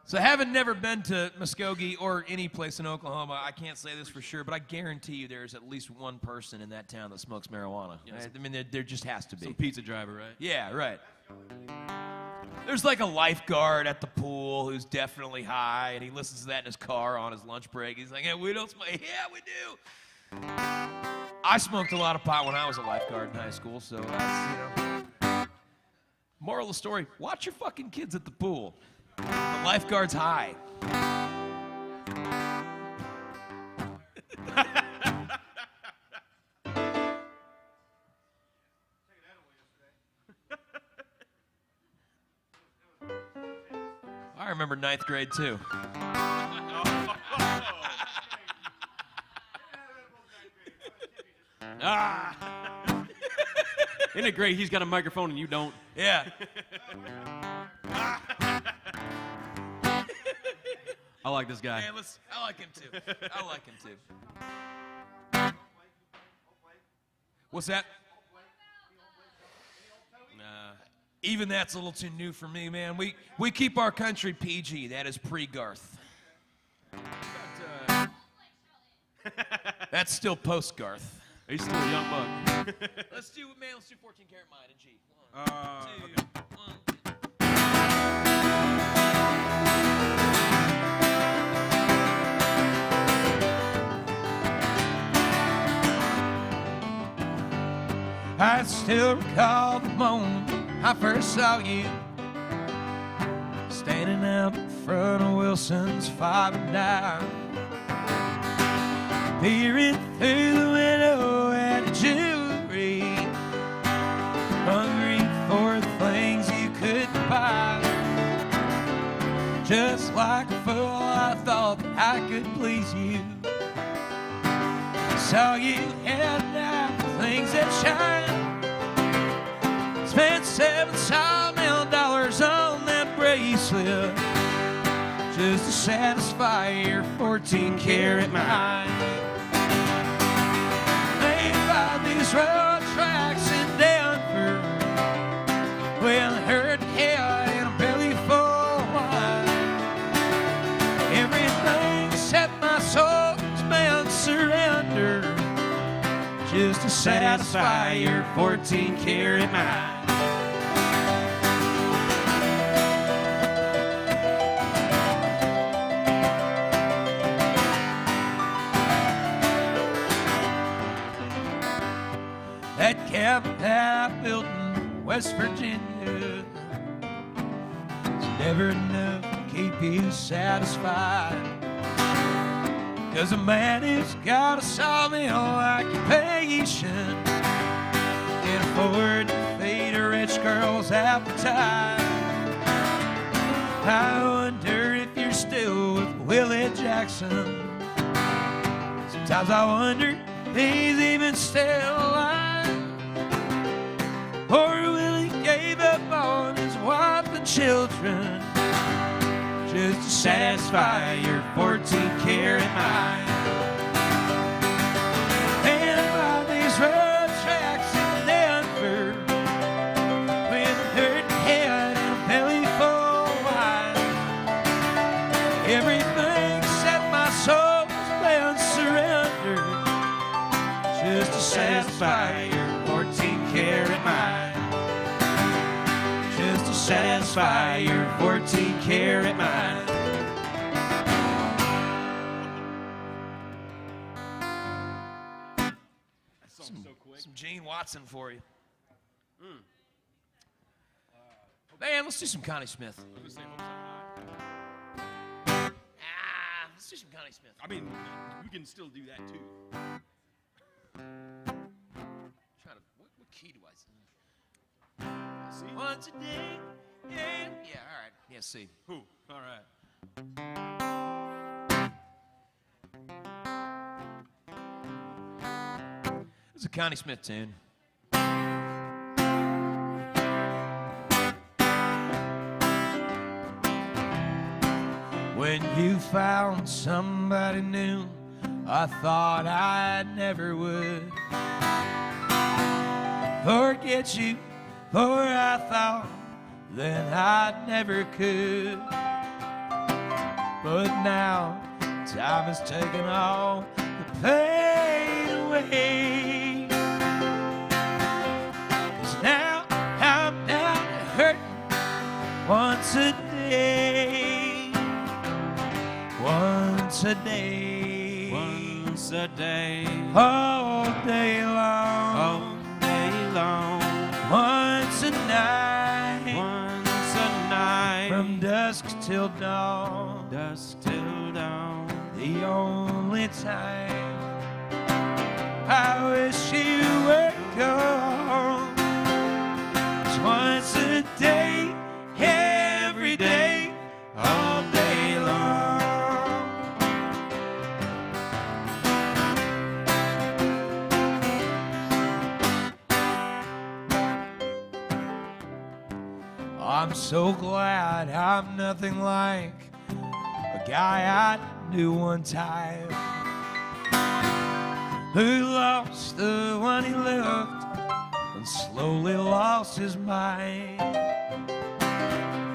So having never been to Muskogee or any place in Oklahoma, I can't say this for sure, but I guarantee you there's at least one person in that town that smokes marijuana. Yes. I mean, there just has to be. Some pizza driver, right? Yeah, right. There's like a lifeguard at the pool who's definitely high, and he listens to that in his car on his lunch break. He's like, hey, we don't smoke. Yeah, we do. I smoked a lot of pot when I was a lifeguard in high school, so that's, Moral of the story, watch your fucking kids at the pool. The lifeguard's high. I remember ninth grade too. Isn't it great? He's got a microphone and you don't. Yeah. I like this guy. Man, I like him too. I like him too. What's that? Even that's a little too new for me, man. We keep our country PG. That is pre-Garth. That's still post Garth. He's still a young buck. Let's do 14 Karat Mine in G. Okay. I still recall the moment I first saw you, standing out in front of Wilson's 5 and dime, peering through the window at the jewelry, hungry for the things you couldn't buy. Just like a fool, I thought that I could please you. Saw you heading out for things that shine. Spent $7 solid dollars on that bracelet just to satisfy your 14 karat mind. Made by these road tracks in Denver, with a hurt head and a belly full of wine. Everything except my soul's been surrendered just to satisfy your 14 karat mind. That cabin that I built in West Virginia is never enough to keep you satisfied. 'Cause a man who's got a sawmill occupation can't afford to feed a rich girl's appetite. I wonder if you're still with Willie Jackson. Sometimes I wonder if he's even still alive. Or Willie gave up on his wife and children just to satisfy your 14 karat mind. And by these road tracks in Denver, with a hurt head and a belly full of wine, everything except my soul's been surrendered just to satisfy your 14 karat mind. Just to satisfy your 14 karat mind. Some Gene Watson for you. Man, let's do some Connie Smith. Let's do some Connie Smith. I mean, we can still do that too. What key do I sing? C. Once a day. Yeah, all right. Yeah, C. Who? All right. It's a Connie Smith tune. When you found somebody new, I thought I never would forget you, for I thought that I never could. But now time has taken all the pain away. 'Cause now I'm down to hurting once a day. Once a day. Once a day. All day long. All day long. Once a night. Once a night. From dusk till dawn. Dusk till dawn. The only time I wish you were gone is once a day, every day, all day long. I'm so glad I'm nothing like a guy I knew one time who lost the one he loved and slowly lost his mind.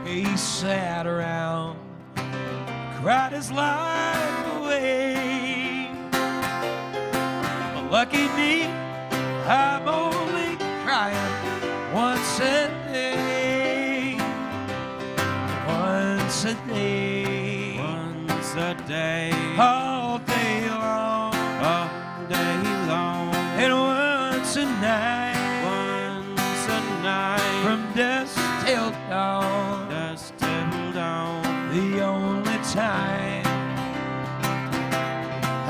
He sat around, cried his life away, lucky me, I'm only crying once a day. Once a day. Once a day. All day long. All day long. And once a night. Once a night. From dusk till dawn. Dusk till dawn. The only time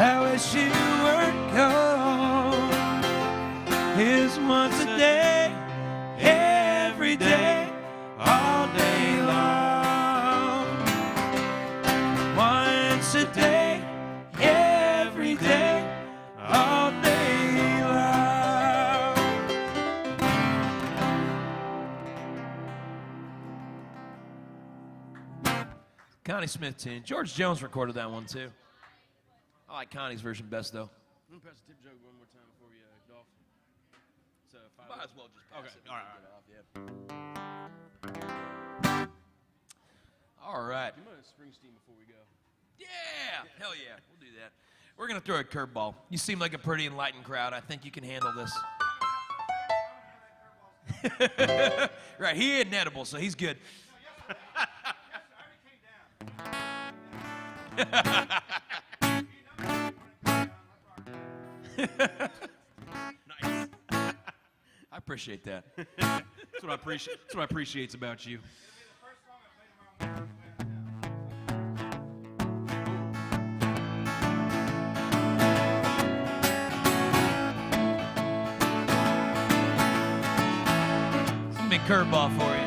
I wish you weren't gone is once a day, every day, all day long. Once a day, every day, all day long. Connie Smith tune. George Jones recorded that one too. I like Connie's version best though. I'm gonna pass the tip jug one more time before we golf. So Might as well just pass Okay, it. all right, All right. Do you mind Springsteen before we go? Yeah, hell yeah, we'll do that. We're gonna throw a curveball. You seem like a pretty enlightened crowd. I think you can handle this. Right, he ain't edible, so he's good. Nice. I appreciate that. That's what I appreciate. That's what I appreciate about you. Big curveball for you.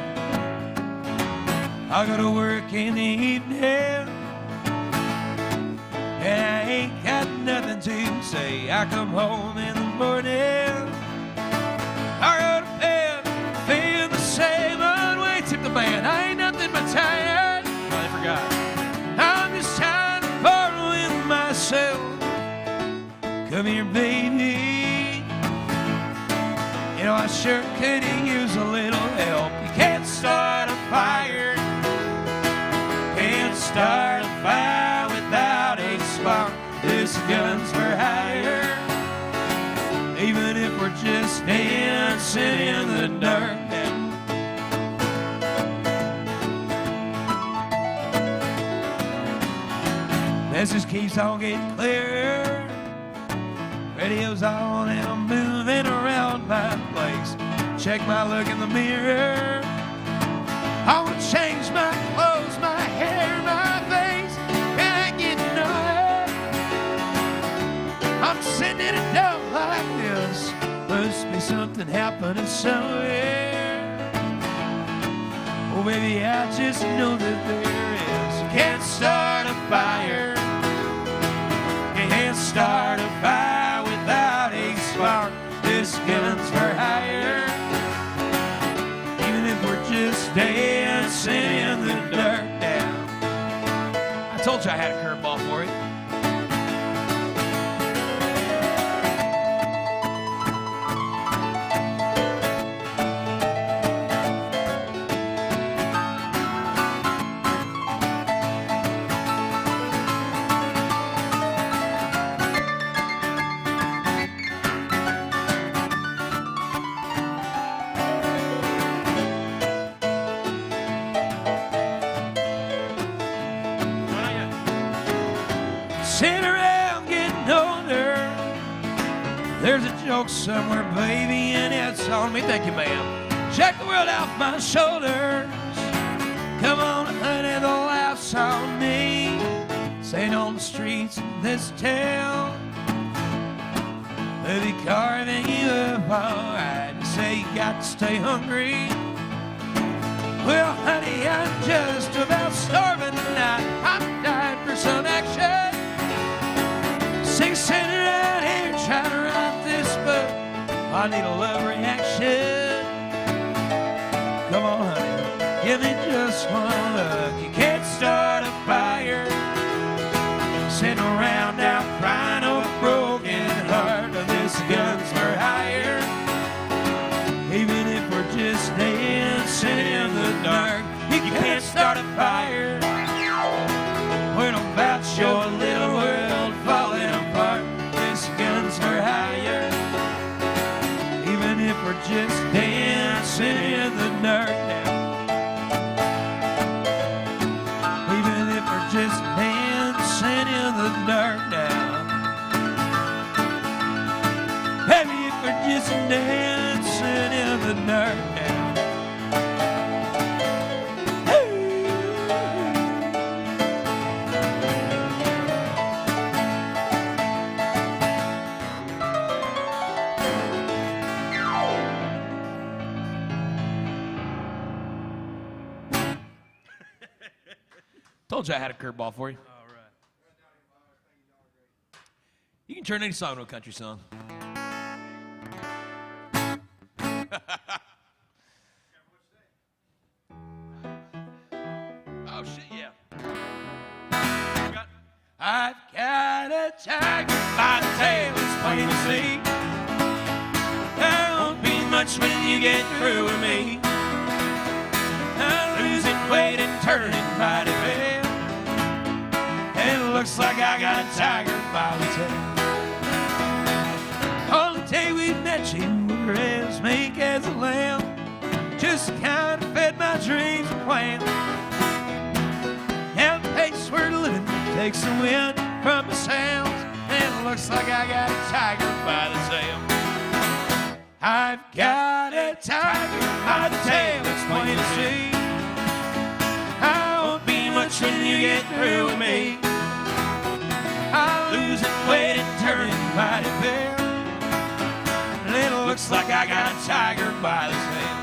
I go to work in the evening, and I ain't got nothing to say. I come home in the morning, I go to bed, feel the same way. Tip the band, I ain't nothing but tired. I forgot. I'm just tired of borrowing myself. Come here, baby. You know, I sure could use a little help. You can't start a fire. Can't start a fire without a spark. This gun's for hire. Even if we're just dancing in the dark now. Message keeps on getting clearer. Radio's on and I'm moving around my place. Check my look in the mirror. I want to change my clothes, my hair, my face. And I get nowhere. I'm sitting in a dump like this. Must be something happening somewhere. Oh, baby, I just know that there is. You can't start a fire. Can't start a fire without a spark. This gun's for hire. Even if we're just dancing in the dark now. I told you I had a curveball for you. Sitting around getting older. There's a joke somewhere, baby, and it's on me. Thank you, ma'am. Check the world off my shoulders. Come on, honey, the laughs on me. Staying on the streets of this town. They'll be carving you up alright. You say you got to stay hungry. Well, honey, I'm just about starving tonight. I'm dying for some action. Sitting around here trying to write this book. I need a love reaction. Come on, honey, give me just one look. You can't start a fire sitting around now crying over a broken heart. This gun's for hire. Even if we're just dancing in the dark, you can't start a fire when I'm about your little world falling apart. This gun's for hire. we're just dancing in the dirt now. Even if we're just dancing in the dirt now. Maybe if we're just dancing in the dirt now. Told you I had a curveball for you. All right. You can turn any song into a country song. Oh, shit, yeah. I've got a tiger by the tail, it's plain to see. There won't be much when you get through with me. I'm losing weight and turning mighty pale. And it looks like I got a tiger by the tail. On the day we met you, we were as meek as a lamb. Just kind of fed my dreams and plans. And the pace we're living takes the wind from the sounds. And it looks like I got a tiger by the tail. I've got a tiger by the tail, it's plain to see. I won't be much when you get through with me. I'm losing weight and turning mighty pale. And it looks like I got a tiger by the tail.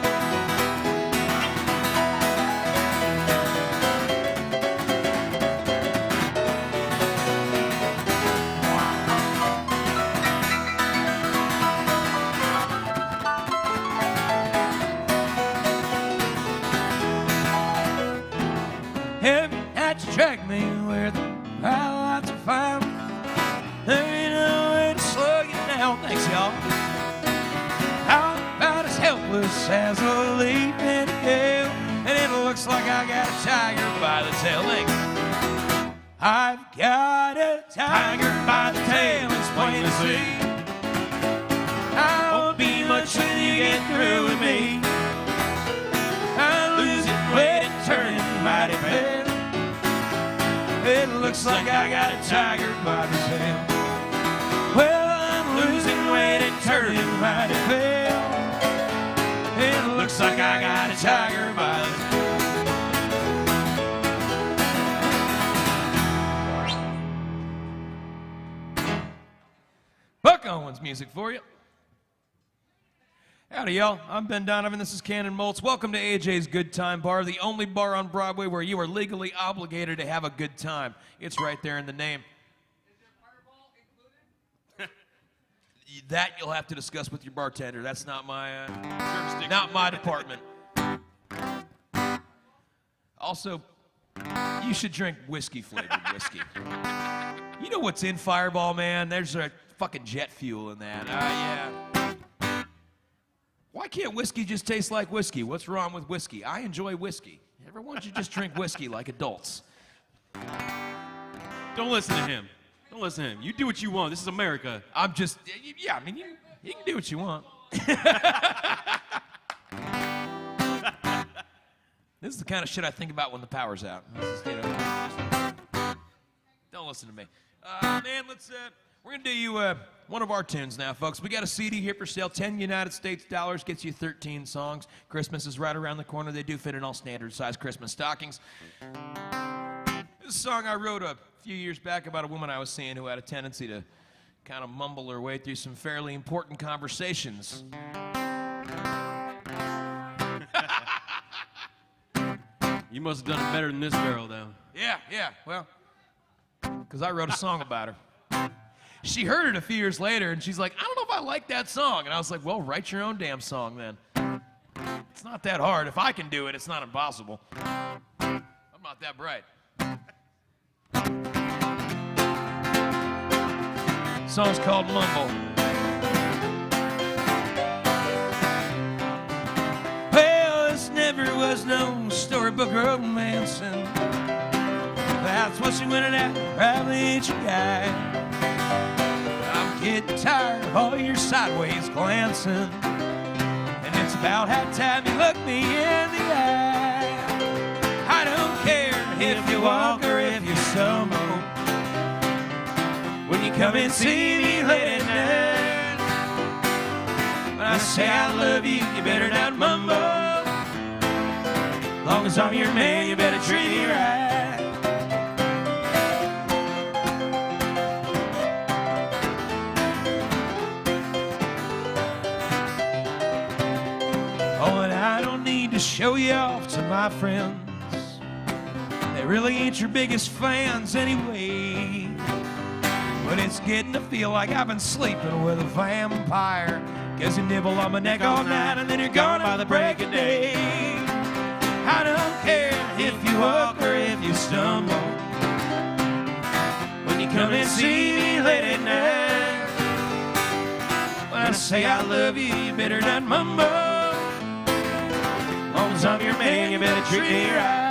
Every night you drag me where the lights are found. There ain't no way to slow you down, thanks y'all. I'm about as helpless as a leaf in a gale. And it looks like I got a tiger by the tail. Thanks. I've got a tiger by the tail, it's plain to see. I won't be much when you get through with me. I'm losing weight and turning mighty pale. It looks like I got a tiger by the tail. Well, I'm losing weight and turning mighty pale. It looks like I got a tiger by the tail. Buck Owens music for you. Howdy, y'all. I'm Ben Donovan. This is Cannon Maltz. Welcome to AJ's Good Time Bar, the only bar on Broadway where you are legally obligated to have a good time. It's right there in the name. Is there Fireball included? That you'll have to discuss with your bartender. That's not my jurisdiction. Not my department. Also, you should drink whiskey-flavored whiskey. You know what's in Fireball, man? There's a fucking jet fuel in that. Yeah. Why can't whiskey just taste like whiskey? What's wrong with whiskey? I enjoy whiskey. Everyone should just drink whiskey like adults. Don't listen to him. Don't listen to him. You do what you want. This is America. I'm just, yeah, I mean, you can do what you want. This is the kind of shit I think about when the power's out. This is, don't listen to me. Man, we're going to do you one of our tunes now, folks. We got a CD here for sale, 10 United States dollars, gets you 13 songs. Christmas is right around the corner. They do fit in all standard-sized Christmas stockings. This is a song I wrote a few years back about a woman I was seeing who had a tendency to kind of mumble her way through some fairly important conversations. You must have done it better than this girl, though. Yeah, well, because I wrote a song about her. She heard it a few years later, and she's like, I don't know if I like that song. And I was like, well, write your own damn song, then. It's not that hard. If I can do it, it's not impossible. I'm not that bright. The song's called Mumble. Well, this never was no storybook romance, and that's what she went at, probably ain't your guy. I'm getting tired of all your sideways glancing. It's about how time you look me in the eye. I don't care if you walk or if you stumble. When you come and see me late at night, when I say I love you, you better not mumble. Long as I'm your man, you better treat me right. Oh, and I don't need to show you off to my friends. They really ain't your biggest fans anyway. But it's getting to feel like I've been sleeping with a vampire. 'Cause you nibble on my neck all night and then you're gone by the break of day. I don't care if you walk or if you stumble. When you come and see me late at night, when I say I love you, you better not mumble. Long as I'm your man, you better treat me right.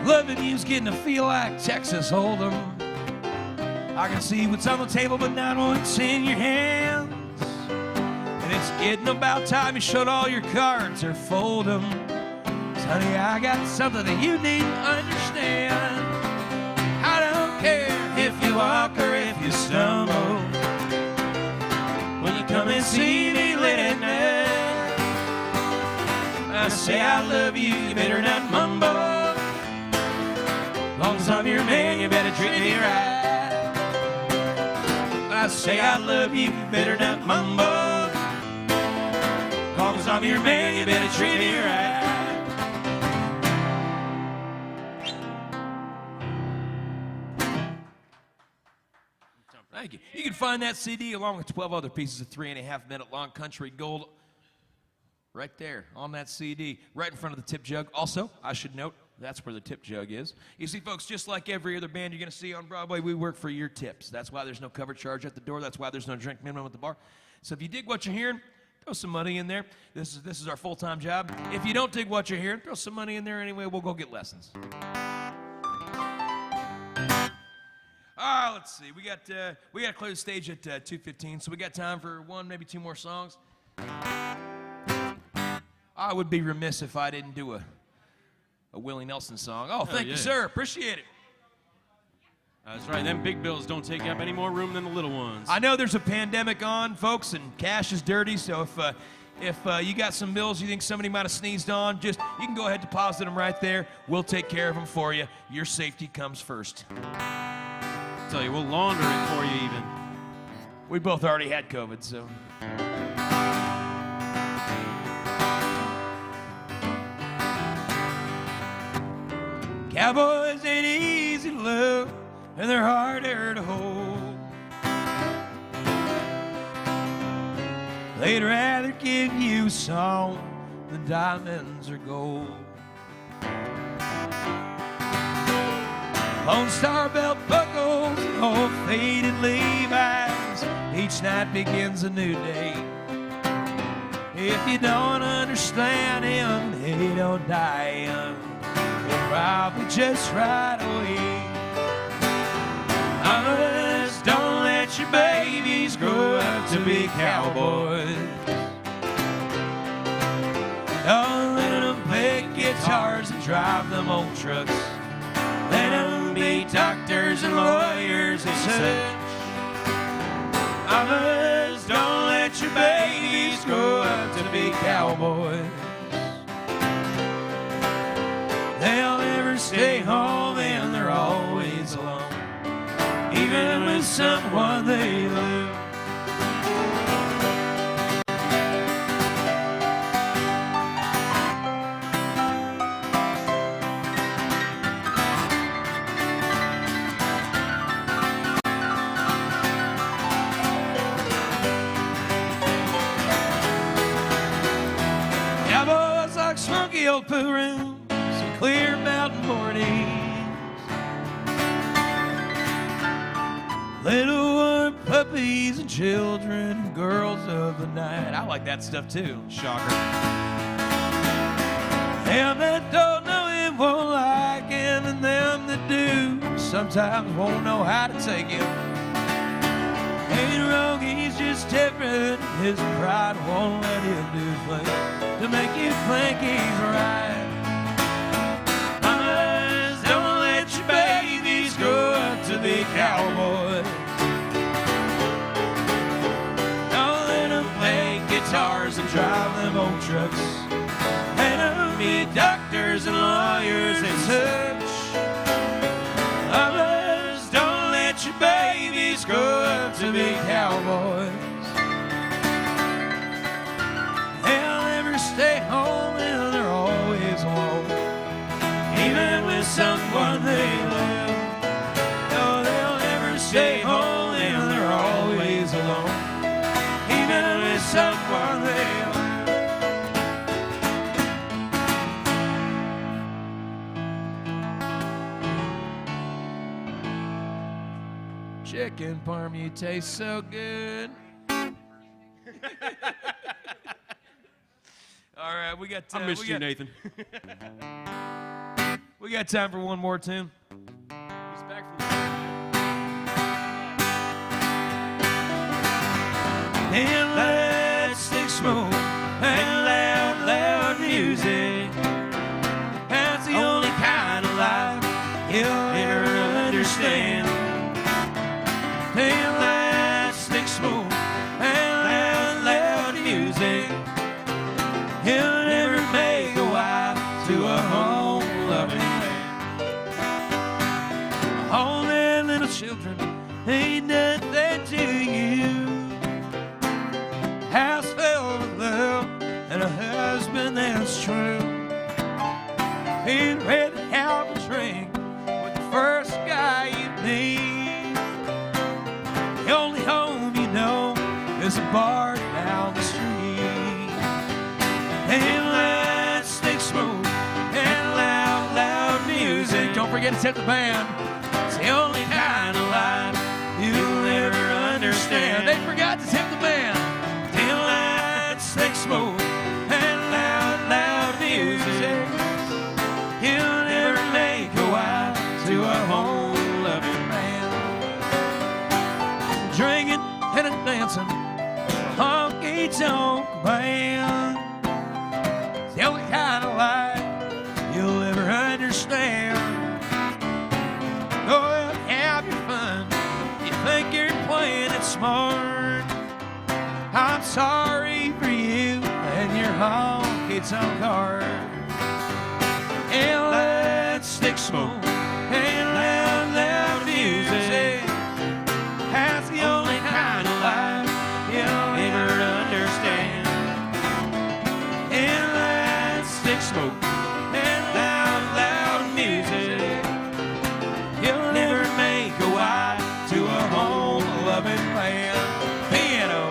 Loving you's getting to feel like Texas Hold'em. I can see what's on the table, but not what's in your hands. And it's getting about time you showed all your cards or fold them. 'Cause honey, I got something that you need to understand. I don't care if you walk or if you stumble. When you come and see me late at night, I say I love you, you better not mumble. Long as I'm your man, you better treat me right. When I say I love you, you better not mumble. Long as I'm your man, you better treat me right. Thank you. You can find that CD along with 12 other pieces of 3.5-minute long country gold right there on that CD, right in front of the tip jug. Also, I should note, that's where the tip jug is. You see, folks, just like every other band you're going to see on Broadway, we work for your tips. That's why there's no cover charge at the door. That's why there's no drink minimum at the bar. So if you dig what you're hearing, throw some money in there. This is our full-time job. If you don't dig what you're hearing, throw some money in there anyway. We'll go get lessons. Let's see. We got to clear the stage at 2:15, so we got time for one, maybe two more songs. I would be remiss if I didn't do a Willie Nelson song. Oh, thank you, sir. Appreciate it. That's right. Them big bills don't take up any more room than the little ones. I know there's a pandemic on, folks, and cash is dirty. So if you got some bills you think somebody might have sneezed on, you can go ahead and deposit them right there. We'll take care of them for you. Your safety comes first. I tell you, we'll launder it for you even. We both already had COVID, so. Cowboys ain't easy to love, and they're harder to hold. They'd rather give you a song than diamonds or gold. Lone Star belt buckles and old faded Levi's. Each night begins a new day. If you don't understand him, he don't die young. Probably just right away. Mamas, don't let your babies grow up to be cowboys. Don't let them play guitars and drive them old trucks. Let them be doctors and lawyers and such. Mamas, don't let your babies grow up to be cowboys. They'll never stay home and they're always alone, even with someone they love. Cowboys like smoky old poo rooms, clear mountain mornings, little for puppies and children and girls of the night. I like that stuff too. Shocker. Them that don't know him won't like him, and them that do sometimes won't know how to take him. Ain't wrong, he's just different. His pride won't let him do things to make you think he's right. Mamas, don't let your babies grow up to be cowboys. Don't let them play guitars and drive them old trucks. Let them be doctors and lawyers and such. Mamas, don't let your babies grow up to be cowboys. They'll never stay home and they're always alone, even with someone they love. No, they'll never stay home and they're always alone, even with someone they love. Chicken parm, you taste so good. All right, we got. I missed you, Nathan. We got time for one more tune. He's back from And let's stick smoke and loud, loud music. That's the only kind of life you'll ever understand. And let's stick smoke and loud, loud music. He'll never make a wife to a home-loving man. Home and little children ain't nothing to you. House filled with love and a husband that's true. Being ready to have a drink with the first guy you meet. The only home you know is a bar down the street. And let's stick smoke and loud, loud music. Don't forget to tip the band. It's the only kind of life you'll ever understand. They forgot to tip the band. And let's stick smoke and loud, loud music. You'll never make a wife to a home-loving man. Drinking and a dancing, honky-tonk band. The only kind of life you'll ever understand. Go out and have your fun. You think you're playing it smart. I'm sorry for you and your honky-tonk heart. And let's stick smoke and loud, loud music. That's the only kind of life you'll ever understand. And let's stick smoke and loud, loud music. You'll never make a wife to a home-loving man. Piano.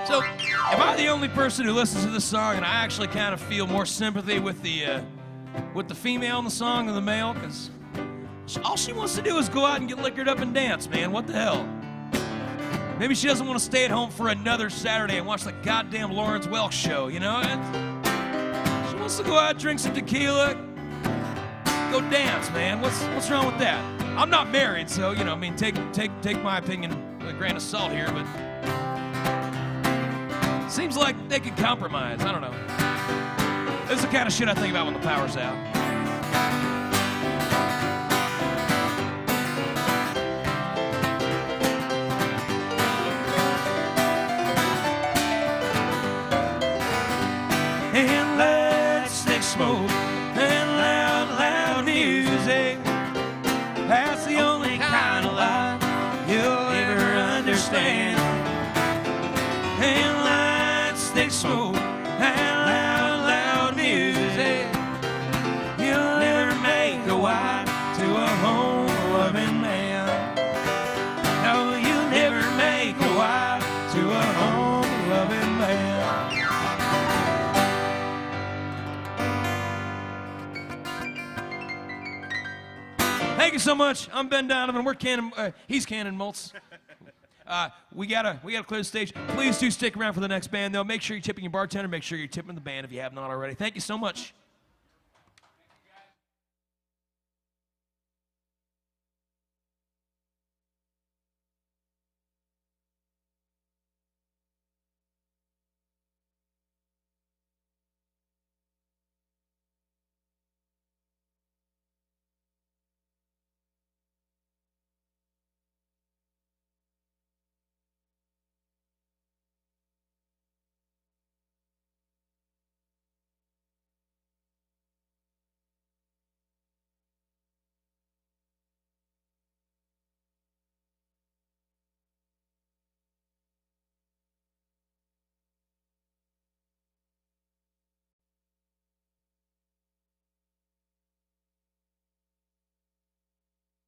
So, am I the only person who listens to this song and I actually kind of feel more sympathy with the female in the song than the male? Because all she wants to do is go out and get liquored up and dance, man. What the hell? Maybe she doesn't want to stay at home for another Saturday and watch the goddamn Lawrence Welk show, you know? She wants to go out, drink some tequila, go dance, man. What's wrong with that? I'm not married, so, you know, I mean, take my opinion with a grain of salt here, but seems like they could compromise. I don't know. This is the kind of shit I think about when the power's out. And let's stick smoke and loud, loud music. That's the only kind of life you'll ever understand. And let's stick smoke and loud, loud music. Thank you so much. I'm Ben Donovan. We're Cannon. He's Cannon Maltz. We gotta clear the stage. Please do stick around for the next band, though. Make sure you're tipping your bartender. Make sure you're tipping the band if you have not already. Thank you so much.